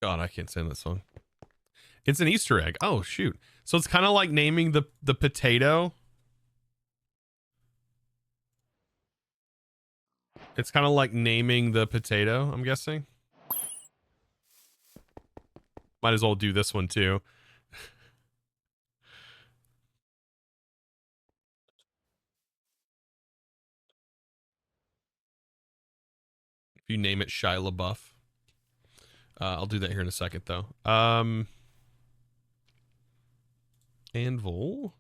God, I can't stand that song. It's an Easter egg. Oh, shoot. So it's kind of like naming the potato. It's kind of like naming the potato, I'm guessing. Might as well do this one too. If you name it Shia LaBeouf. I'll do that here in a second, though. Anvil.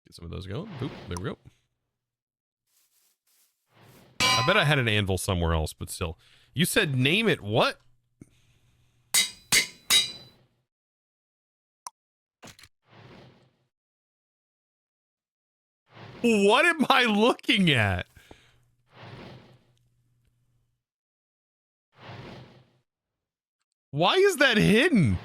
Get some of those going. Boop, there we go. I bet I had an anvil somewhere else, but still. You said name it what? What am I looking at? Why is that hidden?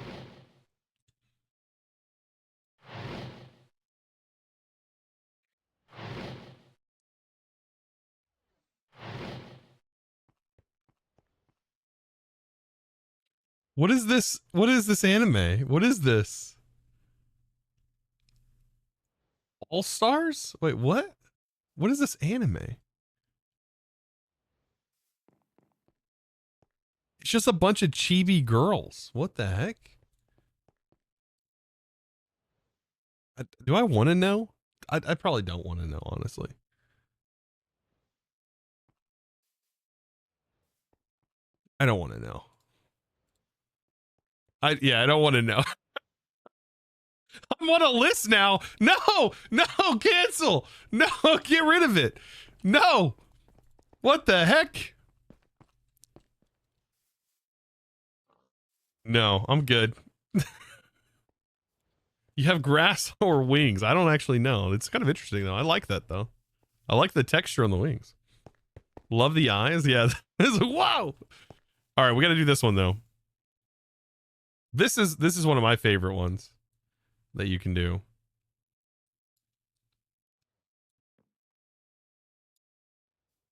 What is this? What is this anime? What is this? All Stars? Wait, what? What is this anime? It's just a bunch of chibi girls. What the heck? Do I want to know? I probably don't want to know, honestly. I don't want to know. I don't want to know. I'm on a list now. No, cancel. No, get rid of it. No. What the heck? No, I'm good. You have grass or wings. I don't actually know. It's kind of interesting though. I like that though. I like the texture on the wings. Love the eyes. Yeah. Wow. All right, we got to do this one though. This is one of my favorite ones that you can do.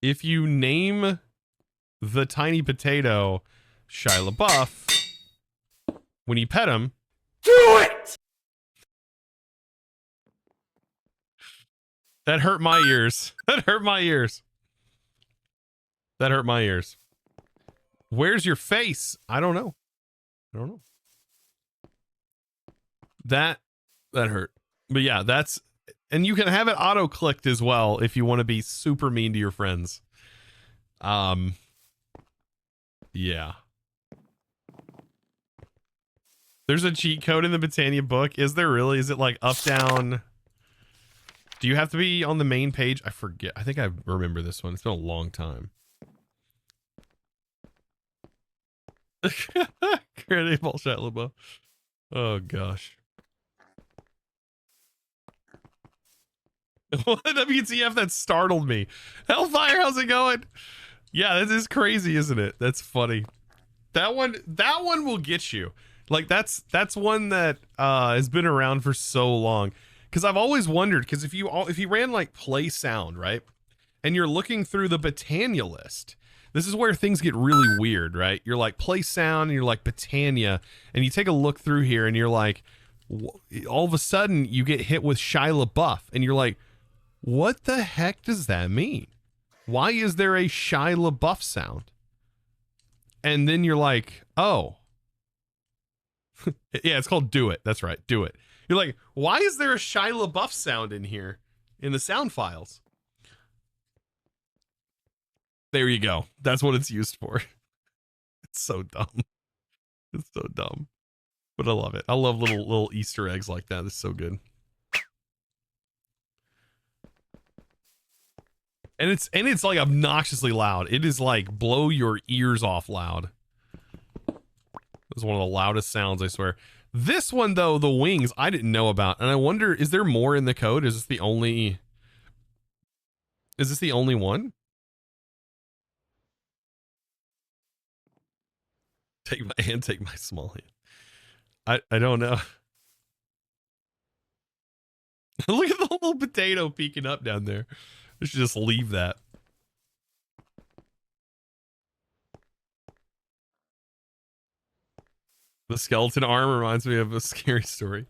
If you name the tiny potato Shia LaBeouf, when you pet him, do it. That hurt my ears. That hurt my ears. That hurt my ears. Where's your face? I don't know. I don't know. That hurt. But yeah, that's, and you can have it auto clicked as well if you want to be super mean to your friends. Yeah. There's a cheat code in the Botania book. Is there really? Is it like up, down? Do you have to be on the main page? I forget. I think I remember this one. It's been a long time. Grenade ball shot Lobo. Oh gosh. What WTF? That startled me. Hellfire, how's it going? Yeah, this is crazy, isn't it? That's funny. That one will get you. Like that's one that has been around for so long. Because I've always wondered, because if you ran like play sound, right, and you're looking through the Botania list, this is where things get really weird, right? You're like play sound, and you're like Botania, and you take a look through here, and you're like, all of a sudden you get hit with Shia LaBeouf, and you're like, what the heck does that mean? Why is there a Shia LaBeouf sound? And then you're like, oh, yeah, it's called Do It. That's right, Do It. You're like, why is there a Shia LaBeouf sound in here in the sound files? There you go. That's what it's used for. It's so dumb. It's so dumb. But I love it. I love little Easter eggs like that. It's so good. And it's like obnoxiously loud. It is like blow your ears off loud. It's one of the loudest sounds, I swear. This one though, the wings, I didn't know about, and I wonder, is there more in the code? Is this the only one? Take my hand, take my small hand. I don't know. Look at the little potato peeking up down there. I should just leave that. The skeleton arm reminds me of a scary story.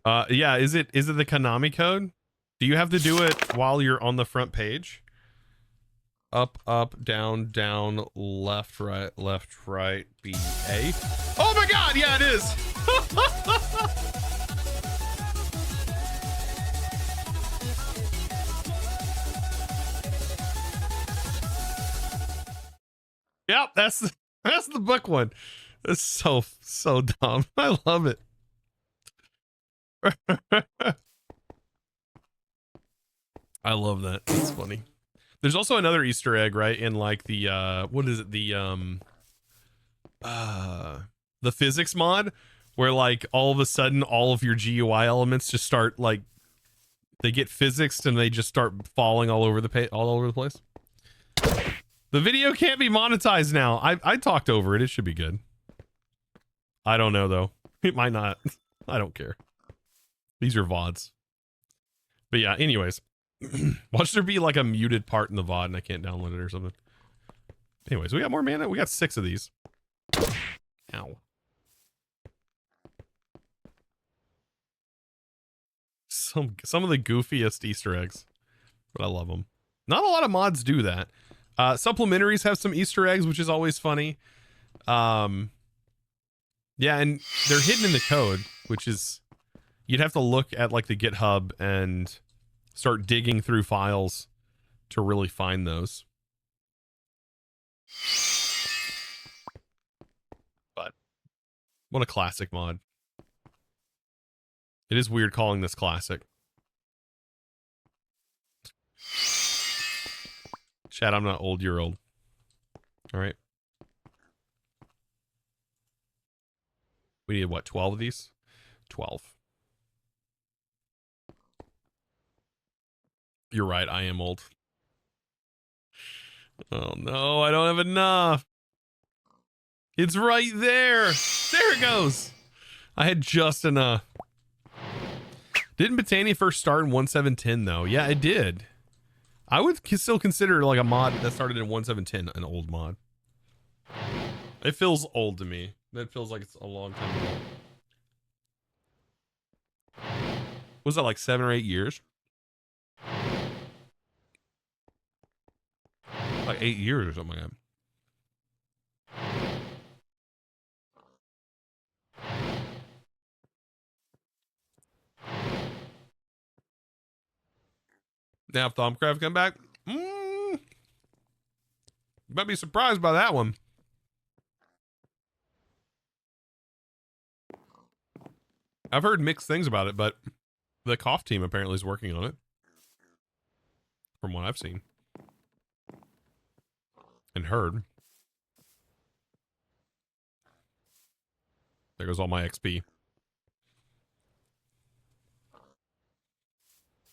Yeah, is it the Konami code? Do you have to do it while you're on the front page? Up, up, down, down, left, right, B, A. Oh my god, yeah, it is! Yep, that's the book one. That's so dumb. I love it. I love that. It's funny. There's also another Easter egg, right? In like the what is it? The physics mod, where like all of a sudden all of your GUI elements just start like they get physicsed and they just start falling all over the place. The video can't be monetized now. I talked over it. It should be good. I don't know though. It might not. I don't care. These are VODs. But yeah, anyways. Watch there be like a muted part in the VOD and I can't download it or something. Anyways, we got more mana. We got 6 of these. Ow. Some of the goofiest Easter eggs. But I love them. Not a lot of mods do that. Supplementaries have some Easter eggs, which is always funny. Yeah, and they're hidden in the code, which is, you'd have to look at like the GitHub and start digging through files to really find those. But what a classic mod. It is weird calling this classic. Chat, I'm not old, you're old. All right. We need, what, 12 of these? 12. You're right, I am old. Oh no, I don't have enough. It's right there. There it goes. I had just enough. Didn't Botania first start in 1.7.10 though? Yeah, it did. I would still consider like a mod that started in 1.7.10 an old mod. It feels old to me. That feels like it's a long time ago. Was that like 7 or 8 years? Like 8 years or something like that. Now, if Thaumcraft come back, you might be surprised by that one. I've heard mixed things about it, but the Cough team apparently is working on it. From what I've seen. And heard. There goes all my XP.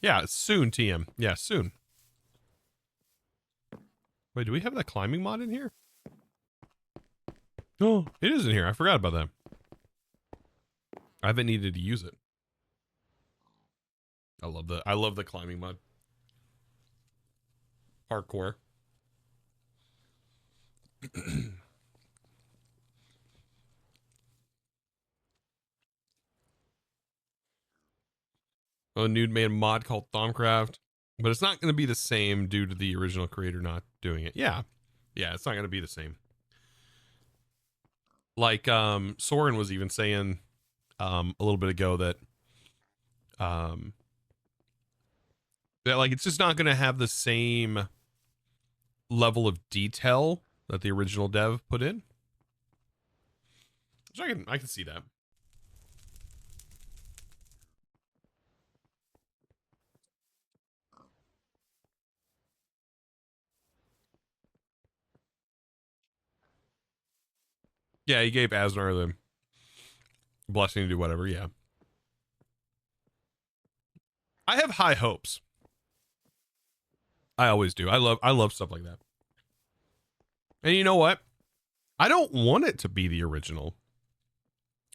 Yeah, soon, TM. Yeah, soon. Wait, do we have that climbing mod in here? Oh, it is in here. I forgot about that. I haven't needed to use it. I love the climbing mod. Hardcore. A nude man mod called Thaumcraft, but it's not going to be the same due to the original creator not doing it. Yeah, it's not going to be the same. Like Soren was even saying a little bit ago that that like it's just not going to have the same level of detail that the original dev put in. So I can see that. Yeah, he gave Asnar the blessing to do whatever. Yeah, I have high hopes. I always do. I love stuff like that. And you know what? I don't want it to be the original.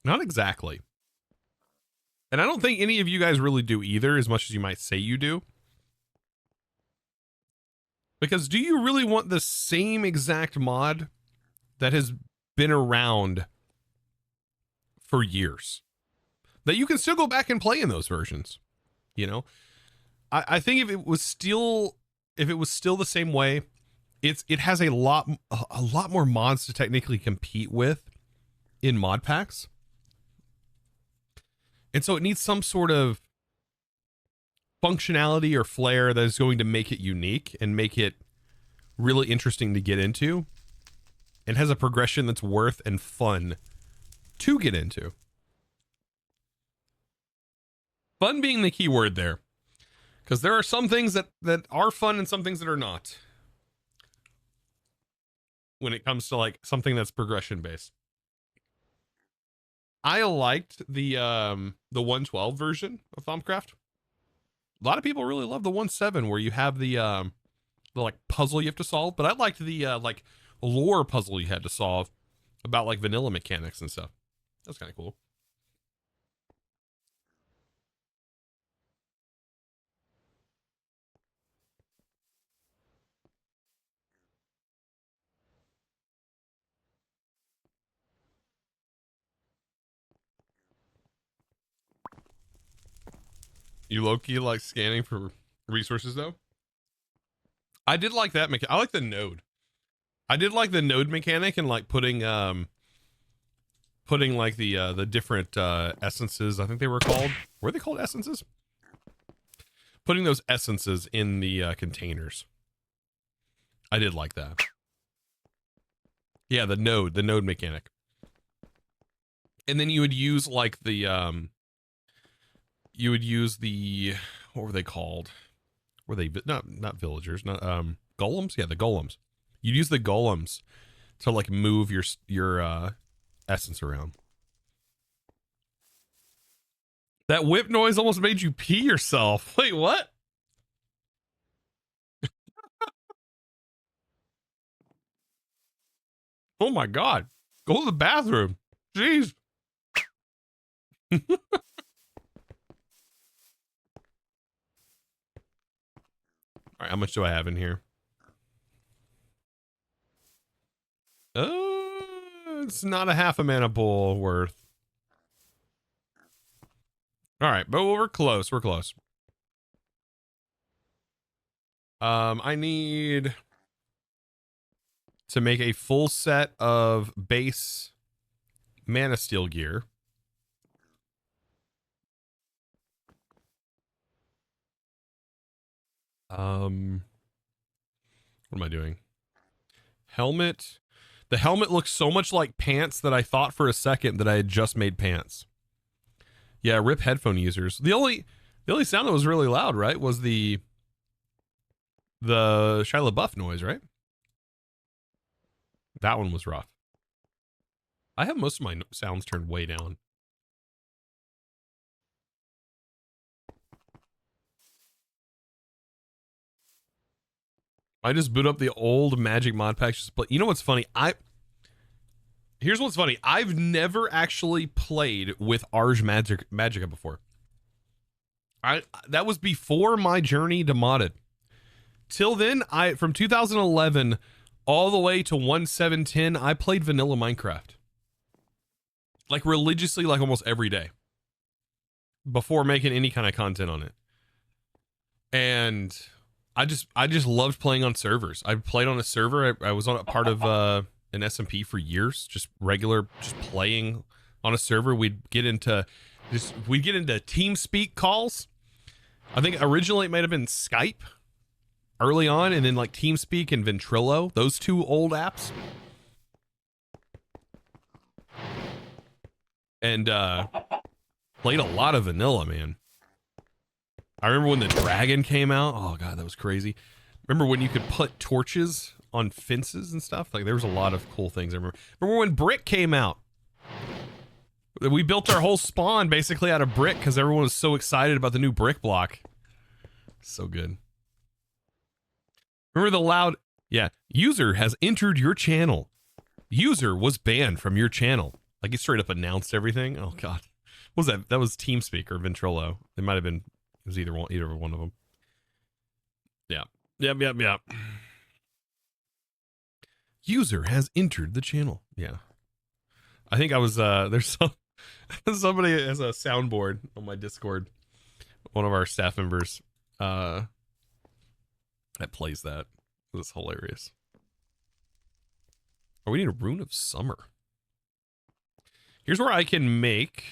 Not exactly. And I don't think any of you guys really do either, as much as you might say you do. Because do you really want the same exact mod that has been around for years? That you can still go back and play in those versions. You know? I think if it was still the same way, it has a lot more mods to technically compete with in mod packs. And so it needs some sort of functionality or flair that is going to make it unique and make it really interesting to get into, and has a progression that's worth and fun to get into. Fun being the key word there, because there are some things that are fun and some things that are not when it comes to like something that's progression based. I liked the 112 version of Thaumcraft. A lot of people really love the 1.7 where you have the like puzzle you have to solve, but I liked the like lore puzzle you had to solve about like vanilla mechanics and stuff. That's kind of cool. You low-key like scanning for resources though? I did like that I like the node. I did like the node mechanic and like putting like the different essences. I think they were called. Were they called essences? Putting those essences in the containers. I did like that. Yeah, the node mechanic. And then you would use like the what were they called? Were they not villagers, not golems? Yeah, the golems. You'd use the golems to like move your essence around. That whip noise almost made you pee yourself. Wait, what? Oh my God. Go to the bathroom. Jeez. All right, how much do I have in here? It's not a half a mana bowl worth. All right, but we're close. We're close. I need to make a full set of base mana steel gear. What am I doing? Helmet. The helmet looks so much like pants that I thought for a second that I had just made pants. Yeah, rip headphone users. The only sound that was really loud, right, was the Shia LaBeouf noise, right? That one was rough. I have most of my sounds turned way down. I just boot up the old Magic mod packs. But you know what's funny? Here's what's funny. I've never actually played with Arj Magica before. That was before my journey to modded. Till then, from 2011 all the way to 1.7.10, I played vanilla Minecraft. Like religiously, like almost every day. Before making any kind of content on it. And I just loved playing on servers. I played on a server. I was on a part of an SMP for years, just playing on a server. We'd get into TeamSpeak calls. I think originally it might have been Skype early on, and then like TeamSpeak and Ventrilo, those two old apps. And played a lot of vanilla, man. I remember when the dragon came out. Oh God, that was crazy. Remember when you could put torches on fences and stuff? Like there was a lot of cool things. I remember when brick came out. We built our whole spawn basically out of brick because everyone was so excited about the new brick block. So good. Remember the loud, yeah, user has entered your channel. User was banned from your channel. Like he straight up announced everything. Oh God. What was that? That was TeamSpeak or Ventrilo. It might have been. It was either one of them. Yeah. Yep. User has entered the channel. Yeah. I think I was there's somebody has a soundboard on my Discord. One of our staff members that plays that. It's hilarious. Oh, we need a rune of summer. Here's where I can make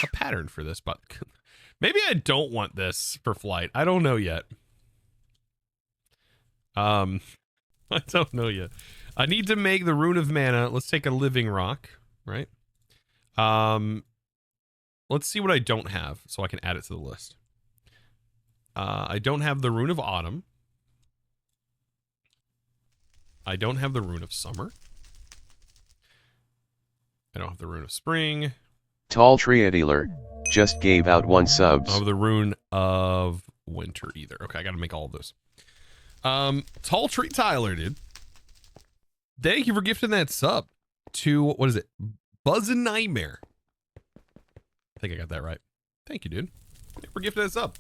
a pattern for this, but maybe I don't want this for flight. I don't know yet. I don't know yet. I need to make the rune of mana. Let's take a living rock, right? Let's see what I don't have so I can add it to the list. I don't have the rune of autumn. I don't have the rune of summer. I don't have the rune of spring. Tall Tree Dealer just gave out 1 subs. I don't have the rune of winter either. Okay, I gotta make all of those. Tall Tree Tyler, dude. Thank you for gifting that sub to, what is it? Buzzin' Nightmare. I think I got that right. Thank you, dude. Thank you for gifting that sub.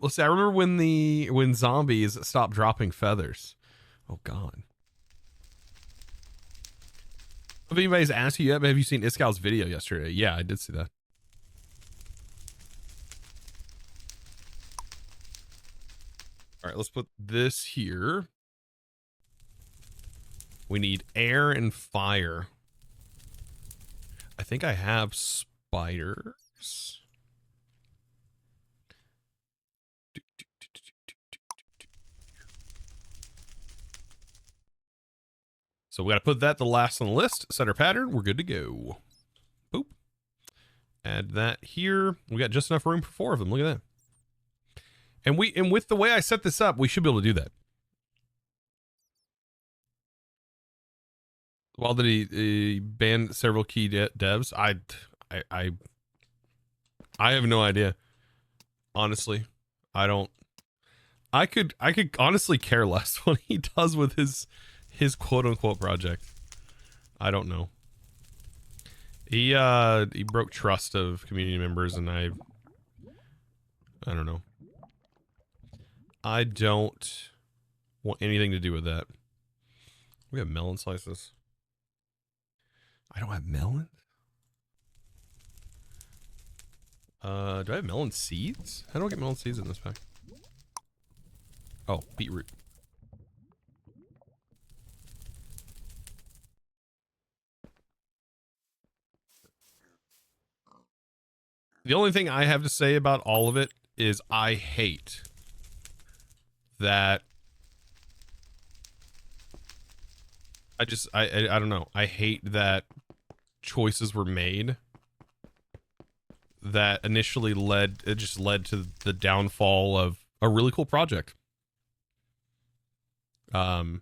Let's see. I remember when zombies stopped dropping feathers. Oh God. If anybody's asked you yet, have you seen Iskal's video yesterday? Yeah, I did see that. All right, let's put this here. We need air and fire. I think I have spiders. So we got to put that the last on the list. Set our pattern. We're good to go. Boop. Add that here. We got just enough room for 4 of them. Look at that. And with the way I set this up, we should be able to do that. While did he ban several key devs? I have no idea. Honestly, I don't. I could honestly care less what he does with his quote unquote project. I don't know. He broke trust of community members, and I don't know. I don't want anything to do with that. We have melon slices. I don't have melon? Do I have melon seeds? How do I get melon seeds in this pack? Oh, beetroot. The only thing I have to say about all of it is I hate that. I don't know. I hate that choices were made that initially led to the downfall of a really cool project. And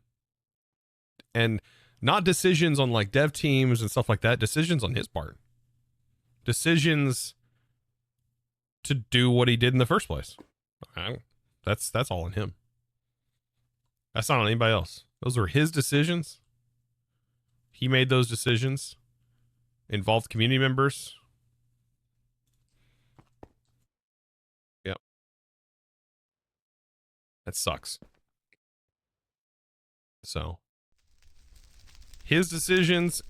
not decisions on like dev teams and stuff like that, decisions on his part. Decisions to do what he did in the first place. That's all on him. That's not on anybody else. Those are his decisions. He made those decisions. Involved community members. Yep. That sucks. So, his decisions,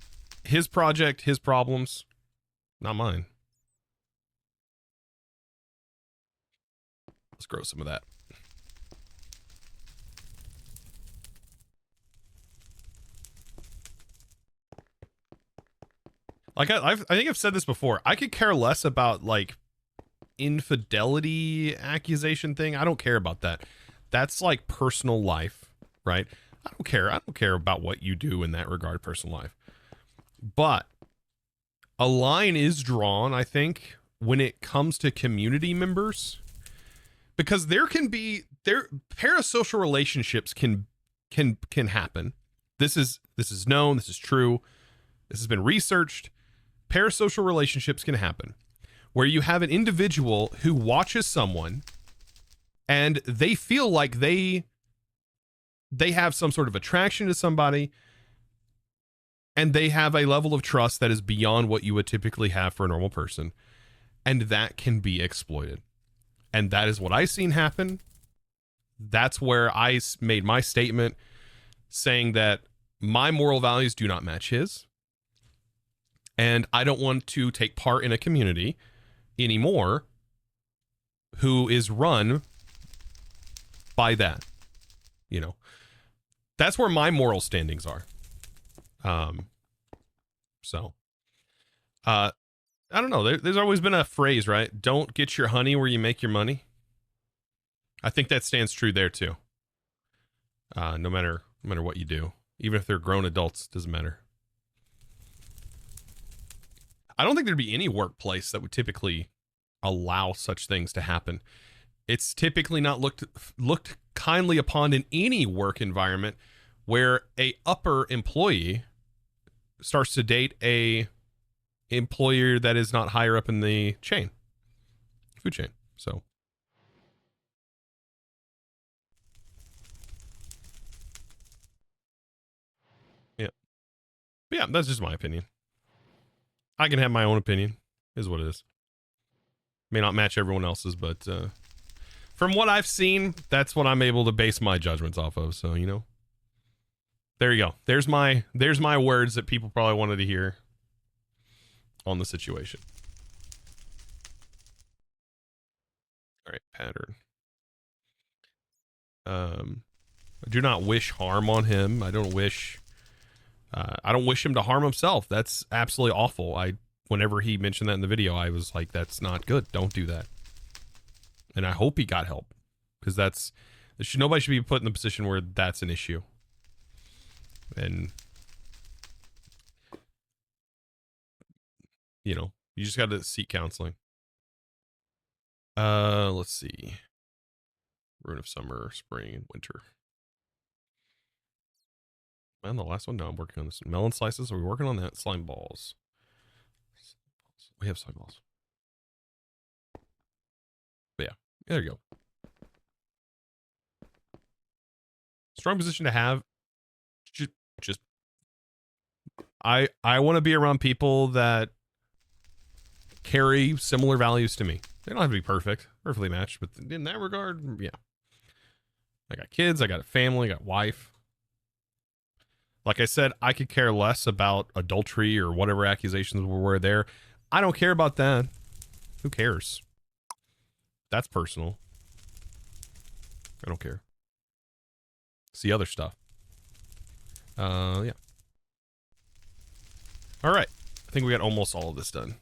his project, his problems, not mine. Let's grow some of that. Like I think I've said this before. I could care less about like infidelity accusation thing. I don't care about that. That's like personal life, right? I don't care. I don't care about what you do in that regard, personal life. But a line is drawn, I think, when it comes to community members, because there parasocial relationships can happen. This is known. This is true. This has been researched. Parasocial relationships can happen where you have an individual who watches someone and they feel like they have some sort of attraction to somebody, and they have a level of trust that is beyond what you would typically have for a normal person, and that can be exploited. And that is what I've seen happen. That's where I made my statement saying that my moral values do not match his, and I don't want to take part in a community anymore who is run by that. You know, that's where my moral standings are. I don't know. There's always been a phrase, right? Don't get your honey where you make your money. I think that stands true there too. No matter what you do, even if they're grown adults, doesn't matter. I don't think there'd be any workplace that would typically allow such things to happen. It's typically not looked kindly upon in any work environment where a upper employee starts to date a employer that is not higher up in the food chain. So yeah, but yeah, that's just my opinion. I can have my own opinion, is what it is. May not match everyone else's, but from what I've seen, that's what I'm able to base my judgments off of. So, you know, there you go. There's my words that people probably wanted to hear on the situation. All right, pattern. I do not wish harm on him. I don't wish him to harm himself. That's absolutely awful. Whenever he mentioned that in the video, I was like, that's not good. Don't do that. And I hope he got help, because nobody should be put in the position where that's an issue. And you just got to seek counseling. Let's see. Rune of summer, spring, and winter. And the last one, no, I'm working on this. Melon slices, are we working on that? Slime balls. We have slime balls. But yeah, there you go. Strong position to have. Just I want to be around people that carry similar values to me. They don't have to be perfectly matched, but in that regard, yeah. I got kids, I got a family, I got a wife. Like I said, I could care less about adultery or whatever accusations were there. I don't care about that. Who cares? That's personal. I don't care. It's the other stuff. Yeah. All right. I think we got almost all of this done.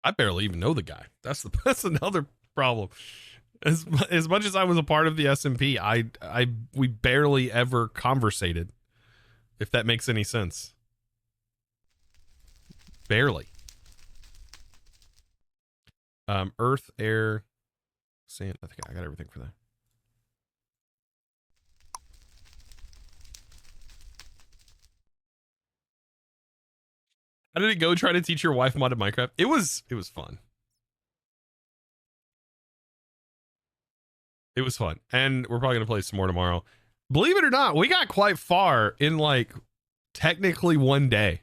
I barely even know the guy. That's another problem. As much as I was a part of the SMP, we barely ever conversated, if that makes any sense. Barely. Earth, air, sand. I think I got everything for that. How did it go? Try to teach your wife modded Minecraft? It was fun. It was fun. And we're probably gonna play some more tomorrow. Believe it or not, we got quite far in like technically one day.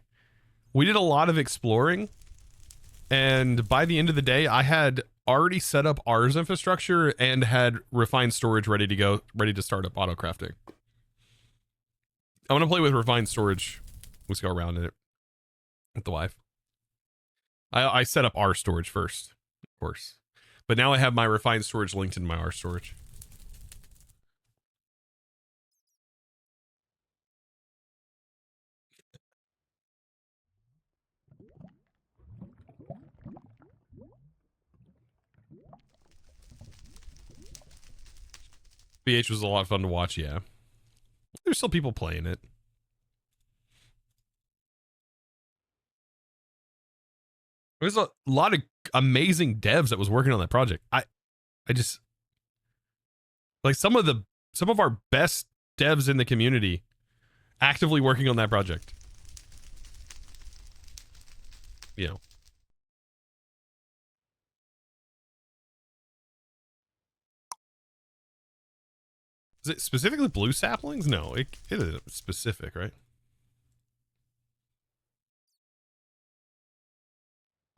We did a lot of exploring, and by the end of the day, I had already set up Ars infrastructure and had refined storage ready to go, ready to start up auto crafting. I want to play with refined storage. Let's go around in it with the wife. I set up our storage first, of course, but now I have my refined storage linked in my R storage. BH was a lot of fun to watch, yeah. There's still people playing it. There's a lot of amazing devs that was working on that project. I just like some of our best devs in the community actively working on that project. You know. Is it specifically blue saplings? No, it isn't specific, right?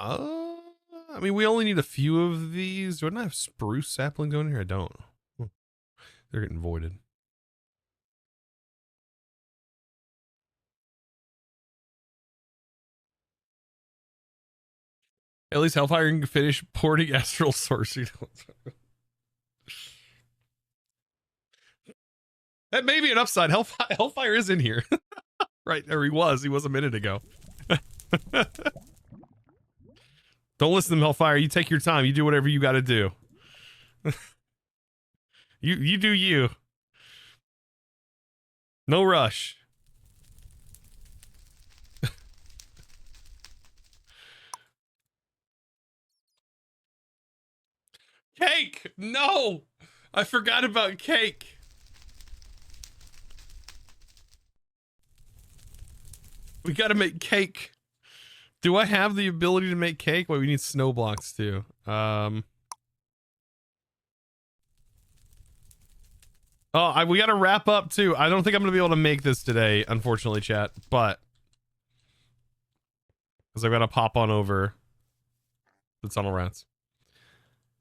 I mean, we only need a few of these. Do I not have spruce saplings on here? I don't. They're getting voided. At least Hellfire can finish porting Astral Sorcery. That may be an upside. Hellfire is in here. Right, or he was a minute ago. Don't listen to him, Hellfire. You take your time. You do whatever you got to do. You do you. No rush. Cake! No! I forgot about cake. We gotta make cake. Do I have the ability to make cake? Well, we need snow blocks too. We gotta wrap up too. I don't think I'm gonna be able to make this today, unfortunately, chat. But because I've gotta pop on over the tunnel rats.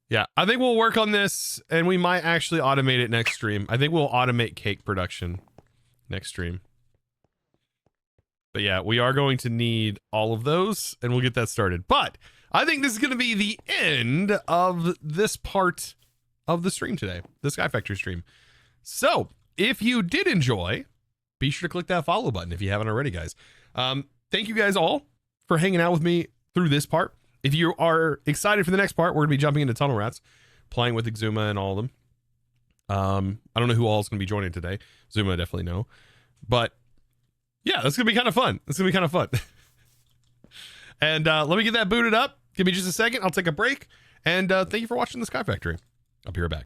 Yeah, I think we'll work on this, and we might actually automate it next stream. I think we'll automate cake production next stream. But yeah, we are going to need all of those, and we'll get that started. But I think this is going to be the end of this part of the stream today, the SkyFactory stream. So if you did enjoy, be sure to click that follow button if you haven't already, guys. Thank you guys all for hanging out with me through this part. If you are excited for the next part, we're going to be jumping into Tunnel Rats, playing with Exuma and all of them. I don't know who all is going to be joining today. Zuma, I definitely know. But yeah, that's going to be kind of fun. It's going to be kind of fun. And let me get that booted up. Give me just a second. I'll take a break. And thank you for watching the SkyFactory. I'll be right back.